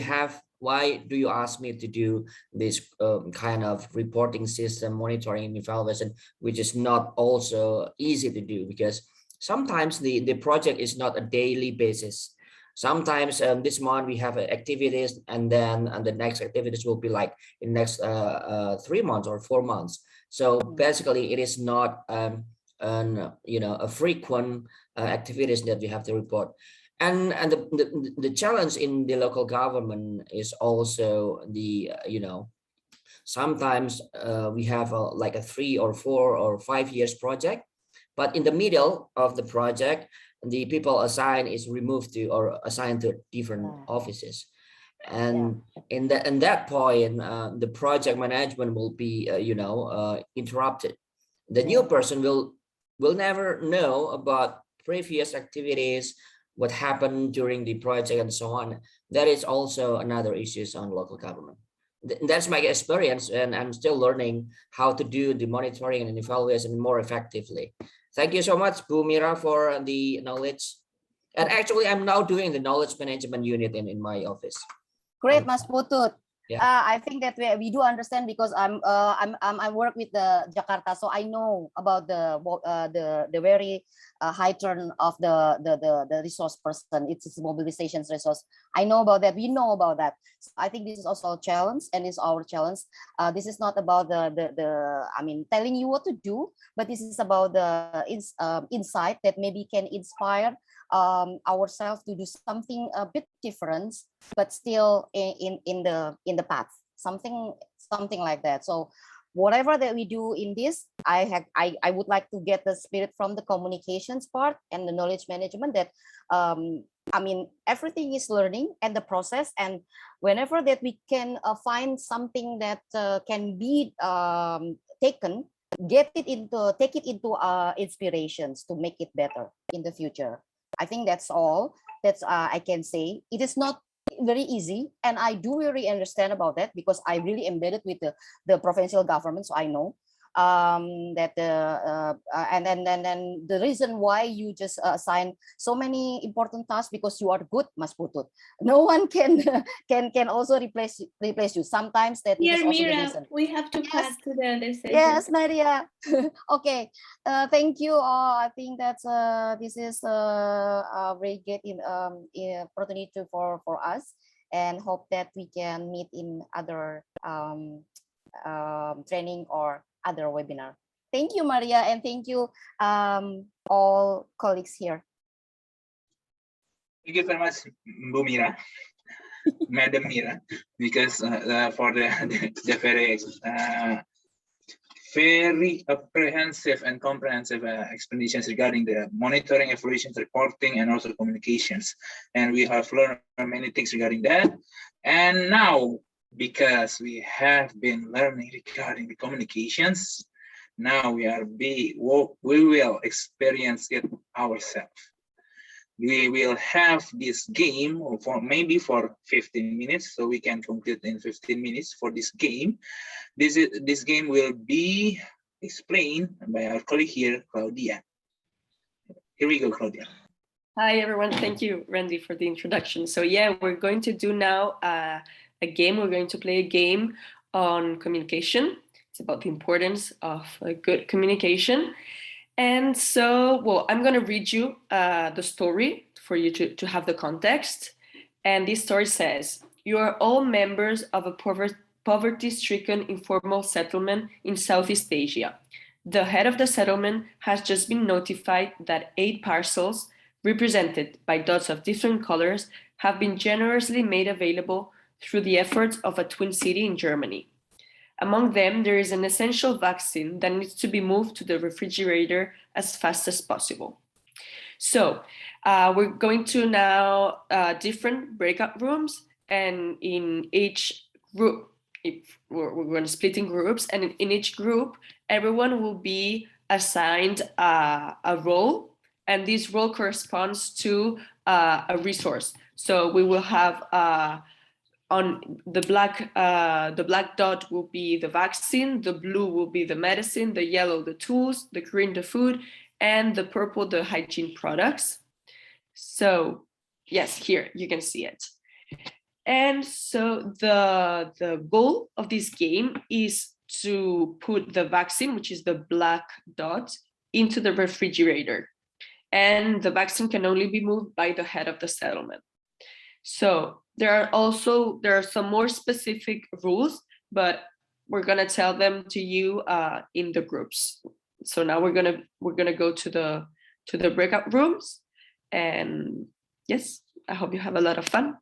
ask me to do this kind of reporting system, monitoring and evaluation, which is not also easy to do because sometimes the project is not a daily basis. Sometimes this month we have activities and then the next activities will be like in next 3 months or 4 months. So basically it is not you know, a frequent activities that we have to report. And the challenge in the local government is also the you know, sometimes we have like a 3 or 4 or 5 years project, but in the middle of the project the people assigned is removed to or assigned to different offices, and in that point the project management will be you know, interrupted. The new person will never know about previous activities, what happened during the project and so on. That is also another issue on local government. that's my experience, and I'm still learning how to do the monitoring and evaluation more effectively. Thank you so much, Bu Mira, for the knowledge. And actually, I'm now doing the knowledge management unit in my office. Great, Mas Putut. Yeah. I think that we do understand because I work with the Jakarta, so I know about the very high turn of the resource person. It's mobilization resource. I know about that. We know about that. So I think this is also a challenge, and it's our challenge. This is not about I mean telling you what to do, but this is about the insight that maybe can inspire ourselves to do something a bit different, but still in the path, something like that. So whatever that we do in this, I would like to get the spirit from the communications part and the knowledge management that I mean everything is learning and the process, and whenever that we can find something that can be taken, take it into inspirations to make it better in the future. I think that's all that's I can say. It is not very easy, and I do really understand about that because I really embedded with the provincial government, so I know that and then the reason why you just assign so many important tasks because you are good, Mas Putut. No one can also replace you. Sometimes that Dear is also the Mira, reason. we have to pass to the other session. Yes, Maria. Okay. Thank you. I think that's this is a very good opportunity for us, and hope that we can meet in other training or other webinar. Thank you, Maria, and thank you all colleagues here. Thank you very much, Bu Mira, Madam Mira, because for the very comprehensive and comprehensive explanations regarding the monitoring, evaluation, reporting, and also communications. And we have learned many things regarding that. And now, because we have been learning regarding the communications, now we will experience it ourselves. We will have this game for maybe for 15 minutes, so we can complete in 15 minutes for this game. This game will be explained by our colleague here, Claudia. Here we go, Claudia. Hi, everyone. Thank you, Randy, for the introduction. So yeah, we're going to do now a game. We're going to play a game on communication. It's about the importance of a good communication. And so, well, I'm going to read you the story for you to have the context. And this story says, you are all members of a poverty-stricken informal settlement in Southeast Asia. The head of the settlement has just been notified that 8 parcels, represented by dots of different colors, have been generously made available through the efforts of a twin city in Germany. Among them, there is an essential vaccine that needs to be moved to the refrigerator as fast as possible. So we're going to now different breakout rooms, and in each group, we're going to split in groups, and in each group, everyone will be assigned a role, and this role corresponds to a resource. So we will have on the black dot will be the vaccine, the blue will be the medicine, the yellow the tools, the green the food, and the purple the hygiene products. So yes, here you can see it. And so the goal of this game is to put the vaccine, which is the black dot, into the refrigerator. And the vaccine can only be moved by the head of the settlement. So there are some more specific rules, but we're gonna tell them to you in the groups. So now we're gonna go to the breakout rooms, and yes, I hope you have a lot of fun.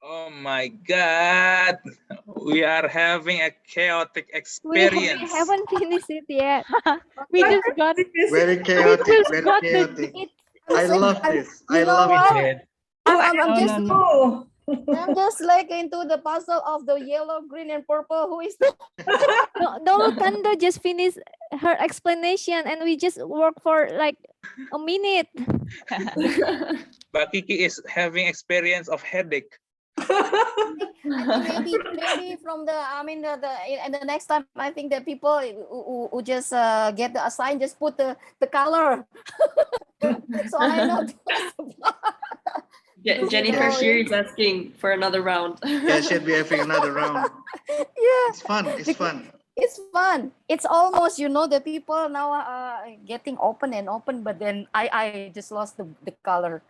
Oh my God, we are having a chaotic We experience. haven't finished it yet. We just got Very we chaotic, just very got the chaotic. I'm I so- love I'm- this. you I know love what? it. I'm just no. I'm just like into the puzzle of the yellow, green, and purple. Who is that? no Tando just finished her explanation and we just worked for like a minute. But Kiki is having experience of headache. I think maybe from the and the next time I think that people who just get the assign just put the color. So I know. Jennifer So, here is asking for another round. Yeah, should be having another round. yeah, It's fun. It's fun. it's fun. It's almost, the people now getting open and open, but then I just lost the color.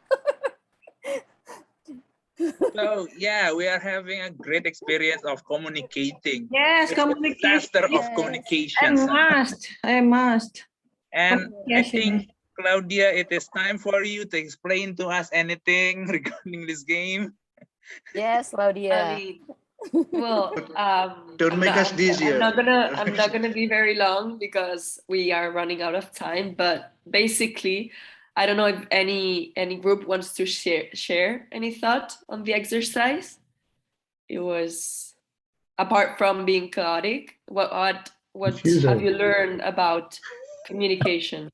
So yeah, we are having a great experience of communicating. Yes, It's the communication. disaster of Yes. communications. I must. And I Communication. think, Claudia, it is time for you to explain to us anything regarding this game. Yes, Claudia. I mean, well, Don't make us dizzy. I'm not gonna be very long because we are running out of time. But basically, I don't know if any group wants to share any thought on the exercise. It was, apart from being chaotic, what have Confusing. you learned about communication?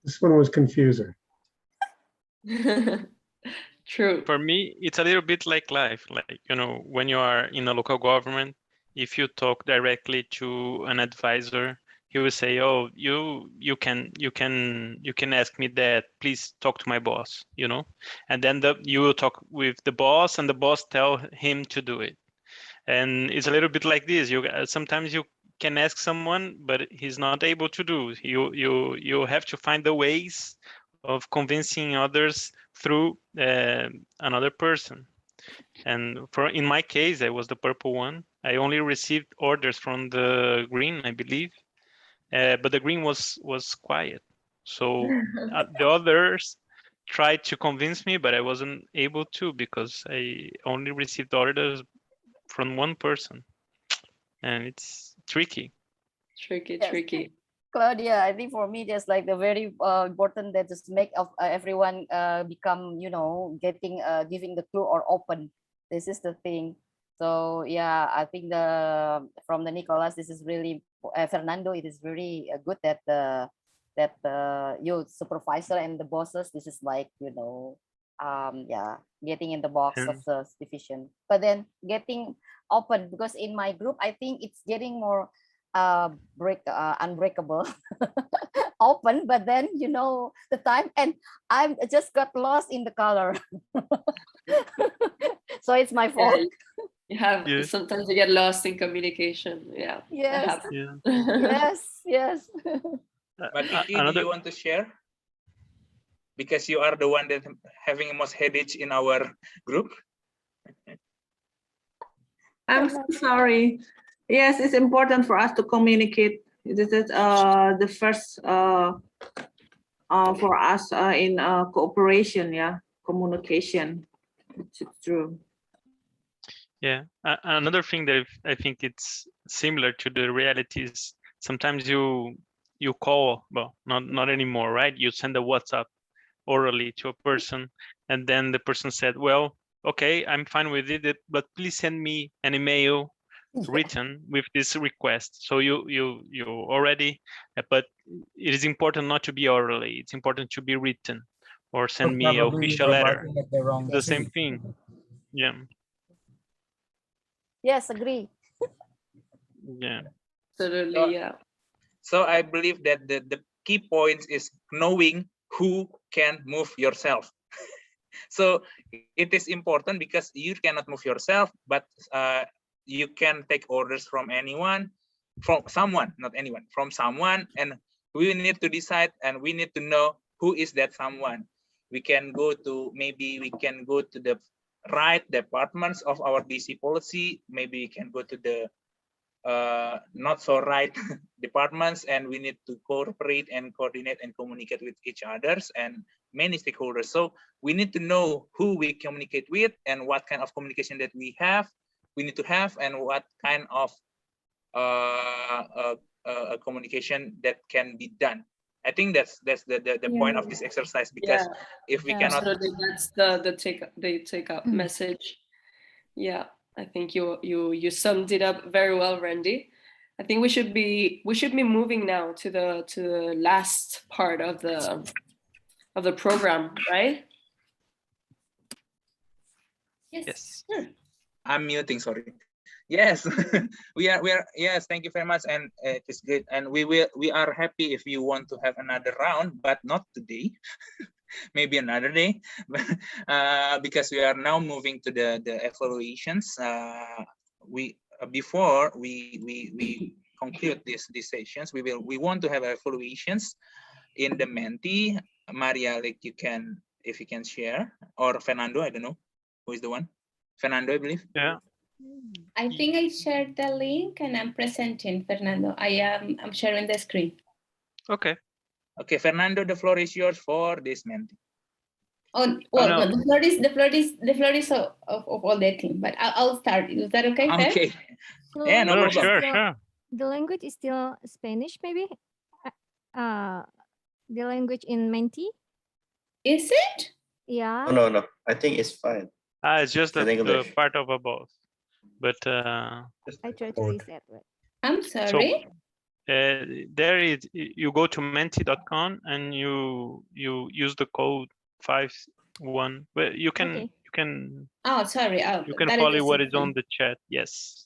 This one was confusing. True. For me, it's a little bit like life. Like, when you are in a local government, if you talk directly to an advisor, he will say, "Oh, you can ask me that. Please talk to my boss." And then you will talk with the boss, and the boss tell him to do it. And it's a little bit like this. Sometimes you can ask someone, but he's not able to do. You have to find the ways of convincing others through another person. And in my case, I was the purple one. I only received orders from the green, I believe, but the green was quiet. So the others tried to convince me, but I wasn't able to because I only received orders from one person, and it's tricky. Tricky. Claudia, I think for me, just like the very important that just make of everyone become, getting giving the clue or open. This is the thing. So yeah, I think from the Nicolas, this is really Fernando. It is very good that you supervisor and the bosses. This is like getting in the box of the division, but then getting open, because in my group, I think it's getting more unbreakable open, but then the time, and I just got lost in the color. So it's my fault. Sometimes you get lost in communication. Yeah. Yes. Yeah. Yes. But Kiki, do you want to share? Because you are the one that having most headache in our group. I'm so sorry. Yes, it's important for us to communicate. This is the first for us in cooperation. Yeah, communication. It's true. Yeah. Another thing that I think it's similar to the realities. Sometimes you call, well, not anymore, right? You send a WhatsApp orally to a person, and then the person said, "Well, okay, I'm fine with it, but please send me an email written with this request." So you already, but it is important not to be orally. It's important to be written, or send me an official letter. The same thing. Yeah. Yes, agree. Yeah. Absolutely. Yeah. So I believe that the key point is knowing who can move yourself. So it is important because you cannot move yourself, but you can take orders from anyone, from someone, not anyone, from someone, and we need to decide, and we need to know who is that someone. We can go to the right departments of our DC policy. Maybe we can go to the not so right departments, and we need to cooperate and coordinate and communicate with each others, and many stakeholders. So we need to know who we communicate with and what kind of communication that we need to have, and what kind of communication that can be done. I think that's the point of this exercise, because if we cannot, absolutely, that's the take up message. Yeah, I think you summed it up very well, Randy. I think we should be moving now to the last part of the program, right? Yes. I'm muting, sorry. Yes, we are. Yes, thank you very much, and it is good. And we are happy if you want to have another round, but not today. Maybe another day, because we are now moving to the evaluations. Before we conclude these sessions, we want to have evaluations in the Menti. Maria, like if you can share, or Fernando, I don't know who is the one. Fernando, I believe. Yeah. I think I shared the link and I'm presenting, Fernando. I'm sharing the screen. Okay. Okay, Fernando, the floor is yours for this Menti. Oh, well, no, the floor is of all the team, but I'll start. Is that okay, Fer? Okay. So Yeah, no problem. Sure. The language is still Spanish, maybe? The language in Menti? Is it? Yeah. No. I think it's fine. It's just the part of above. But I try to reset it. I'm sorry. So, there is, you go to menti.com and you use the code 51. Well, you can Oh, sorry. you can follow what is on the chat. Yes.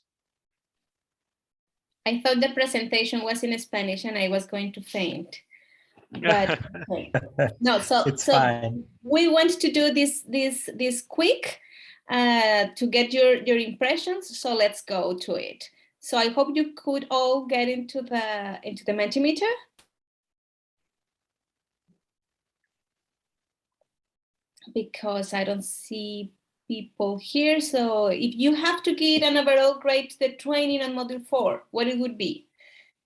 I thought the presentation was in Spanish and I was going to faint. But okay. No, so fine. We want to do this quick to get your impressions. So let's go to it. So I hope you could all get into the Mentimeter. Because I don't see people here. So if you have to give an overall grade to the training on Module 4, what it would be?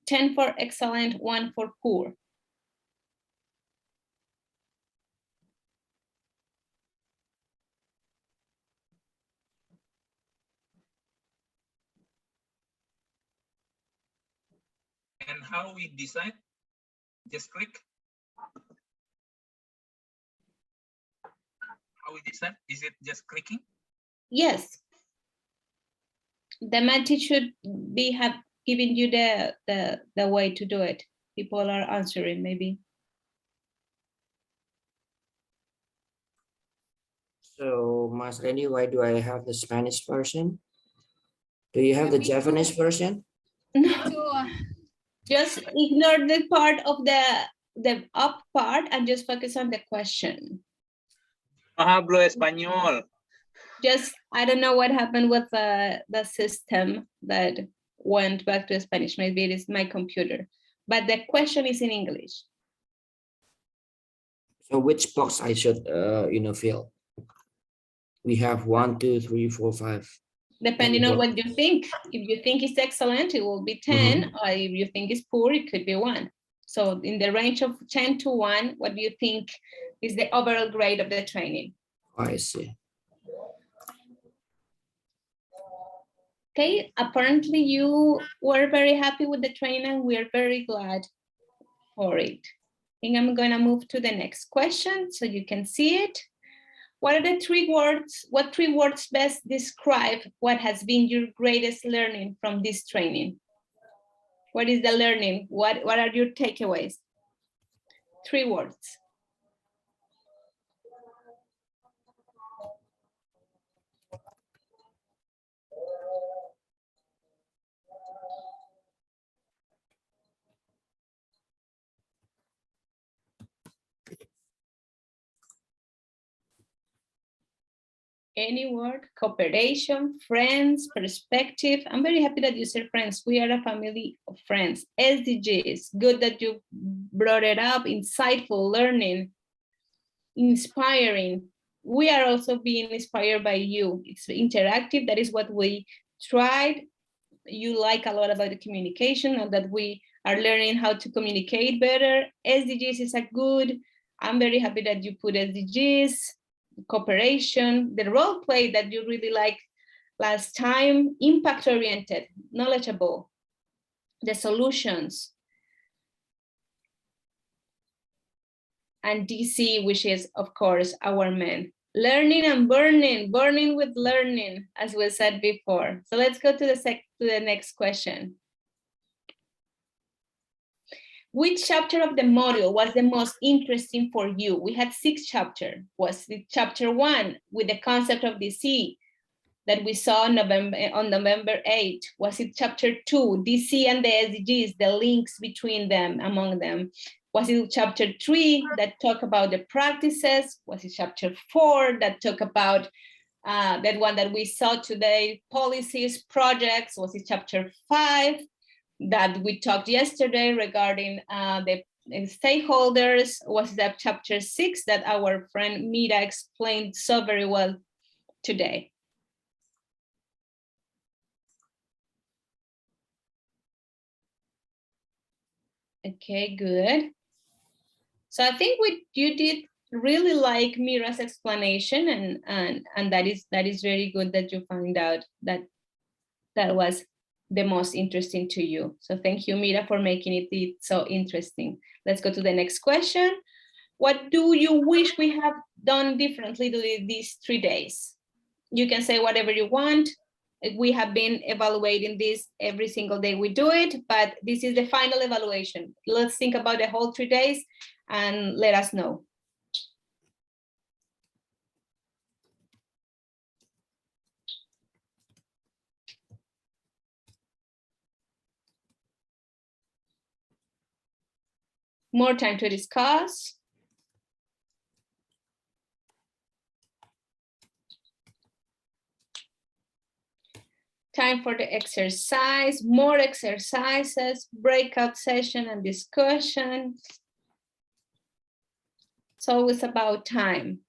10 for excellent, 1 for poor. And how we decide? Just click. How we decide? Is it just clicking? Yes. The Menti should have given you the way to do it. People are answering maybe. So, Mas Randy, why do I have the Spanish version? Do you have the Japanese version? No. Just ignore the part of the up part and just focus on the question. Hablo español. Just, I don't know what happened with the system that went back to Spanish. Maybe it is my computer, but the question is in English. So which box I should, fill? We have 1, 2, 3, 4, 5. Depending on what you think. If you think it's excellent, it will be 10. Or if you think it's poor, it could be 1. So in the range of 10 to 1, what do you think is the overall grade of the training? I see. Okay, apparently you were very happy with the training. We are very glad for it. I think I'm gonna move to the next question so you can see it. What are the 3 words? What 3 words best describe what has been your greatest learning from this training? What is the learning? What are your takeaways? 3 words. Any word? Cooperation, friends, perspective. I'm very happy that you said friends. We are a family of friends. SDGs, good that you brought it up. Insightful, learning, inspiring. We are also being inspired by you. It's interactive. That is what we tried. You like a lot about the communication and that we are learning how to communicate better. SDGs is a good I'm very happy that you put SDGs, cooperation, the role play that you really like last time, impact-oriented, knowledgeable, the solutions, and DC, which is, of course, our man. Learning and burning with learning, as we said before. So let's go to the next question. Which chapter of the module was the most interesting for you? We had 6 chapters. Was it chapter 1 with the concept of DC that we saw on November 8? Was it chapter 2, DC and the SDGs, the links between them, among them? Was it chapter 3 that talk about the practices? Was it chapter 4 that talk about that one that we saw today, policies, projects? Was it chapter 5 that we talked yesterday regarding the stakeholders? Was that chapter 6 that our friend Mira explained so very well today? Okay, good. So I think you did really like Mira's explanation, and that is very good that you found out that that was the most interesting to you. So thank you, Mira, for making it so interesting. Let's go to the next question. What do you wish we have done differently during these 3 days? You can say whatever you want. We have been evaluating this every single day we do it, but this is the final evaluation. Let's think about the whole 3 days and let us know. More time to discuss. Time for the exercise, more exercises, breakout session and discussion. It's always about time.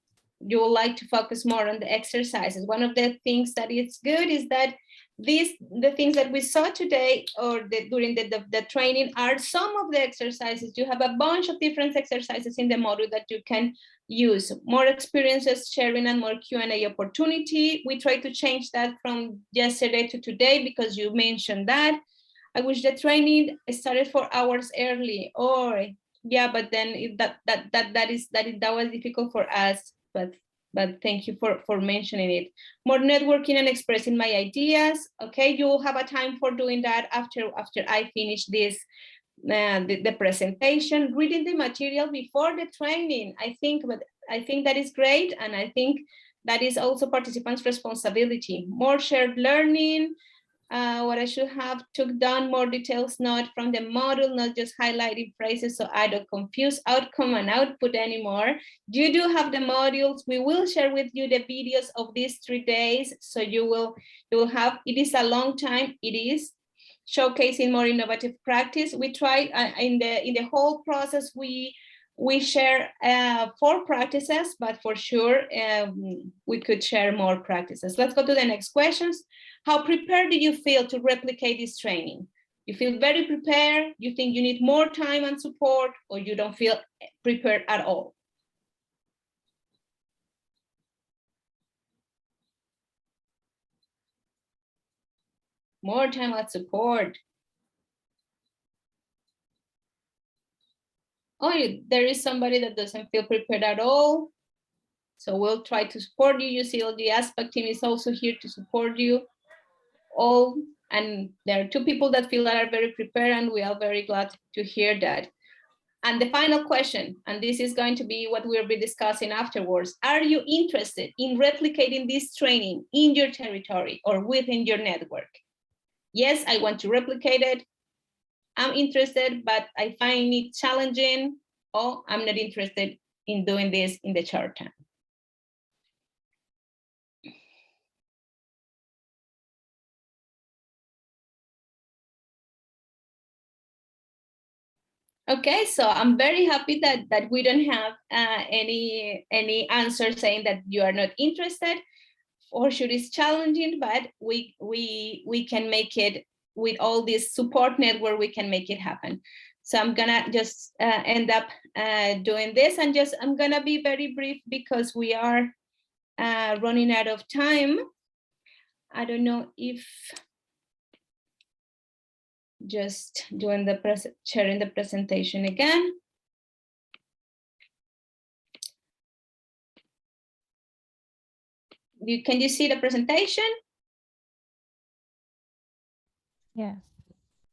You would like to focus more on the exercises. One of the things that is good is that the things that we saw today or during the training are some of the exercises. You have a bunch of different exercises in the module that you can use. More experiences sharing and more Q&A opportunity. We try to change that from yesterday to today because you mentioned that. I wish the training started 4 hours early. Or yeah, but then that was difficult for us. But thank you for mentioning it. More networking and expressing my ideas. Okay, you will have a time for doing that after I finish this, the presentation. Reading the material before the training. I think that is great, and I think that is also participants' responsibility. More shared learning. What I should have took down more details, not from the model, not just highlighting phrases so I don't confuse outcome and output anymore. You do have the modules. We will share with you the videos of these 3 days. So you will have, it is a long time, it is. Showcasing more innovative practice. We try in the whole process, we share 4 practices, but for sure we could share more practices. Let's go to the next questions. How prepared do you feel to replicate this training? You feel very prepared? You think you need more time and support, or you don't feel prepared at all? More time and support. Oh, there is somebody that doesn't feel prepared at all. So we'll try to support you. UCLG ASPAC team is also here to support you all. And there are 2 people that feel that are very prepared, and we are very glad to hear that. And the final question, and this is going to be what we'll be discussing afterwards. Are you interested in replicating this training in your territory or within your network? Yes, I want to replicate it. I'm interested, but I find it challenging, or I'm not interested in doing this in the short term. Okay, so I'm very happy that we don't have any answer saying that you are not interested, or sure it's challenging, but we can make it with all this support network, we can make it happen. So I'm gonna just end up doing this, and I'm gonna be very brief because we are running out of time. I don't know if just doing the sharing the presentation again. Can you see the presentation? Yeah.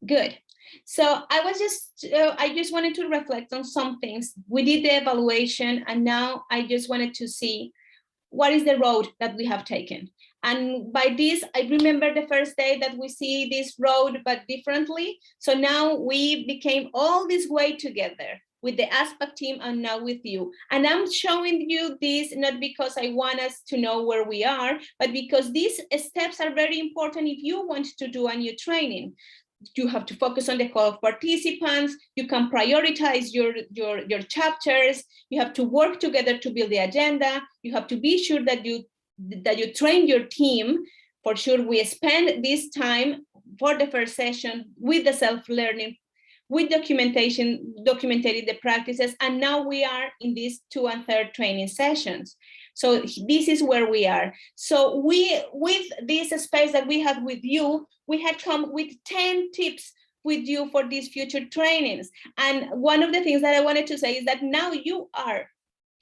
Good. So I just wanted to reflect on some things. We did the evaluation, and now I just wanted to see what is the road that we have taken. And by this, I remember the first day that we see this road, but differently. So now we became all this way together with the ASPAC team and now with you. And I'm showing you this not because I want us to know where we are, but because these steps are very important if you want to do a new training. You have to focus on the call of participants. You can prioritize your chapters. You have to work together to build the agenda. You have to be sure that you train your team. For sure, we spend this time for the first session with the self-learning, with documentation, documenting the practices, and now we are in these 2 and 3rd training sessions. So this is where we are. So with this space that we had with you, we had come with 10 tips with you for these future trainings. And one of the things that I wanted to say is that now you are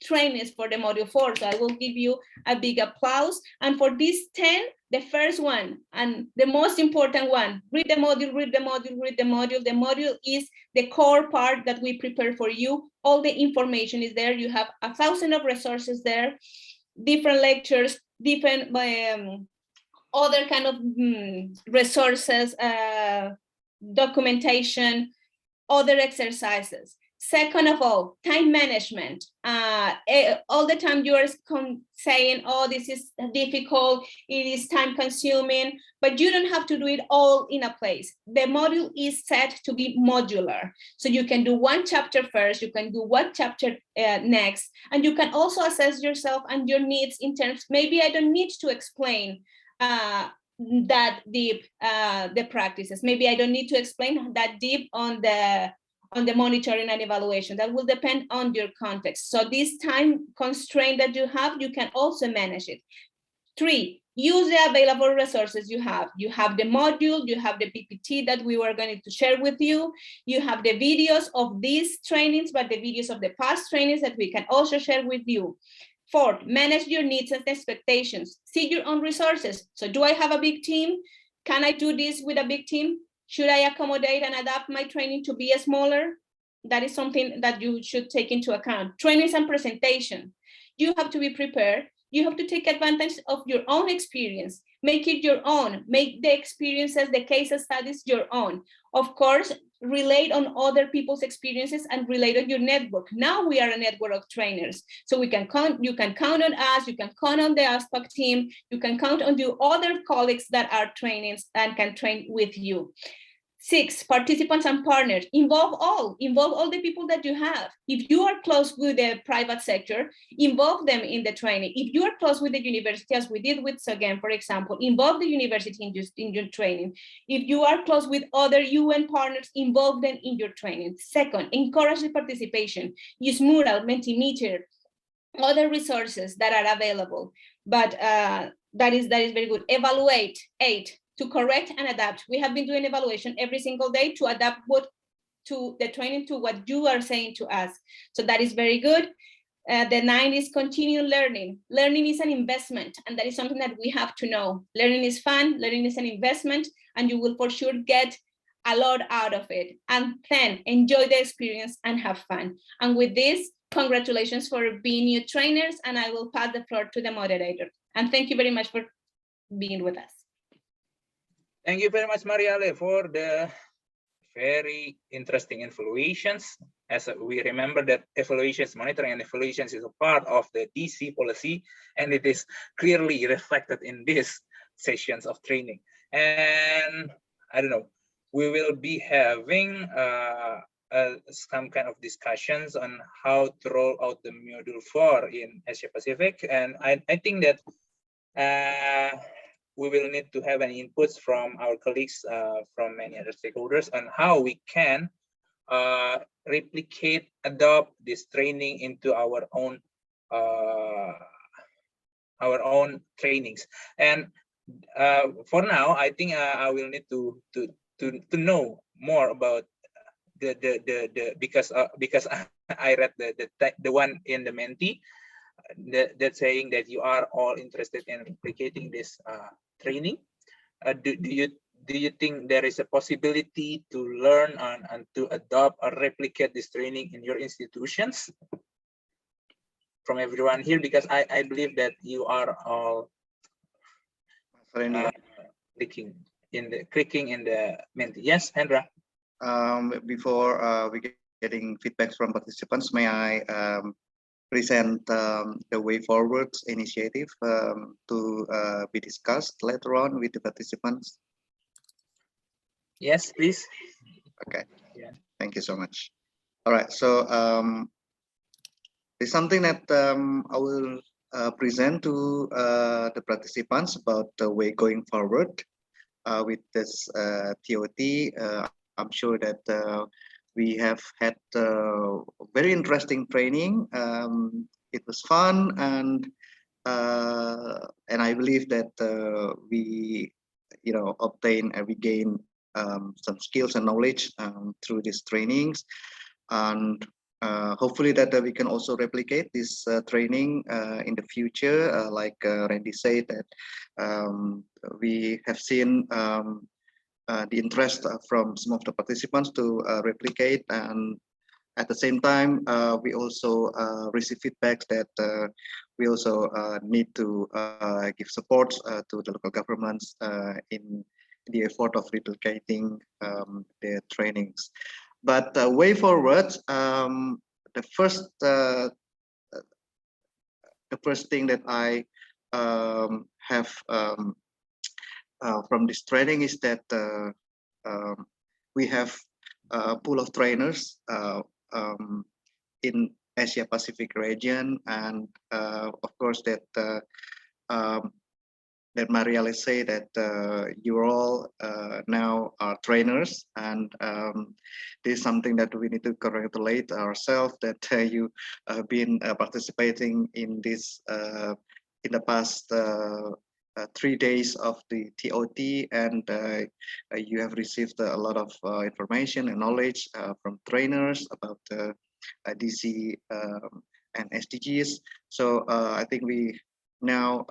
trainers for the module 4. So I will give you a big applause. And for these 10, the first one and the most important one, read the module, read the module, read the module. The module is the core part that we prepare for you. All the information is there. You have 1,000 of resources there, different lectures, different other kind of resources, documentation, other exercises. Second of all, time management. All the time you are saying, oh, this is difficult, it is time consuming, but you don't have to do it all in a place. The module is set to be modular. So you can do one chapter first, you can do one chapter next, and you can also assess yourself and your needs in terms, maybe I don't need to explain that deep the practices. Maybe I don't need to explain that deep on the monitoring and evaluation. That will depend on your context. So this time constraint that you have, you can also manage it. 3, use the available resources you have. You have the module, you have the PPT that we were going to share with you. You have the videos of these trainings, but the videos of the past trainings that we can also share with you. 4, manage your needs and expectations. See your own resources. So do I have a big team? Can I do this with a big team? Should I accommodate and adapt my training to be smaller? That is something that you should take into account. Trainings and presentation. You have to be prepared. You have to take advantage of your own experience. Make it your own. Make the experiences, the case studies your own. Of course, relate on other people's experiences and relate on your network. Now we are a network of trainers. So you can count on us, you can count on the ASPAC team, you can count on the other colleagues that are trainings and can train with you. 6, participants and partners. Involve all the people that you have. If you are close with the private sector, involve them in the training. If you are close with the university, as we did with SOGEM, for example, involve the university in your training. If you are close with other UN partners, involve them in your training. Second, encourage the participation. Use Mural, Mentimeter, other resources that are available. But that is very good. Evaluate. 8, to correct and adapt. We have been doing evaluation every single day to adapt to the training to what you are saying to us. So that is very good. The 9 is continue learning. Learning is an investment, and that is something that we have to know. Learning is fun, learning is an investment, and you will for sure get a lot out of it. And 10, enjoy the experience and have fun. And with this, congratulations for being new trainers, and I will pass the floor to the moderator. And thank you very much for being with us. Thank you very much, Mariale, for the very interesting evaluations. As we remember that evaluations, monitoring and evaluations is a part of the DC policy, and it is clearly reflected in these sessions of training. And I don't know, we will be having some kind of discussions on how to roll out the module 4 in Asia Pacific. And I think that we will need to have any inputs from our colleagues from many other stakeholders on how we can adopt this training into our own trainings. And for now, I think I will need to know more about the because I read the one in the Menti that saying that you are all interested in replicating this training. Do you think there is a possibility to learn and to adopt or replicate this training in your institutions? From everyone here, because I believe that you are all clicking in the Menti. Yes, Hendra. Before we getting feedbacks from participants, may I present the way forward initiative to be discussed later on with the participants? Yes, please. Okay. Yeah. Thank you so much. All right. So it's something that I will present to the participants about the way going forward with this ToT. I'm sure that we have had very interesting training. It was fun, and I believe that we, obtain and we gain some skills and knowledge through these trainings, and hopefully that we can also replicate this training in the future. Like Randy said, that we have seen the interest from some of the participants to replicate, and at the same time we also receive feedbacks that we also need to give support to the local governments in the effort of replicating their trainings. But way forward, the first thing that I have from this training is that we have a pool of trainers in Asia Pacific region, and of course that Mariale say that you all now are trainers, and this is something that we need to congratulate ourselves that you have been participating in this in the past 3 days of the ToT, and you have received a lot of information and knowledge from trainers about DC and SDGs. So I think we now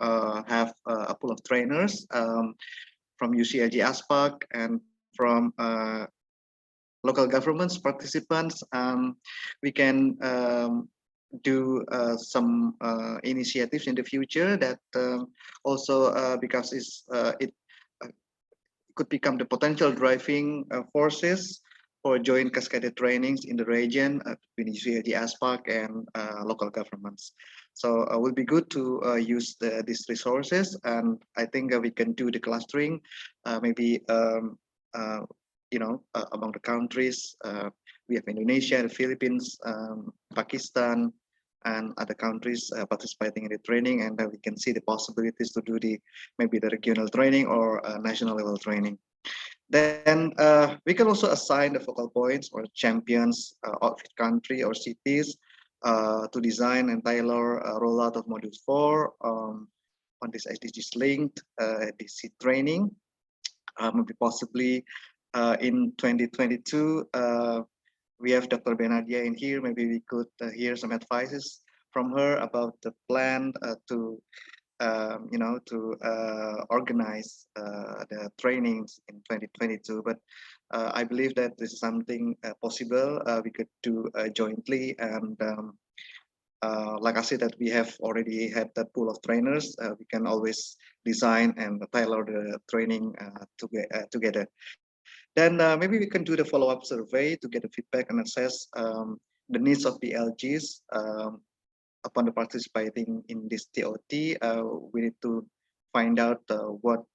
have a pool of trainers from UCLG ASPAC and from local governments participants. We can do some initiatives in the future that also because it could become the potential driving forces for joint cascaded trainings in the region between UCLG ASPAC and local governments. So it will be good to use these resources, and I think we can do the clustering, maybe among the countries. We have Indonesia, the Philippines, Pakistan, and other countries participating in the training, and we can see the possibilities to do maybe the regional training or national level training. Then we can also assign the focal points or champions of country or cities to design and tailor a rollout of Module 4 on this SDGs linked DC training. Maybe possibly in 2022, we have Dr. Benadia in here. Maybe we could hear some advices from her about the plan to organize the trainings in 2022. But I believe that this is something possible we could do jointly. And like I said, that we have already had that pool of trainers. We can always design and tailor the training together. Then maybe we can do the follow-up survey to get the feedback and assess the needs of the LGs upon the participating in this ToT. We need to find out what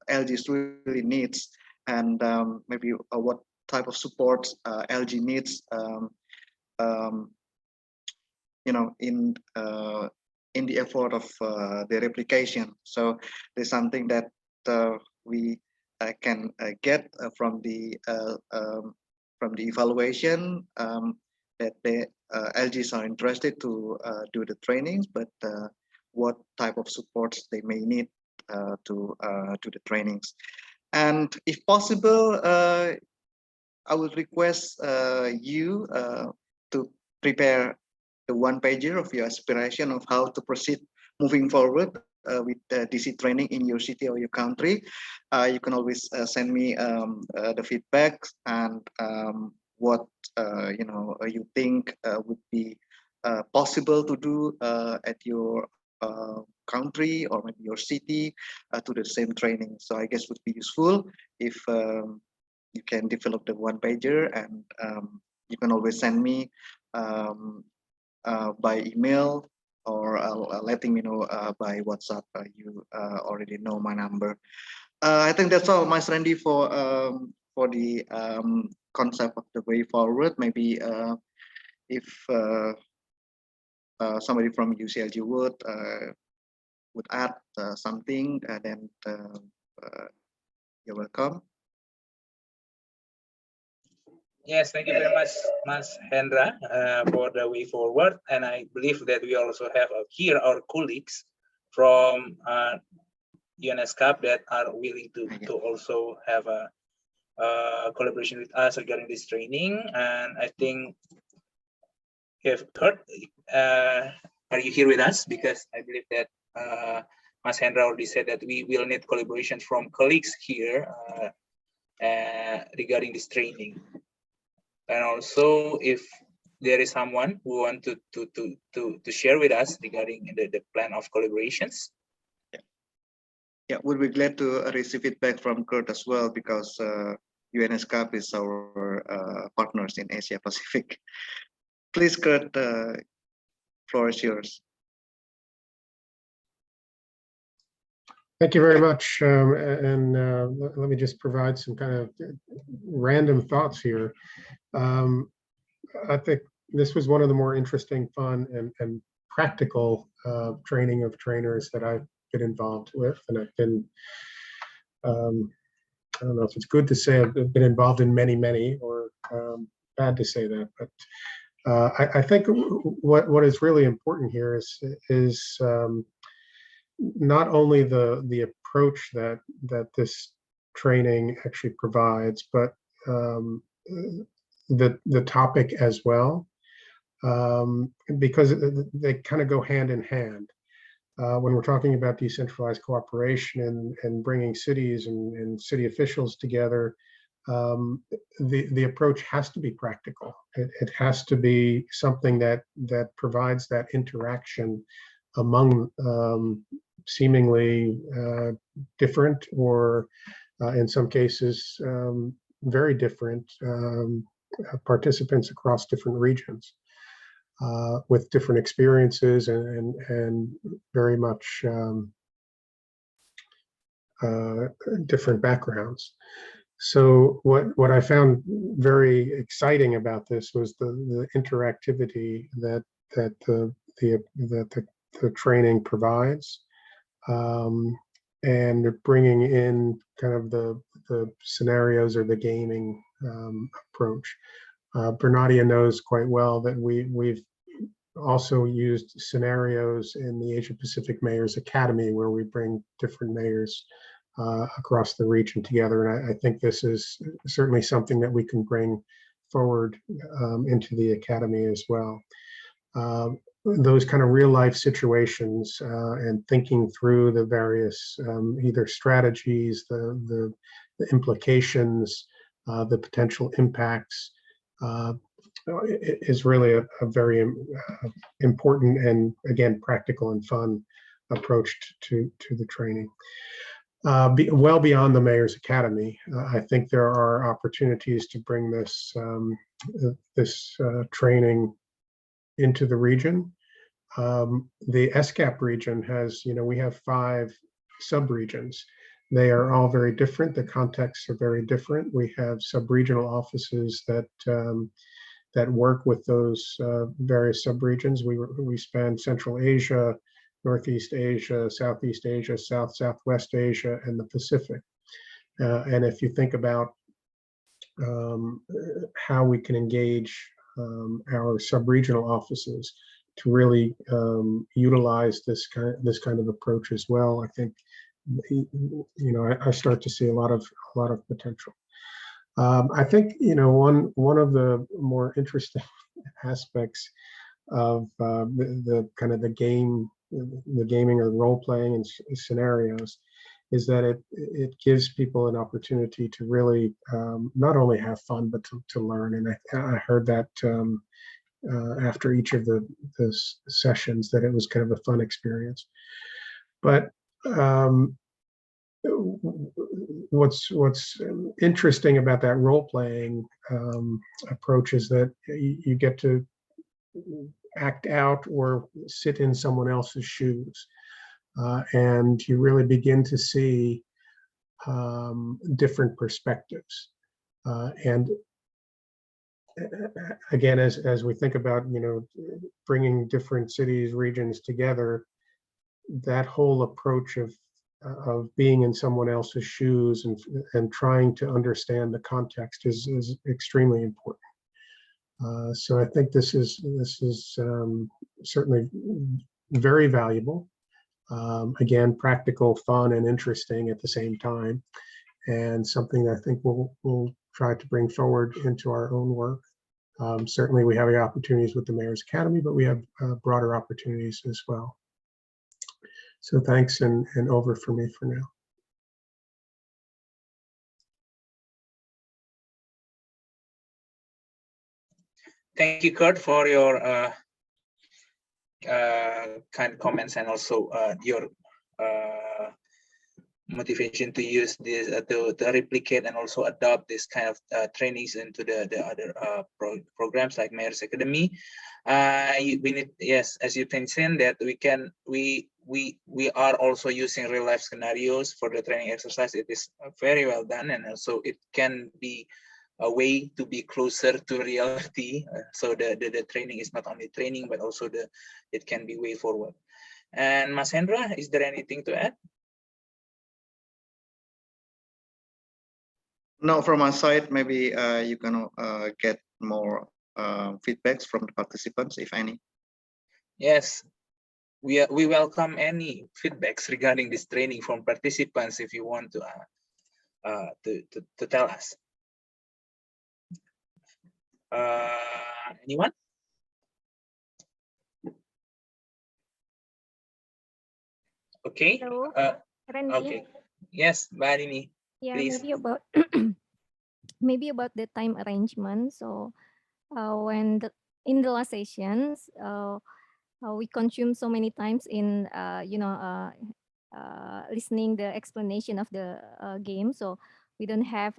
LGs really needs, and maybe what type of support LG needs, in the effort of the replication. So there's something that we can get from from the evaluation that the LGs are interested to do the trainings, but what type of supports they may need to do the trainings. And if possible, I would request you to prepare the one-pager of your aspiration of how to proceed moving forward with DC training in your city or your country. You can always send me the feedback and what you think would be possible to do at your country or maybe your city to the same training. So I guess would be useful if you can develop the one-pager, and you can always send me by email or letting me know by WhatsApp. You already know my number. I think that's all, Mas Randy, for the concept of the way forward. Maybe if somebody from UCLG would add something, then you're welcome. Yes, thank you very much, Mas Hendra, for the way forward. And I believe that we also have here our colleagues from UNSCAP that are willing to also have a collaboration with us regarding this training. And I think, Kurt, are you here with us? Because I believe that Mas Hendra already said that we will need collaboration from colleagues here regarding this training. And also, if there is someone who wants to share with us regarding the plan of collaborations. Yeah, we'll be glad to receive feedback from Kurt as well, because UNSCAP is our partners in Asia Pacific. Please, Kurt, floor is yours. Thank you very much. Let me just provide some kind of random thoughts here. I think this was one of the more interesting, fun, and practical training of trainers that I've been involved with. And I've been, I don't know if it's good to say I've been involved in many, or bad to say that, but I think what is really important here is not only the approach that this training actually provides, but the topic as well, because they kind of go hand in hand. When we're talking about decentralized cooperation and bringing cities and city officials together, the approach has to be practical. It has to be something that provides that interaction among seemingly different, or in some cases very different participants across different regions with different experiences and very much different backgrounds. So what I found very exciting about this was the interactivity that the training provides, and bringing in kind of the scenarios or the gaming approach. Bernadia knows quite well that we've also used scenarios in the Asia Pacific Mayors Academy, where we bring different mayors across the region together. And I think this is certainly something that we can bring forward into the Academy as well. Those kind of real life situations and thinking through the various either strategies, the implications, the potential impacts is really a very important and, again, practical and fun approach to the training. Well beyond the Mayor's Academy, I think there are opportunities to bring this training into the region. The SCAP region has, we have 5 sub-regions. They are all very different. The contexts are very different. We have sub-regional offices that work with those various sub-regions. We span Central Asia, Northeast Asia, Southeast Asia, Southwest Asia, and the Pacific. And if you think about how we can engage our sub-regional offices to really utilize this kind of approach as well. I think, I start to see a lot of potential. I think, one of the more interesting aspects of the kind of the gaming or role playing and scenarios is that it gives people an opportunity to really not only have fun but to learn. And I heard that after each of the sessions, that it was kind of a fun experience. But what's interesting about that role playing approach is that you get to act out or sit in someone else's shoes, and you really begin to see different perspectives. And again, as we think about bringing different cities, regions together, that whole approach of being in someone else's shoes and trying to understand the context is extremely important. So I think this is certainly very valuable. Again, practical, fun, and interesting at the same time, and something I think we'll try to bring forward into our own work. Certainly, we have the opportunities with the Mayor's Academy, but we have broader opportunities as well. So thanks, and over for me for now. Thank you, Kurt, for your kind comments and also your motivation to use this to replicate and also adopt this kind of trainings into the other programs like Mayor's Academy. We need, yes, as you mentioned, that we are also using real life scenarios for the training exercise. It is very well done, and also it can be a way to be closer to reality. So the training is not only training, but also it can be way forward. And Mas Hendra, is there anything to add? No, from my side, maybe you can get more feedbacks from the participants, if any. Yes, we welcome any feedbacks regarding this training from participants if you want to tell us. Anyone? Okay. Hello, Randy. Okay. Yes, Barini. Yeah, please. maybe about maybe about the time arrangement. So when in the last sessions, we consume so many times in listening the explanation of the game. So we don't have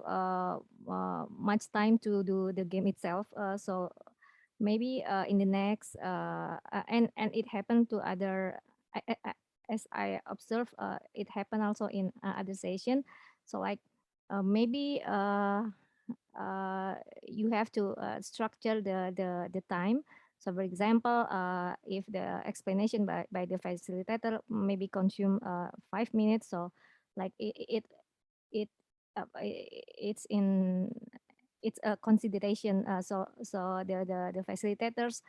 much time to do the game itself. So maybe in the next and it happened to other. As I observe, it happened also in other session. So like maybe you have to structure the time. So for example, if the explanation by the facilitator maybe consume 5 minutes, so like it's a consideration. So the facilitators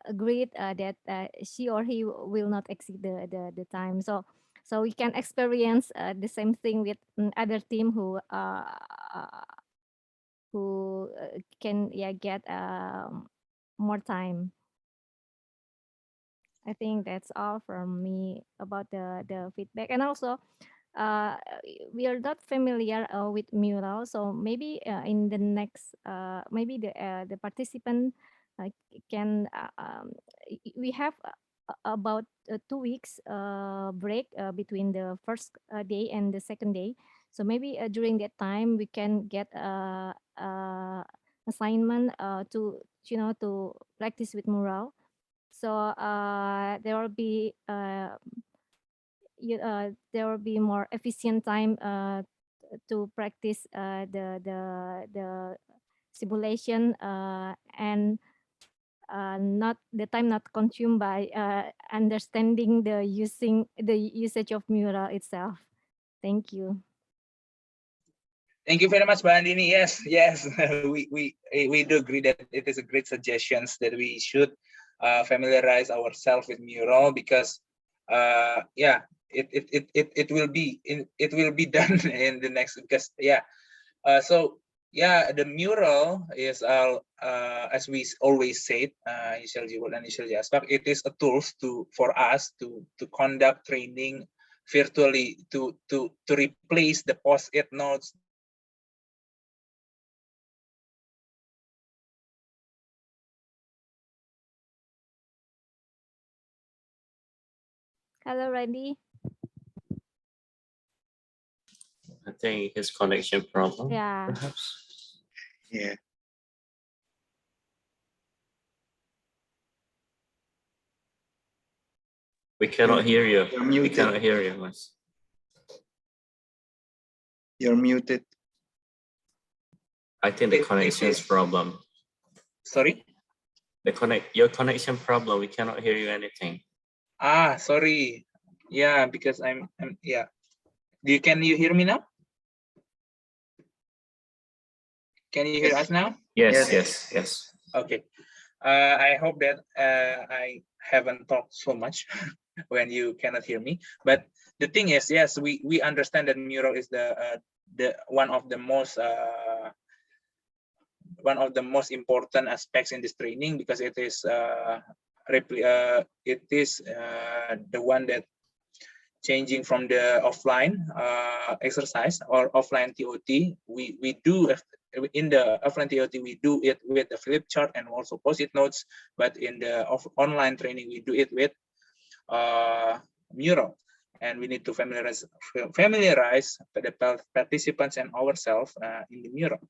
agreed that she or he will not exceed the time. So we can experience the same thing with other team who can get more time. I think that's all from me about the feedback. And also we are not familiar with mural, so maybe in the next maybe the participant can we have about 2 weeks break between the first day and the second day. So maybe during that time we can get assignment to to practice with mural. So there will be there will be more efficient time to practice the simulation and not the time not consumed by understanding the usage of mural itself. Thank you. Thank you very much, Bandini. Yes, yes, we do agree that it is a great suggestions that we should familiarize ourselves with mural, because yeah, it will be done in the next, because yeah, so yeah, the mural is as we always said, UCLG World and UCLG ASPAC, it is a tools for us to conduct training virtually, to replace the post-it notes. Hello, Randy. I think his connection problem, Yeah. perhaps. Yeah. We cannot hear you. You're We muted. cannot hear you, Mas. You're muted. I think the connection's problem. Sorry? Your connection problem. We cannot hear you anything. Ah, sorry. Yeah, because I'm yeah. Can you hear me now? Can you hear us now? Yes, yes, yes. Okay. I hope that I haven't talked so much when you cannot hear me. But the thing is, yes, we understand that mural is the one of the most important aspects in this training, because it is the one that changing from the offline exercise or offline ToT. We do in the offline ToT, we do it with the flip chart and also post-it notes, but in the online training we do it with mural, and we need to familiarize the participants and ourselves in the mural.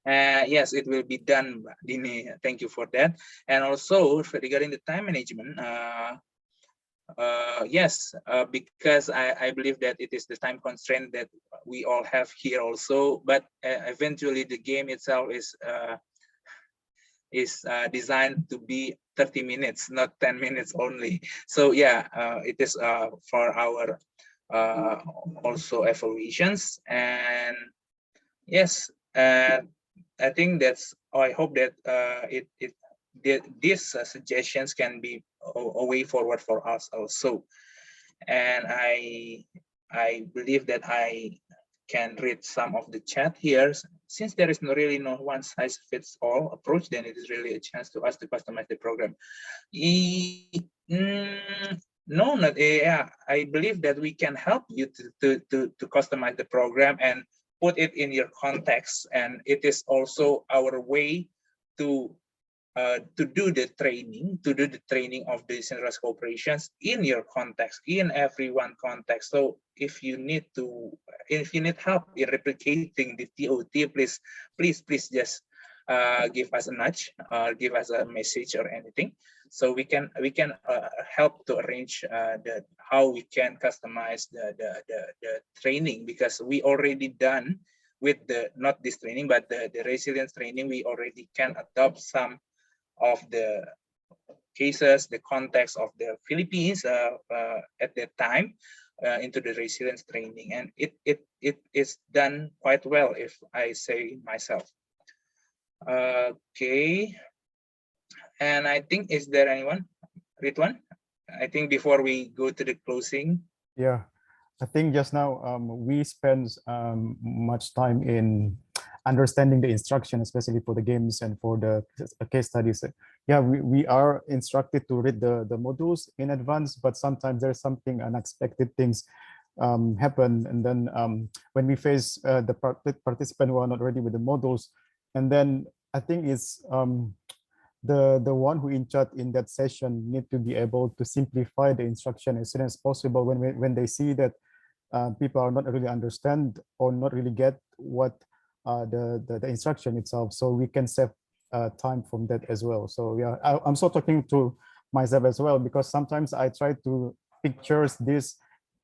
Yes, it will be done, Dini. Thank you for that. And also regarding the time management, yes, because I believe that it is the time constraint that we all have here also, but eventually the game itself is designed to be 30 minutes, not 10 minutes only. So yeah, it is for our also evaluations. And yes, I think that's, I hope that these suggestions can be a way forward for us also. And I believe that I can read some of the chat here. Since there is really no one size fits all approach, then it is really a chance to us to customize the program. No, not yeah. I believe that we can help you to customize the program and put it in your context, and it is also our way to do the training, of the decentralized cooperations in your context, in everyone context. So if you need help in replicating the ToT, please just give us a nudge, give us a message or anything, so we can help to arrange how we can customize the training, because we already done with not this training but the resilience training. We already can adopt some of the cases, the context of the Philippines at that time into the resilience training, and it is done quite well, if I say myself. Okay, and I think, is there anyone? Ridwan, I think before we go to the closing. Yeah, I think just now we spend much time in understanding the instruction, especially for the games and for the case studies. Yeah, we are instructed to read the modules in advance, but sometimes there's something unexpected things happen, and then when we face the participant who are not ready with the modules, and then I think it's the one who in charge in that session need to be able to simplify the instruction as soon as possible when they see that people are not really understand or not really get what the instruction itself, so we can save time from that as well. So yeah, I'm so talking to myself as well, because sometimes I try to pictures this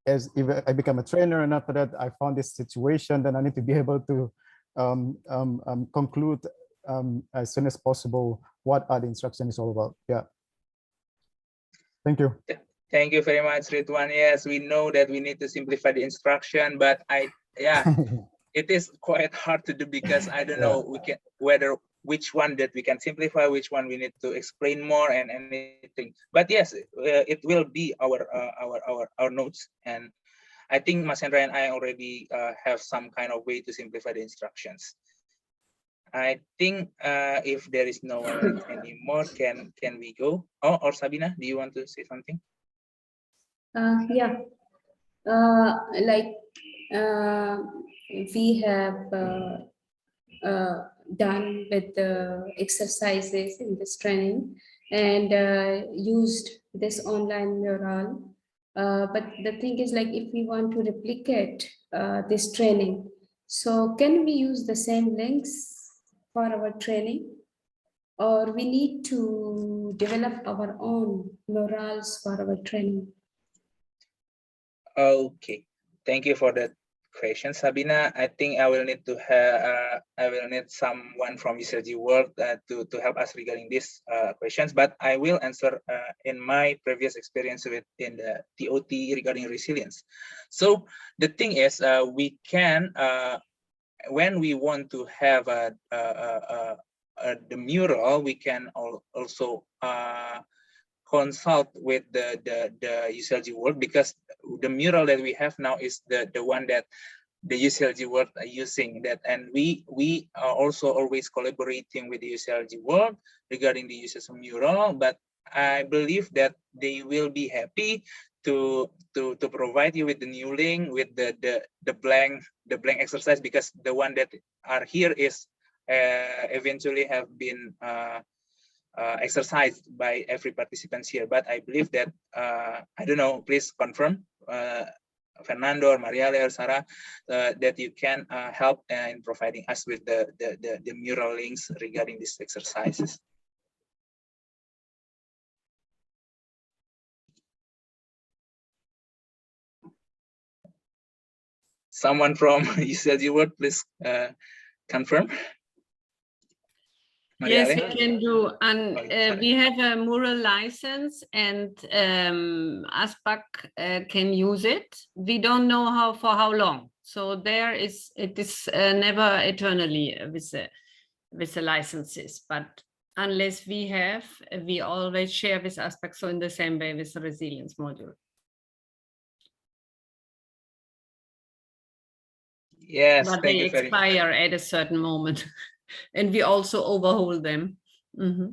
as if I become a trainer, and after that I found this situation, then I need to be able to conclude as soon as possible what the instruction is all about. Yeah. Thank you. Thank you very much, Ridwan. Yes, we know that we need to simplify the instruction, but yeah, it is quite hard to do because I don't know which one that we can simplify, which one we need to explain more and anything. But yes, it will be our notes, and I think Mas Hendra and I already have some kind of way to simplify the instructions. I think if there is no one anymore, can we go? Oh, or Sabina, do you want to say something? Yeah, we have done with the exercises in this training and used this online mural. But the thing is, like, if we want to replicate this training, so can we use the same links for our training, or we need to develop our own murals for our training? Okay, thank you for that question, Sabina. I think I will need to have someone from UCLG World to help us regarding these questions. But I will answer in my previous experience in the ToT regarding resilience. So the thing is, we can when we want to have the mural, we can also consult with the UCLG World, because the mural that we have now is the one that the UCLG World are using that, and we are also always collaborating with the UCLG World regarding the uses of mural. But I believe that they will be happy to provide you with the new link with the blank exercise, because the one that are here is eventually have been exercised by every participants here. But I believe that I don't know, please confirm, Fernando or Mariale or Sarah, that you can help in providing us with the mural links regarding these exercises. Someone from UCLG World, please confirm. Yes, Mariale? we can do. And we have a mural license, and ASPAC can use it. We don't know for how long. So it is never eternally with the licenses. But unless we always share with ASPAC, so in the same way with the resilience module. Yes, but thank they you very much. expire at a certain moment, and we also overhaul them. Mm-hmm.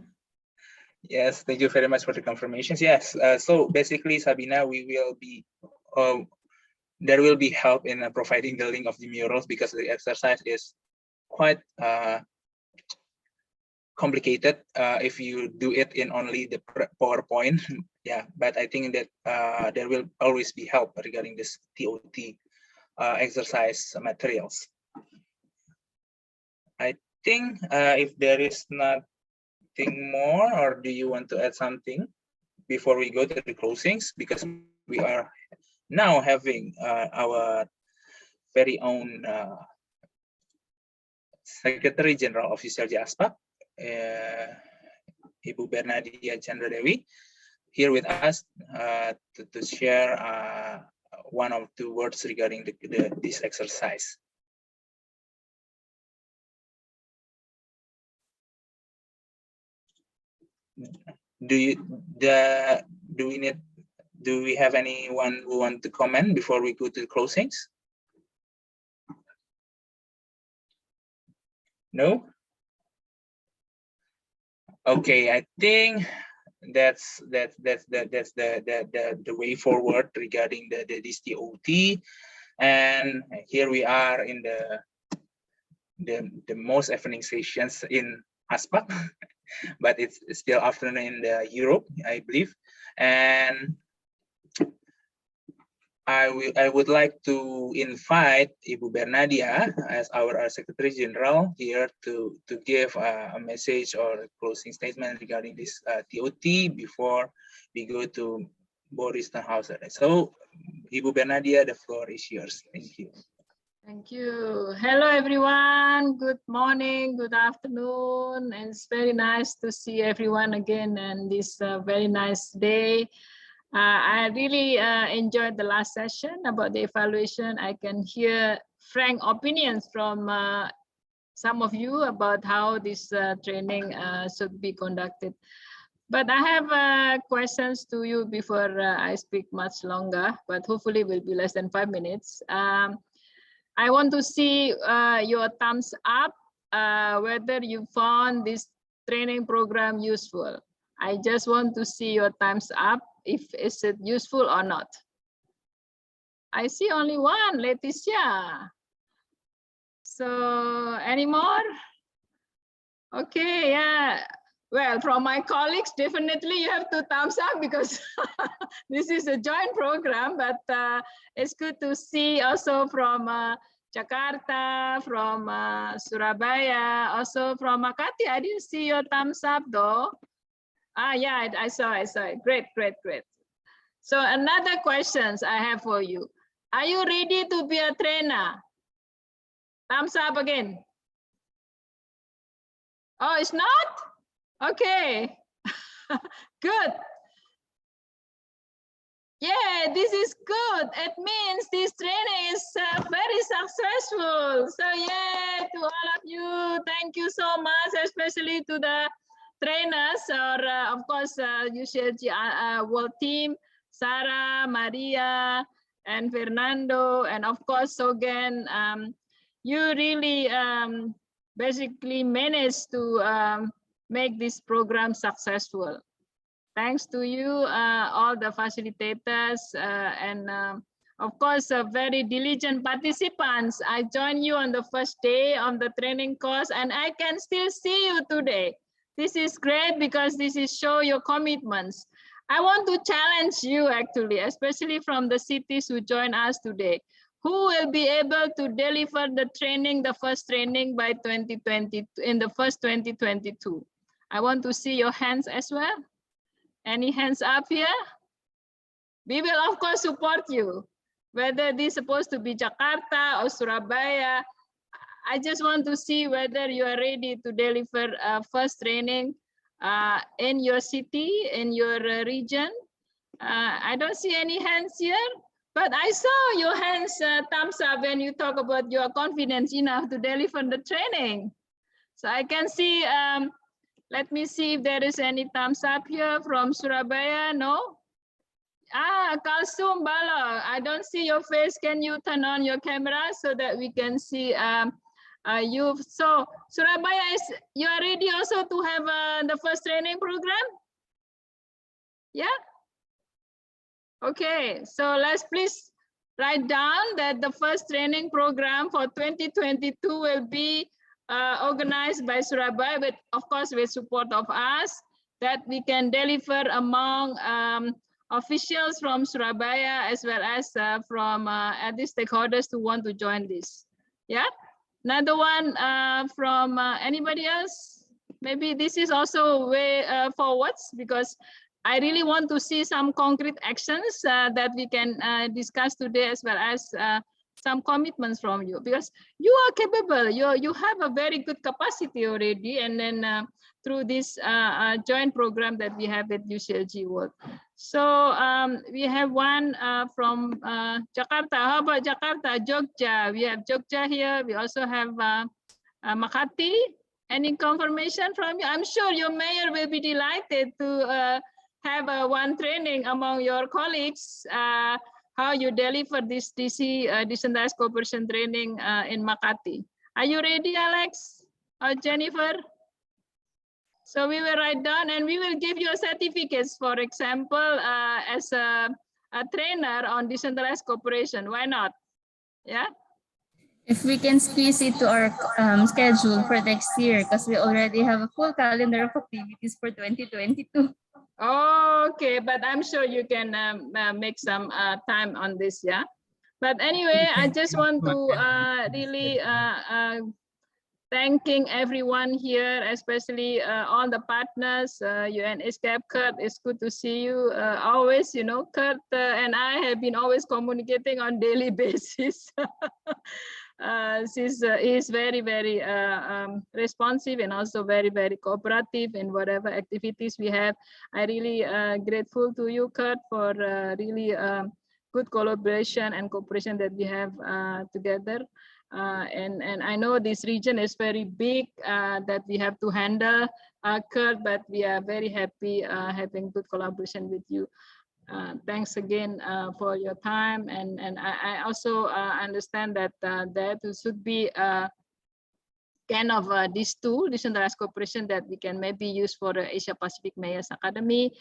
Yes, thank you very much for the confirmations. Yes, so basically, Sabina, we will be there will be help in providing the link of the murals, because the exercise is quite complicated if you do it in only the PowerPoint. Yeah, but I think that there will always be help regarding this ToT exercise materials. I think if there is nothing more, or do you want to add something before we go to the closings? Because we are now having our very own Secretary General of UCLG ASPAC, Ibu Bernadia Chandra Dewi, here with us to share one or two words regarding this exercise. Do we have anyone who want to comment before we go to the closings? No? Okay, I think that's the way forward regarding this ToT. And here we are in the most evening sessions in ASPAC, but it's still afternoon in Europe, I believe. And I would like to invite Ibu Bernadia as our Secretary General here to give a message or a closing statement regarding this ToT before we go to Boris Tanhauser. So, Ibu Bernadia, the floor is yours. Thank you. Thank you. Hello, everyone. Good morning, good afternoon. And it's very nice to see everyone again on this very nice day. I really enjoyed the last session about the evaluation. I can hear frank opinions from some of you about how this training should be conducted. But I have questions to you before I speak much longer, but hopefully will be less than 5 minutes. I want to see your thumbs up whether you found this training program useful. I just want to see your thumbs up if is it useful or not. I see only one, Leticia. So any more? Okay, yeah. Well, from my colleagues, definitely you have to thumbs up because this is a joint program, but it's good to see also from Jakarta, from Surabaya, also from Makati. I didn't see your thumbs up though. Ah, yeah, I saw it. Great, great, great. So another questions I have for you. Are you ready to be a trainer? Thumbs up again. Oh, it's not? Okay. Good. Yeah, this is good. It means this training is very successful. So yeah, to all of you, thank you so much, especially to the trainers or of course UCLG World Team, Sarah, Maria, and Fernando, and of course Sogen. You really basically managed to make this program successful. Thanks to you, all the facilitators, and of course, very diligent participants. I joined you on the first day of the training course, and I can still see you today. This is great because this is show your commitments. I want to challenge you actually, especially from the cities who join us today. Who will be able to deliver the training, the first training by 2020, in the first 2022? I want to see your hands as well. Any hands up here? We will of course support you, whether this is supposed to be Jakarta or Surabaya. I just want to see whether you are ready to deliver first training in your city, in your region. I don't see any hands here, but I saw your hands thumbs up when you talk about your confidence enough to deliver the training. So I can see, let me see if there is any thumbs up here from Surabaya. No? Ah, Kalsum Bala, I don't see your face. Can you turn on your camera so that we can see you? So Surabaya, you are ready also to have the first training program? Yeah? Okay, so let's please write down that the first training program for 2022 will be organized by Surabaya, but of course with support of us, that we can deliver among officials from Surabaya as well as from the stakeholders who want to join this. Yeah, another one from anybody else? Maybe this is also way forwards because I really want to see some concrete actions that we can discuss today as well as some commitments from you, because you are capable, you have a very good capacity already, and then through this joint program that we have at UCLG World. So we have one from Jakarta. How about Jakarta? Jogja. We have Jogja here. We also have Makati. Any confirmation from you? I'm sure your mayor will be delighted to have one training among your colleagues, how you deliver this DC decentralized cooperation training in Makati. Are you ready, Alex or Jennifer? So we will write down and we will give you certificates, for example, as a trainer on decentralized cooperation. Why not? Yeah. If we can squeeze it to our schedule for next year, because we already have a full calendar of activities for 2022. Okay, but I'm sure you can make some time on this, yeah. But anyway, I just want to really thanking everyone here, especially all the partners, UN ESCAP, Kurt, it's good to see you. Always, you know, Kurt and I have been always communicating on daily basis. He's very, very responsive and also very, very cooperative in whatever activities we have. I really grateful to you, Kurt, for really good collaboration and cooperation that we have together. And I know this region is very big that we have to handle, Kurt, but we are very happy having good collaboration with you. Thanks again for your time. And I also understand that there should be kind of these two decentralized cooperation that we can maybe use for the Asia Pacific Mayors Academy,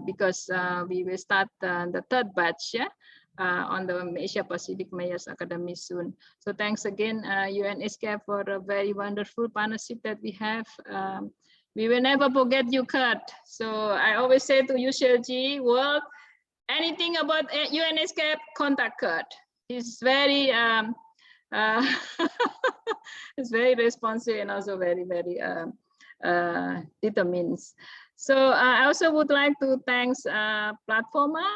because we will start the third batch, yeah, on the Asia Pacific Mayors Academy soon. So thanks again, UNSCAP, for a very wonderful partnership that we have. We will never forget you, Kurt. So I always say to UCLG World, anything about UNSCAP, contact Kurt. He's very it's very responsive and also very determined. So I also would like to thank Platforma.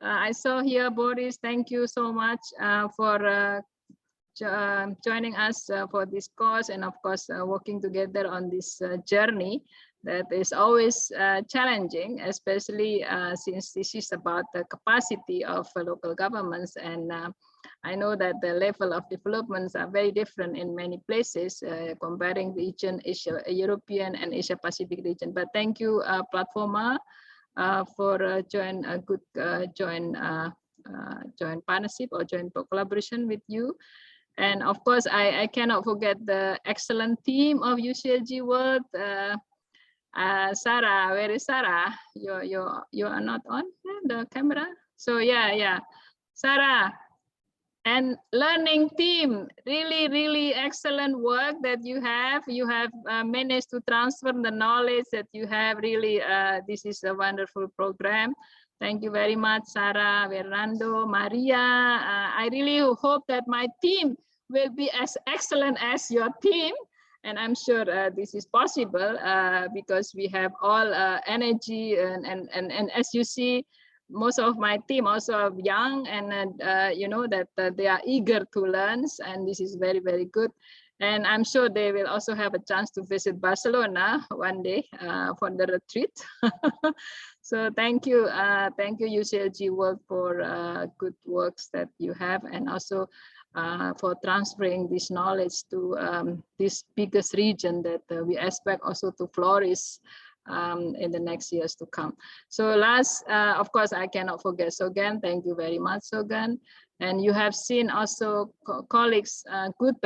I saw here Boris. Thank you so much for joining us for this course, and of course working together on this journey that is always challenging, especially since this is about the capacity of local governments. And I know that the level of developments are very different in many places, comparing region, Asia, European and Asia Pacific region. But thank you, Platforma, for joint partnership or joint collaboration with you. And of course, I cannot forget the excellent team of UCLG World. Sarah, where is Sarah? You are not on the camera. So yeah, Sarah and learning team, really excellent work that you have. You have managed to transfer the knowledge that you have. Really, this is a wonderful program. Thank you very much, Sarah, Fernando, Maria. I really hope that my team will be as excellent as your team. And I'm sure this is possible because we have all energy and as you see, most of my team also are young, and you know that they are eager to learn, and this is very good. And I'm sure they will also have a chance to visit Barcelona one day for the retreat. So thank you UCLG World for good works that you have, and also for transferring this knowledge to this biggest region that we expect also to flourish in the next years to come. So last, of course, I cannot forget Sogan. Thank you very much, Sogan. And you have seen also colleagues good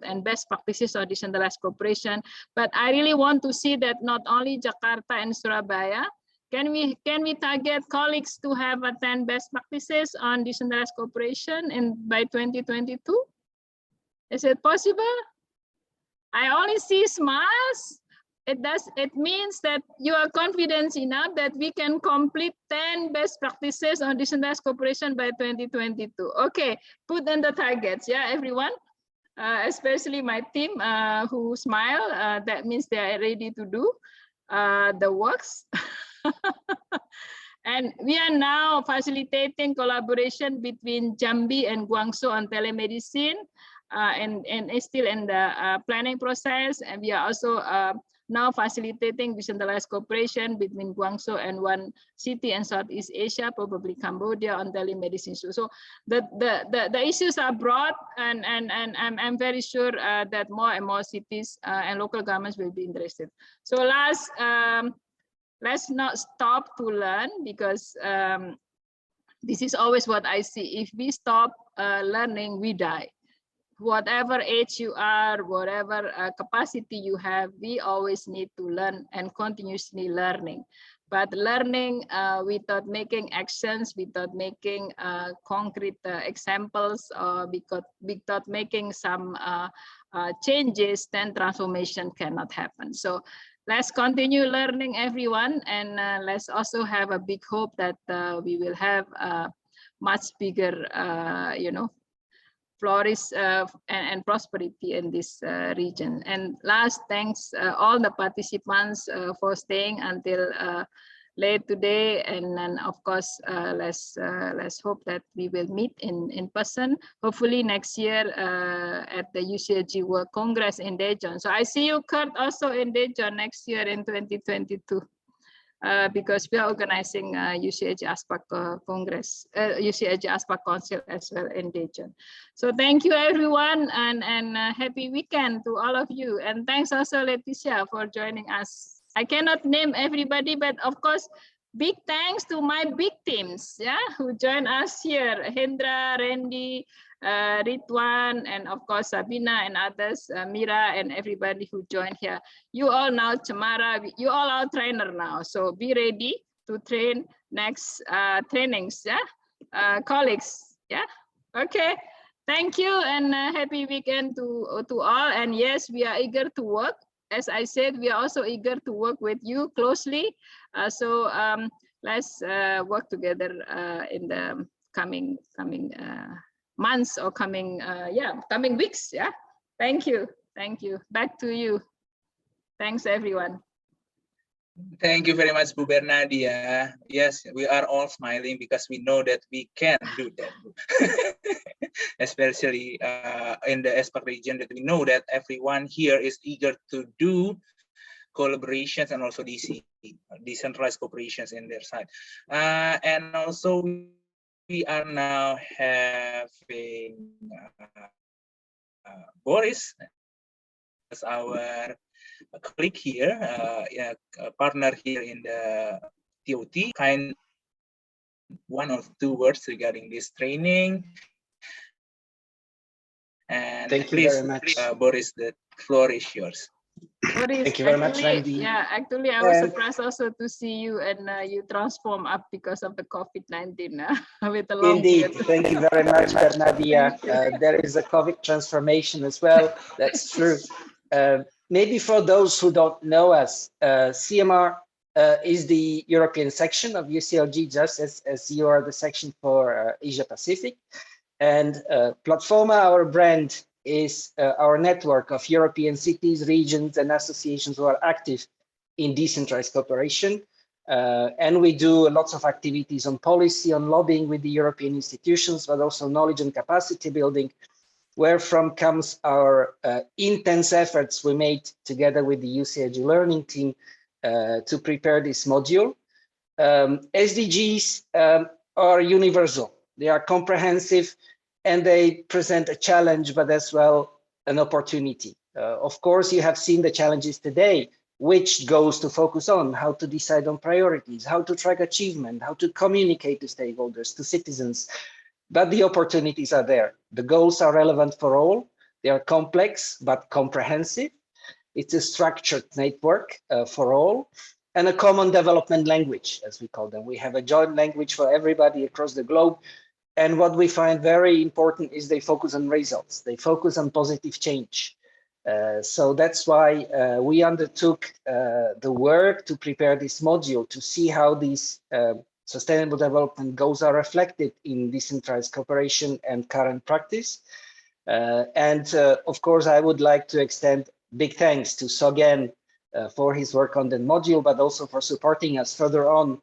and best practices of decentralized cooperation. But I really want to see that not only Jakarta and Surabaya. Can we target colleagues to have 10 best practices on decentralized cooperation by 2022? Is it possible? I only see smiles. It means that you are confident enough that we can complete 10 best practices on decentralized cooperation by 2022. Okay, put in the targets, yeah, everyone, especially my team who smile. That means they are ready to do the works. And we are now facilitating collaboration between Jambi and Guangzhou on telemedicine, and it's still in the planning process. And we are also now facilitating decentralized cooperation between Guangzhou and one city in Southeast Asia, probably Cambodia, on telemedicine. So the issues are broad, and I'm very sure that more and more cities and local governments will be interested. So last, let's not stop to learn, because this is always what I see. If we stop learning, we die. Whatever age you are, whatever capacity you have, we always need to learn and continuously learning. But learning without making actions, without making concrete examples, or without making some changes, then transformation cannot happen. So let's continue learning, everyone, and let's also have a big hope that we will have much bigger, flourish and prosperity in this region. And last, thanks all the participants for staying until late today. And then of course, let's hope that we will meet in person, hopefully next year at the UCLG World Congress in Daejeon. So I see you, Kurt, also in Daejeon next year in 2022. because we are organizing UCLG ASPAC Congress, UCLG ASPAC Council as well in Daejeon. So thank you everyone, and happy weekend to all of you. And thanks also Leticia for joining us. I cannot name everybody, but of course, big thanks to my big teams, yeah, who join us here: Hendra, Randy, Ritwan, and of course Sabina and others, Mira and everybody who joined here. You all now, Chamara, you all are trainer now, so be ready to train next trainings, yeah, colleagues, yeah. Okay, thank you, and happy weekend to all. And yes, we are eager to work. As I said, we are also eager to work with you closely. So let's work together in the coming months or coming weeks. Yeah. Thank you. Back to you. Thanks everyone. Thank you very much, Bu Bernadia. Yes, we are all smiling because we know that we can do that, especially in the ASPAC region, that we know that everyone here is eager to do collaborations and also decentralized cooperations in their side. And also we are now having Boris as our colleague here, a partner here in the ToT. Kind one or two words regarding this training. And thank you very much, Boris. The floor is yours. Boris, thank you very much, Randy. Yeah, actually, I was surprised also to see you, and you transform up because of the COVID-19 with the long Indeed, beard. thank you very much, Bernadia. There is a COVID transformation as well. That's true. Maybe for those who don't know us, CMR is the European section of UCLG, just as you are the section for Asia Pacific. And Platforma, our brand, is our network of European cities, regions, and associations who are active in decentralized cooperation. And we do lots of activities on policy, on lobbying with the European institutions, but also knowledge and capacity building, where from comes our intense efforts we made together with the UCLG learning team to prepare this module. SDGs are universal. They are comprehensive, and they present a challenge, but as well an opportunity. Of course, you have seen the challenges today, which goes to focus on how to decide on priorities, how to track achievement, how to communicate to stakeholders, to citizens. But the opportunities are there. The goals are relevant for all. They are complex, but comprehensive. It's a structured network for all, and a common development language, as we call them. We have a joint language for everybody across the globe. And what we find very important is they focus on results. They focus on positive change. So that's why we undertook the work to prepare this module to see how these sustainable development goals are reflected in decentralized cooperation and current practice. Of course, I would like to extend big thanks to Sogen for his work on the module, but also for supporting us further on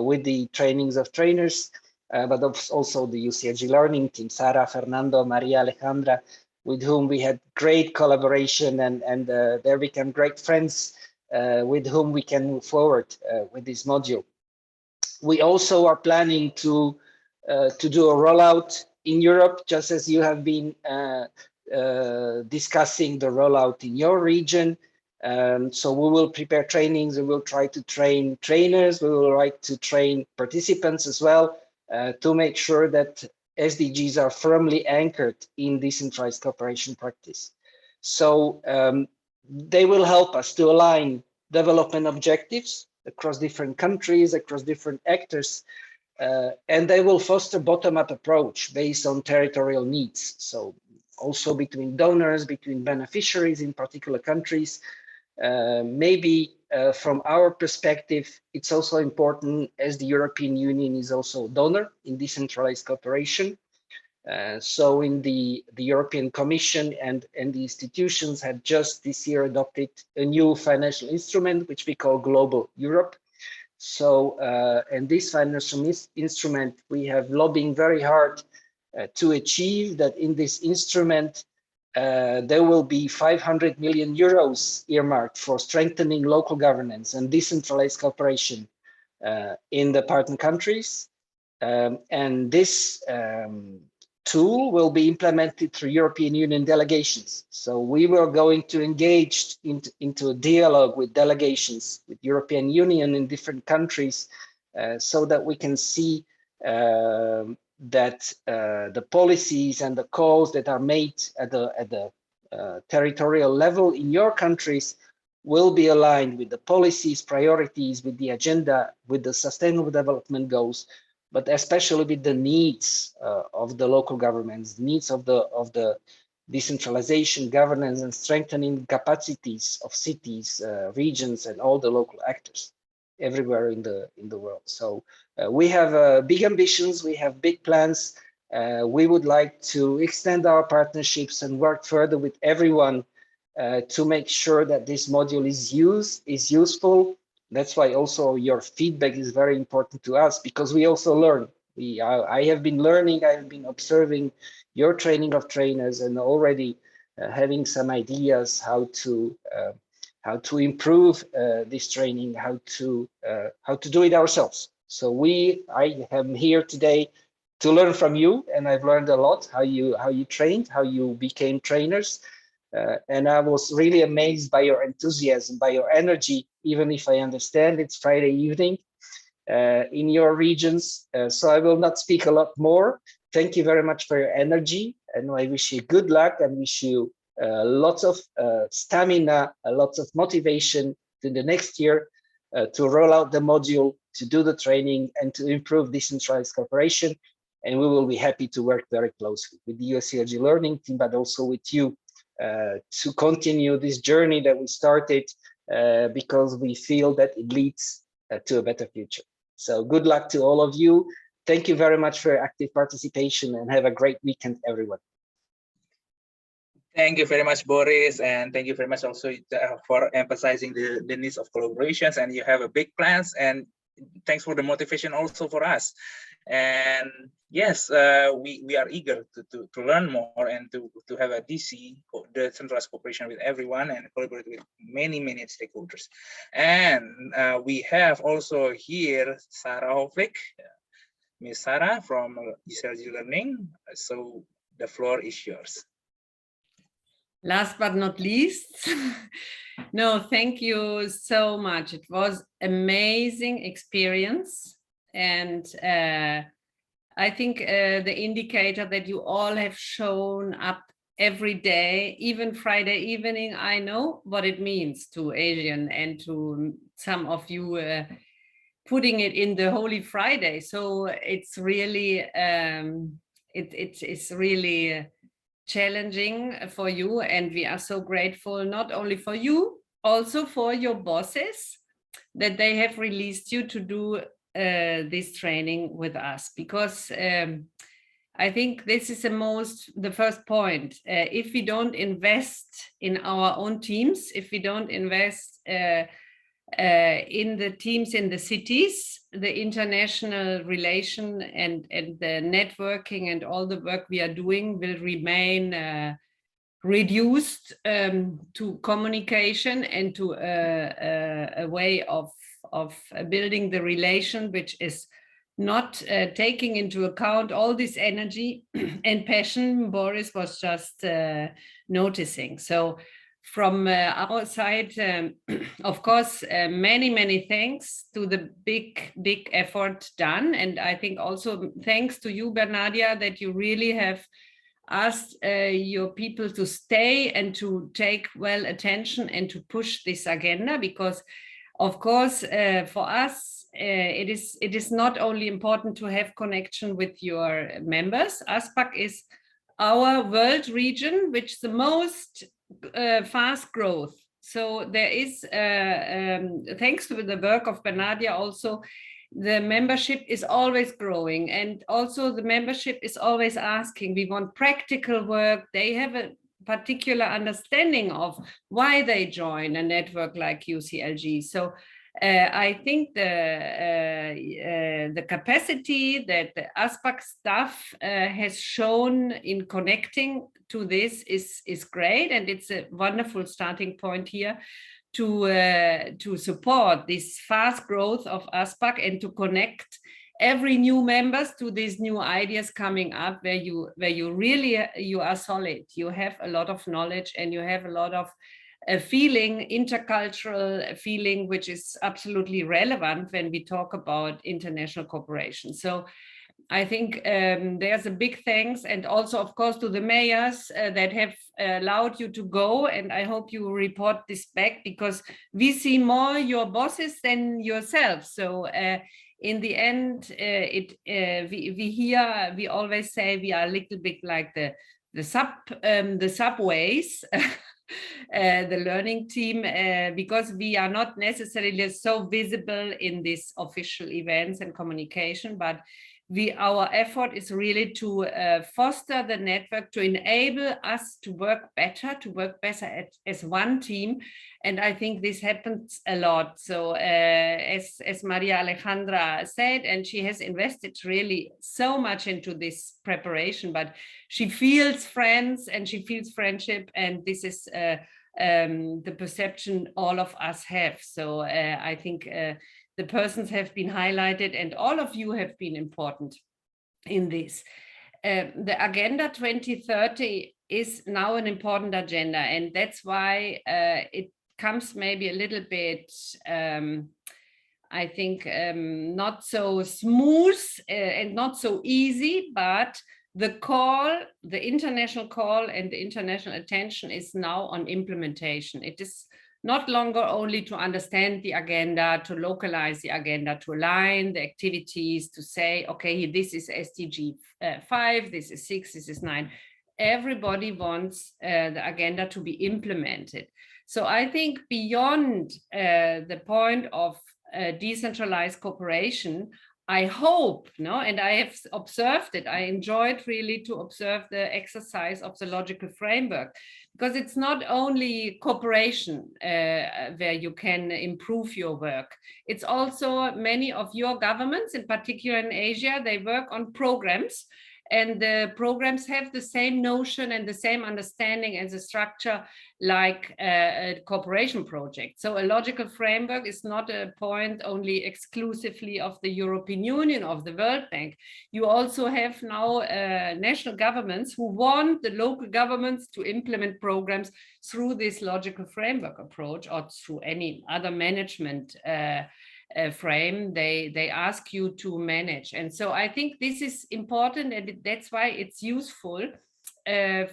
with the trainings of trainers. But also the UCLG learning team, Sara, Fernando, Maria, Alejandra, with whom we had great collaboration, and there became great friends with whom we can move forward with this module. We also are planning to do a rollout in Europe, just as you have been discussing the rollout in your region. So we will prepare trainings, we will try to train trainers, we will try to train participants as well, to make sure that SDGs are firmly anchored in decentralized cooperation practice. So they will help us to align development objectives across different countries, across different actors, and they will foster bottom-up approach based on territorial needs. So also between donors, between beneficiaries in particular countries. Maybe from our perspective, it's also important, as the European Union is also a donor in decentralized cooperation. So in the European Commission and the institutions have just this year adopted a new financial instrument, which we call Global Europe. So, and this financial instrument, we have lobbying very hard to achieve that in this instrument, there will be 500 million euros earmarked for strengthening local governance and decentralized cooperation in the partner countries. And this tool will be implemented through European Union delegations. So we were going to engage into a dialogue with delegations with European Union in different countries so that we can see that the policies and the calls that are made at the territorial level in your countries will be aligned with the policies, priorities, with the agenda, with the sustainable development goals, but especially with the needs of the local governments, needs of the decentralization, governance, and strengthening capacities of cities, regions, and all the local actors everywhere in the world. So we have big ambitions, we have big plans. We would like to extend our partnerships and work further with everyone to make sure that this module is useful. That's why also your feedback is very important to us, because we also learn. I have been learning, I have been observing your training of trainers and already having some ideas how to improve this training, how to do it ourselves. So I am here today to learn from you, and I've learned a lot how you trained, how you became trainers. And I was really amazed by your enthusiasm, by your energy, even if I understand it's Friday evening in your regions. So I will not speak a lot more. Thank you very much for your energy, and I wish you good luck and wish you lots of stamina, lots of motivation in the next year to roll out the module, to do the training, and to improve decentralized cooperation. And we will be happy to work very closely with the UCLG Learning team, but also with you to continue this journey that we started because we feel that it leads to a better future. So good luck to all of you. Thank you very much for your active participation, and have a great weekend, everyone. Thank you very much, Boris, and thank you very much also for emphasizing the needs of collaborations. And you have a big plans, and thanks for the motivation also for us. And yes, we are eager to learn more and to have a DC, the decentralized cooperation with everyone, and collaborate with many stakeholders. And we have also here Sarah Hovlik, Miss Sarah from UCLG Learning. So the floor is yours. Last but not least, no, thank you so much. It was amazing experience. And I think the indicator that you all have shown up every day, even Friday evening, I know what it means to Asian and to some of you putting it in the Holy Friday. So it's really, it's really challenging for you, and we are so grateful not only for you, also for your bosses, that they have released you to do this training with us, because I think this is the first point. If we don't invest in our own teams, if we don't invest in the teams in the cities, the international relation and the networking and all the work we are doing will remain reduced to communication and to a way of building the relation, which is not taking into account all this energy and passion Boris was just noticing. So from our side, of course, many thanks to the big effort done. And I think also thanks to you, Bernardia, that you really have asked your people to stay and to take well attention and to push this agenda, because of course, for us, it is not only important to have connection with your members. ASPAC is our world region, which is the most fast growth. So there is, thanks to the work of Bernardia also, the membership is always growing, and also the membership is always asking, we want practical work. They have a particular understanding of why they join a network like UCLG. So I think the capacity that the ASPAC staff has shown in connecting to this is great, and it's a wonderful starting point here to support this fast growth of ASPAC and to connect every new members to these new ideas coming up, where you really you are solid, you have a lot of knowledge, and you have a lot of feeling, intercultural feeling, which is absolutely relevant when we talk about international cooperation. So I think there's a big thanks, and also of course to the mayors that have allowed you to go, and I hope you report this back, because we see more your bosses than yourself. So in the end, we always say we are a little bit like the subways, the learning team, because we are not necessarily so visible in these official events and communication, but our effort is really to foster the network, to enable us to work better as one team. And I think this happens a lot. So as Maria Alejandra said, and she has invested really so much into this preparation, but she feels friends and she feels friendship, and this is the perception all of us have. So I think the persons have been highlighted, and all of you have been important in this. The Agenda 2030 is now an important agenda, and that's why it comes maybe a little bit, I think, not so smooth and not so easy, but the call, the international call and the international attention is now on implementation. It is not longer only to understand the agenda, to localize the agenda, to align the activities, to say, okay, this is SDG 5, this is 6, this is 9. Everybody wants the agenda to be implemented. So I think beyond the point of decentralized cooperation, I hope, and I have observed it, I enjoyed really to observe the exercise of the logical framework, because it's not only cooperation where you can improve your work. It's also many of your governments, in particular in Asia, they work on programs, and the programs have the same notion and the same understanding as a structure like a cooperation project. So a logical framework is not a point only exclusively of the European Union, of the World Bank. You also have now national governments who want the local governments to implement programs through this logical framework approach, or through any other management frame they ask you to manage. And so I think this is important, and that's why it's useful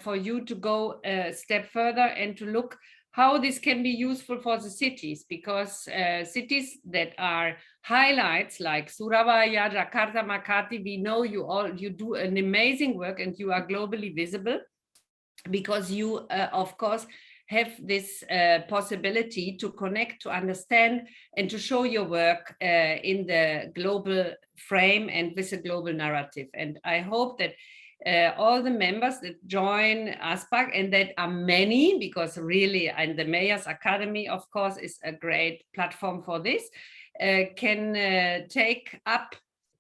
for you to go a step further and to look how this can be useful for the cities, because cities that are highlights like Surabaya, Jakarta, Makati, we know you do an amazing work and you are globally visible, because you of course have this possibility to connect, to understand, and to show your work in the global frame and with a global narrative. And I hope that all the members that join ASPAC, and that are many, because really, and the Mayors Academy, of course, is a great platform for this, can take up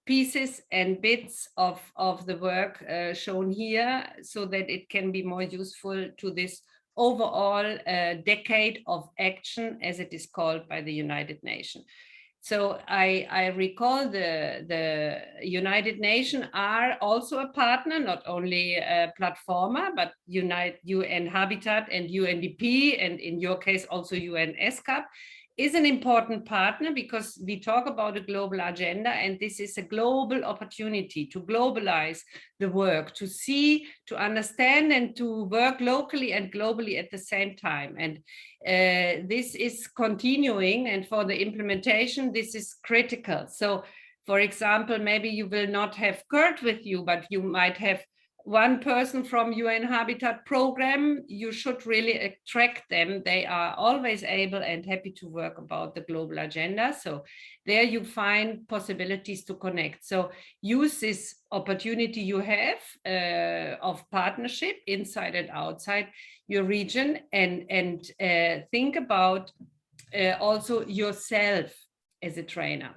pieces and bits of the work shown here, so that it can be more useful to this overall decade of action, as it is called by the United Nations. So I recall the United Nations are also a partner, not only a platformer, but UN Habitat and UNDP, and in your case also UN ESCAP, is an important partner, because we talk about a global agenda, and this is a global opportunity to globalize the work, to see, to understand, and to work locally and globally at the same time. And this is continuing, and for the implementation, this is critical. So, for example, maybe you will not have Kurt with you, but you might have one person from UN Habitat program. You should really attract them. They are always able and happy to work about the global agenda. So there you find possibilities to connect. So use this opportunity you have of partnership inside and outside your region, and think about also yourself as a trainer.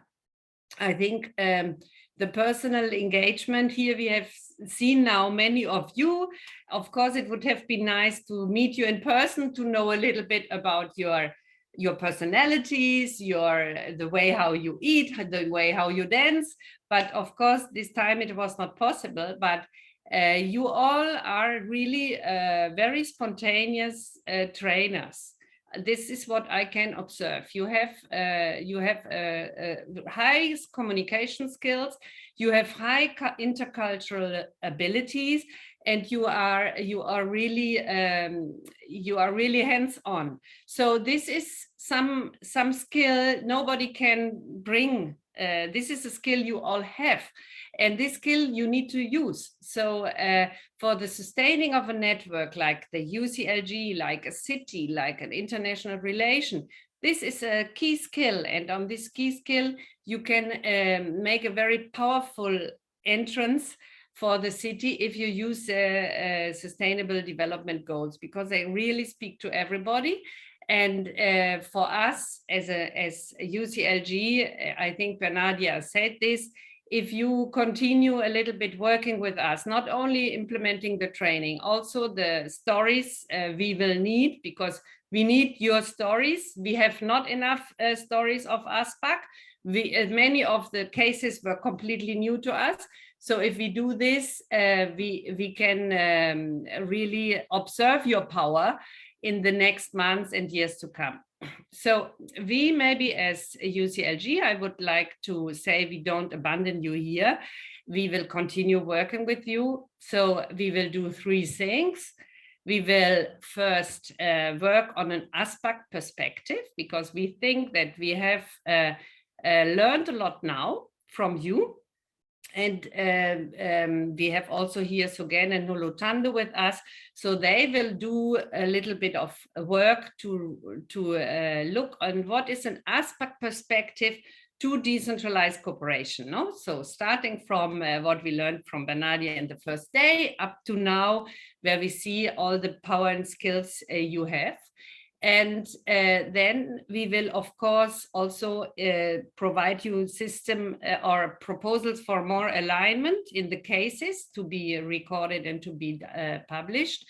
I think the personal engagement here, we have seen now many of you. Of course, it would have been nice to meet you in person, to know a little bit about your personalities, the way how you eat, the way how you dance. But of course, this time it was not possible. But you all are really very spontaneous trainers. This is what I can observe. You have high communication skills, you have high intercultural abilities, and you are really hands-on. So this is some skill nobody can bring. This is a skill you all have, and this skill you need to use. So for the sustaining of a network like the UCLG, like a city, like an international relation, this is a key skill. And on this key skill, you can make a very powerful entrance for the city if you use sustainable development goals, because they really speak to everybody. And for us as UCLG, I think Bernardia said this, if you continue a little bit working with us, not only implementing the training, also the stories we will need, because we need your stories. We have not enough stories of ASPAC. Many of the cases were completely new to us. So if we do this, we can really observe your power in the next months and years to come. So we maybe as UCLG, I would like to say we don't abandon you here. We will continue working with you. So we will do 3 things. We will first work on an ASPAC perspective, because we think that we have learned a lot now from you. And we have also here Sogen and Nulutando with us, so they will do a little bit of work to look on what is an ASPAC perspective to decentralized cooperation. No? So starting from what we learned from Bernardia in the first day up to now, where we see all the power and skills you have. And then we will, of course, also provide you system or proposals for more alignment in the cases to be recorded and to be published.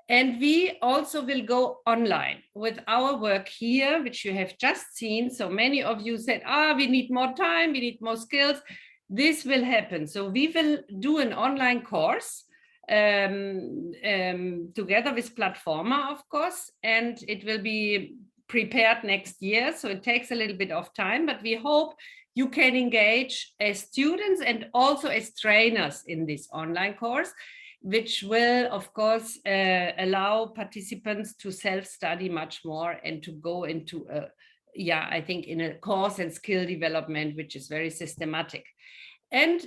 And we also will go online with our work here, which you have just seen. So many of you said, we need more time, we need more skills. This will happen. So we will do an online course together with Platforma, of course, and it will be prepared next year. So it takes a little bit of time, but we hope you can engage as students and also as trainers in this online course, which will, of course, allow participants to self-study much more and to go into I think in a course and skill development, which is very systematic. And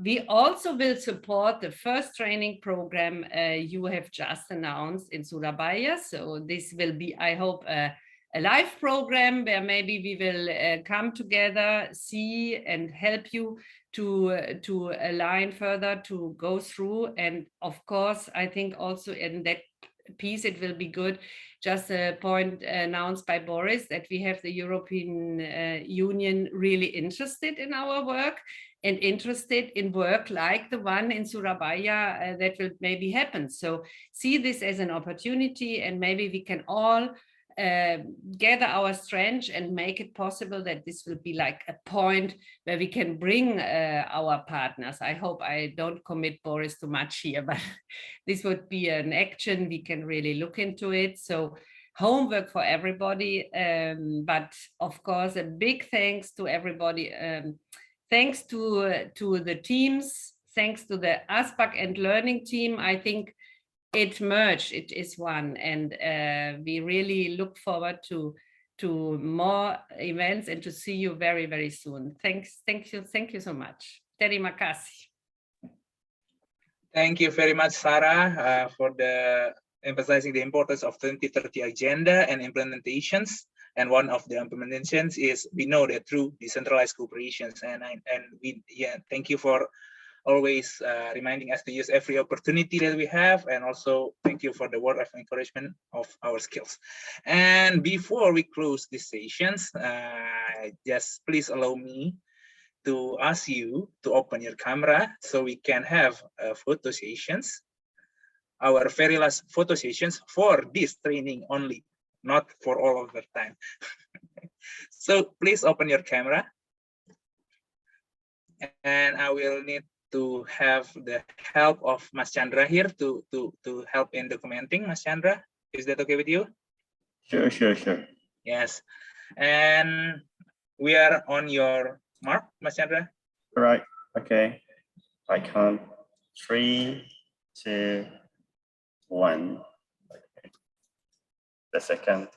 we also will support the first training program you have just announced in Surabaya. So this will be, I hope, a live program where maybe we will come together, see and help you to align further, to go through. And of course, I think also in that piece, it will be good, just a point announced by Boris, that we have the European Union really interested in our work and interested in work like the one in Surabaya that will maybe happen. So see this as an opportunity, and maybe we can all gather our strength and make it possible that this will be like a point where we can bring our partners. I hope I don't commit Boris too much here, but this would be an action. We can really look into it. So homework for everybody. But of course, a big thanks to everybody. Thanks to the teams, thanks to the ASPAC and learning team. I think it merged, it is one, and we really look forward to more events and to see you very, very soon. Thank you so much. Terima kasih. Thank you very much, Sarah, for emphasizing the importance of 2030 agenda and implementations. And one of the implementations is, we know that through decentralized cooperations, and thank you for always reminding us to use every opportunity that we have, and also thank you for the word of encouragement of our skills. And before we close these sessions, just please allow me to ask you to open your camera so we can have photo sessions, our very last photo sessions for this training only, not for all of the time. So please open your camera, and I will need to have the help of Mas Chandra here to help in documenting. Mas Chandra, is that okay with you? Sure, sure, sure. Yes, and we are on your mark, Mas Chandra. All right, okay. I count 3, 2, 1. Okay. The second.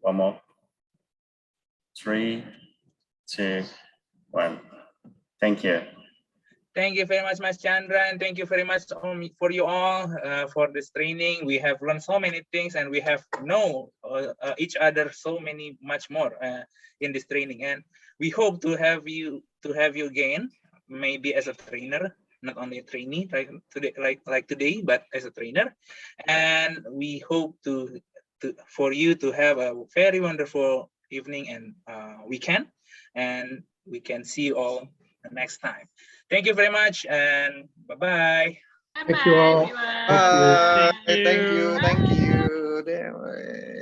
One more. 3, 2, 1. Thank you. Thank you very much, Mas Chandra, and thank you very much for you all for this training. We have learned so many things, and we have known each other so much more in this training. And we hope to have you again, maybe as a trainer, not only a trainee like today, but as a trainer. And we hope for you to have a very wonderful evening and weekend, and we can see you all next time. Thank you very much, and bye-bye. Thank you all. Bye. Thank you.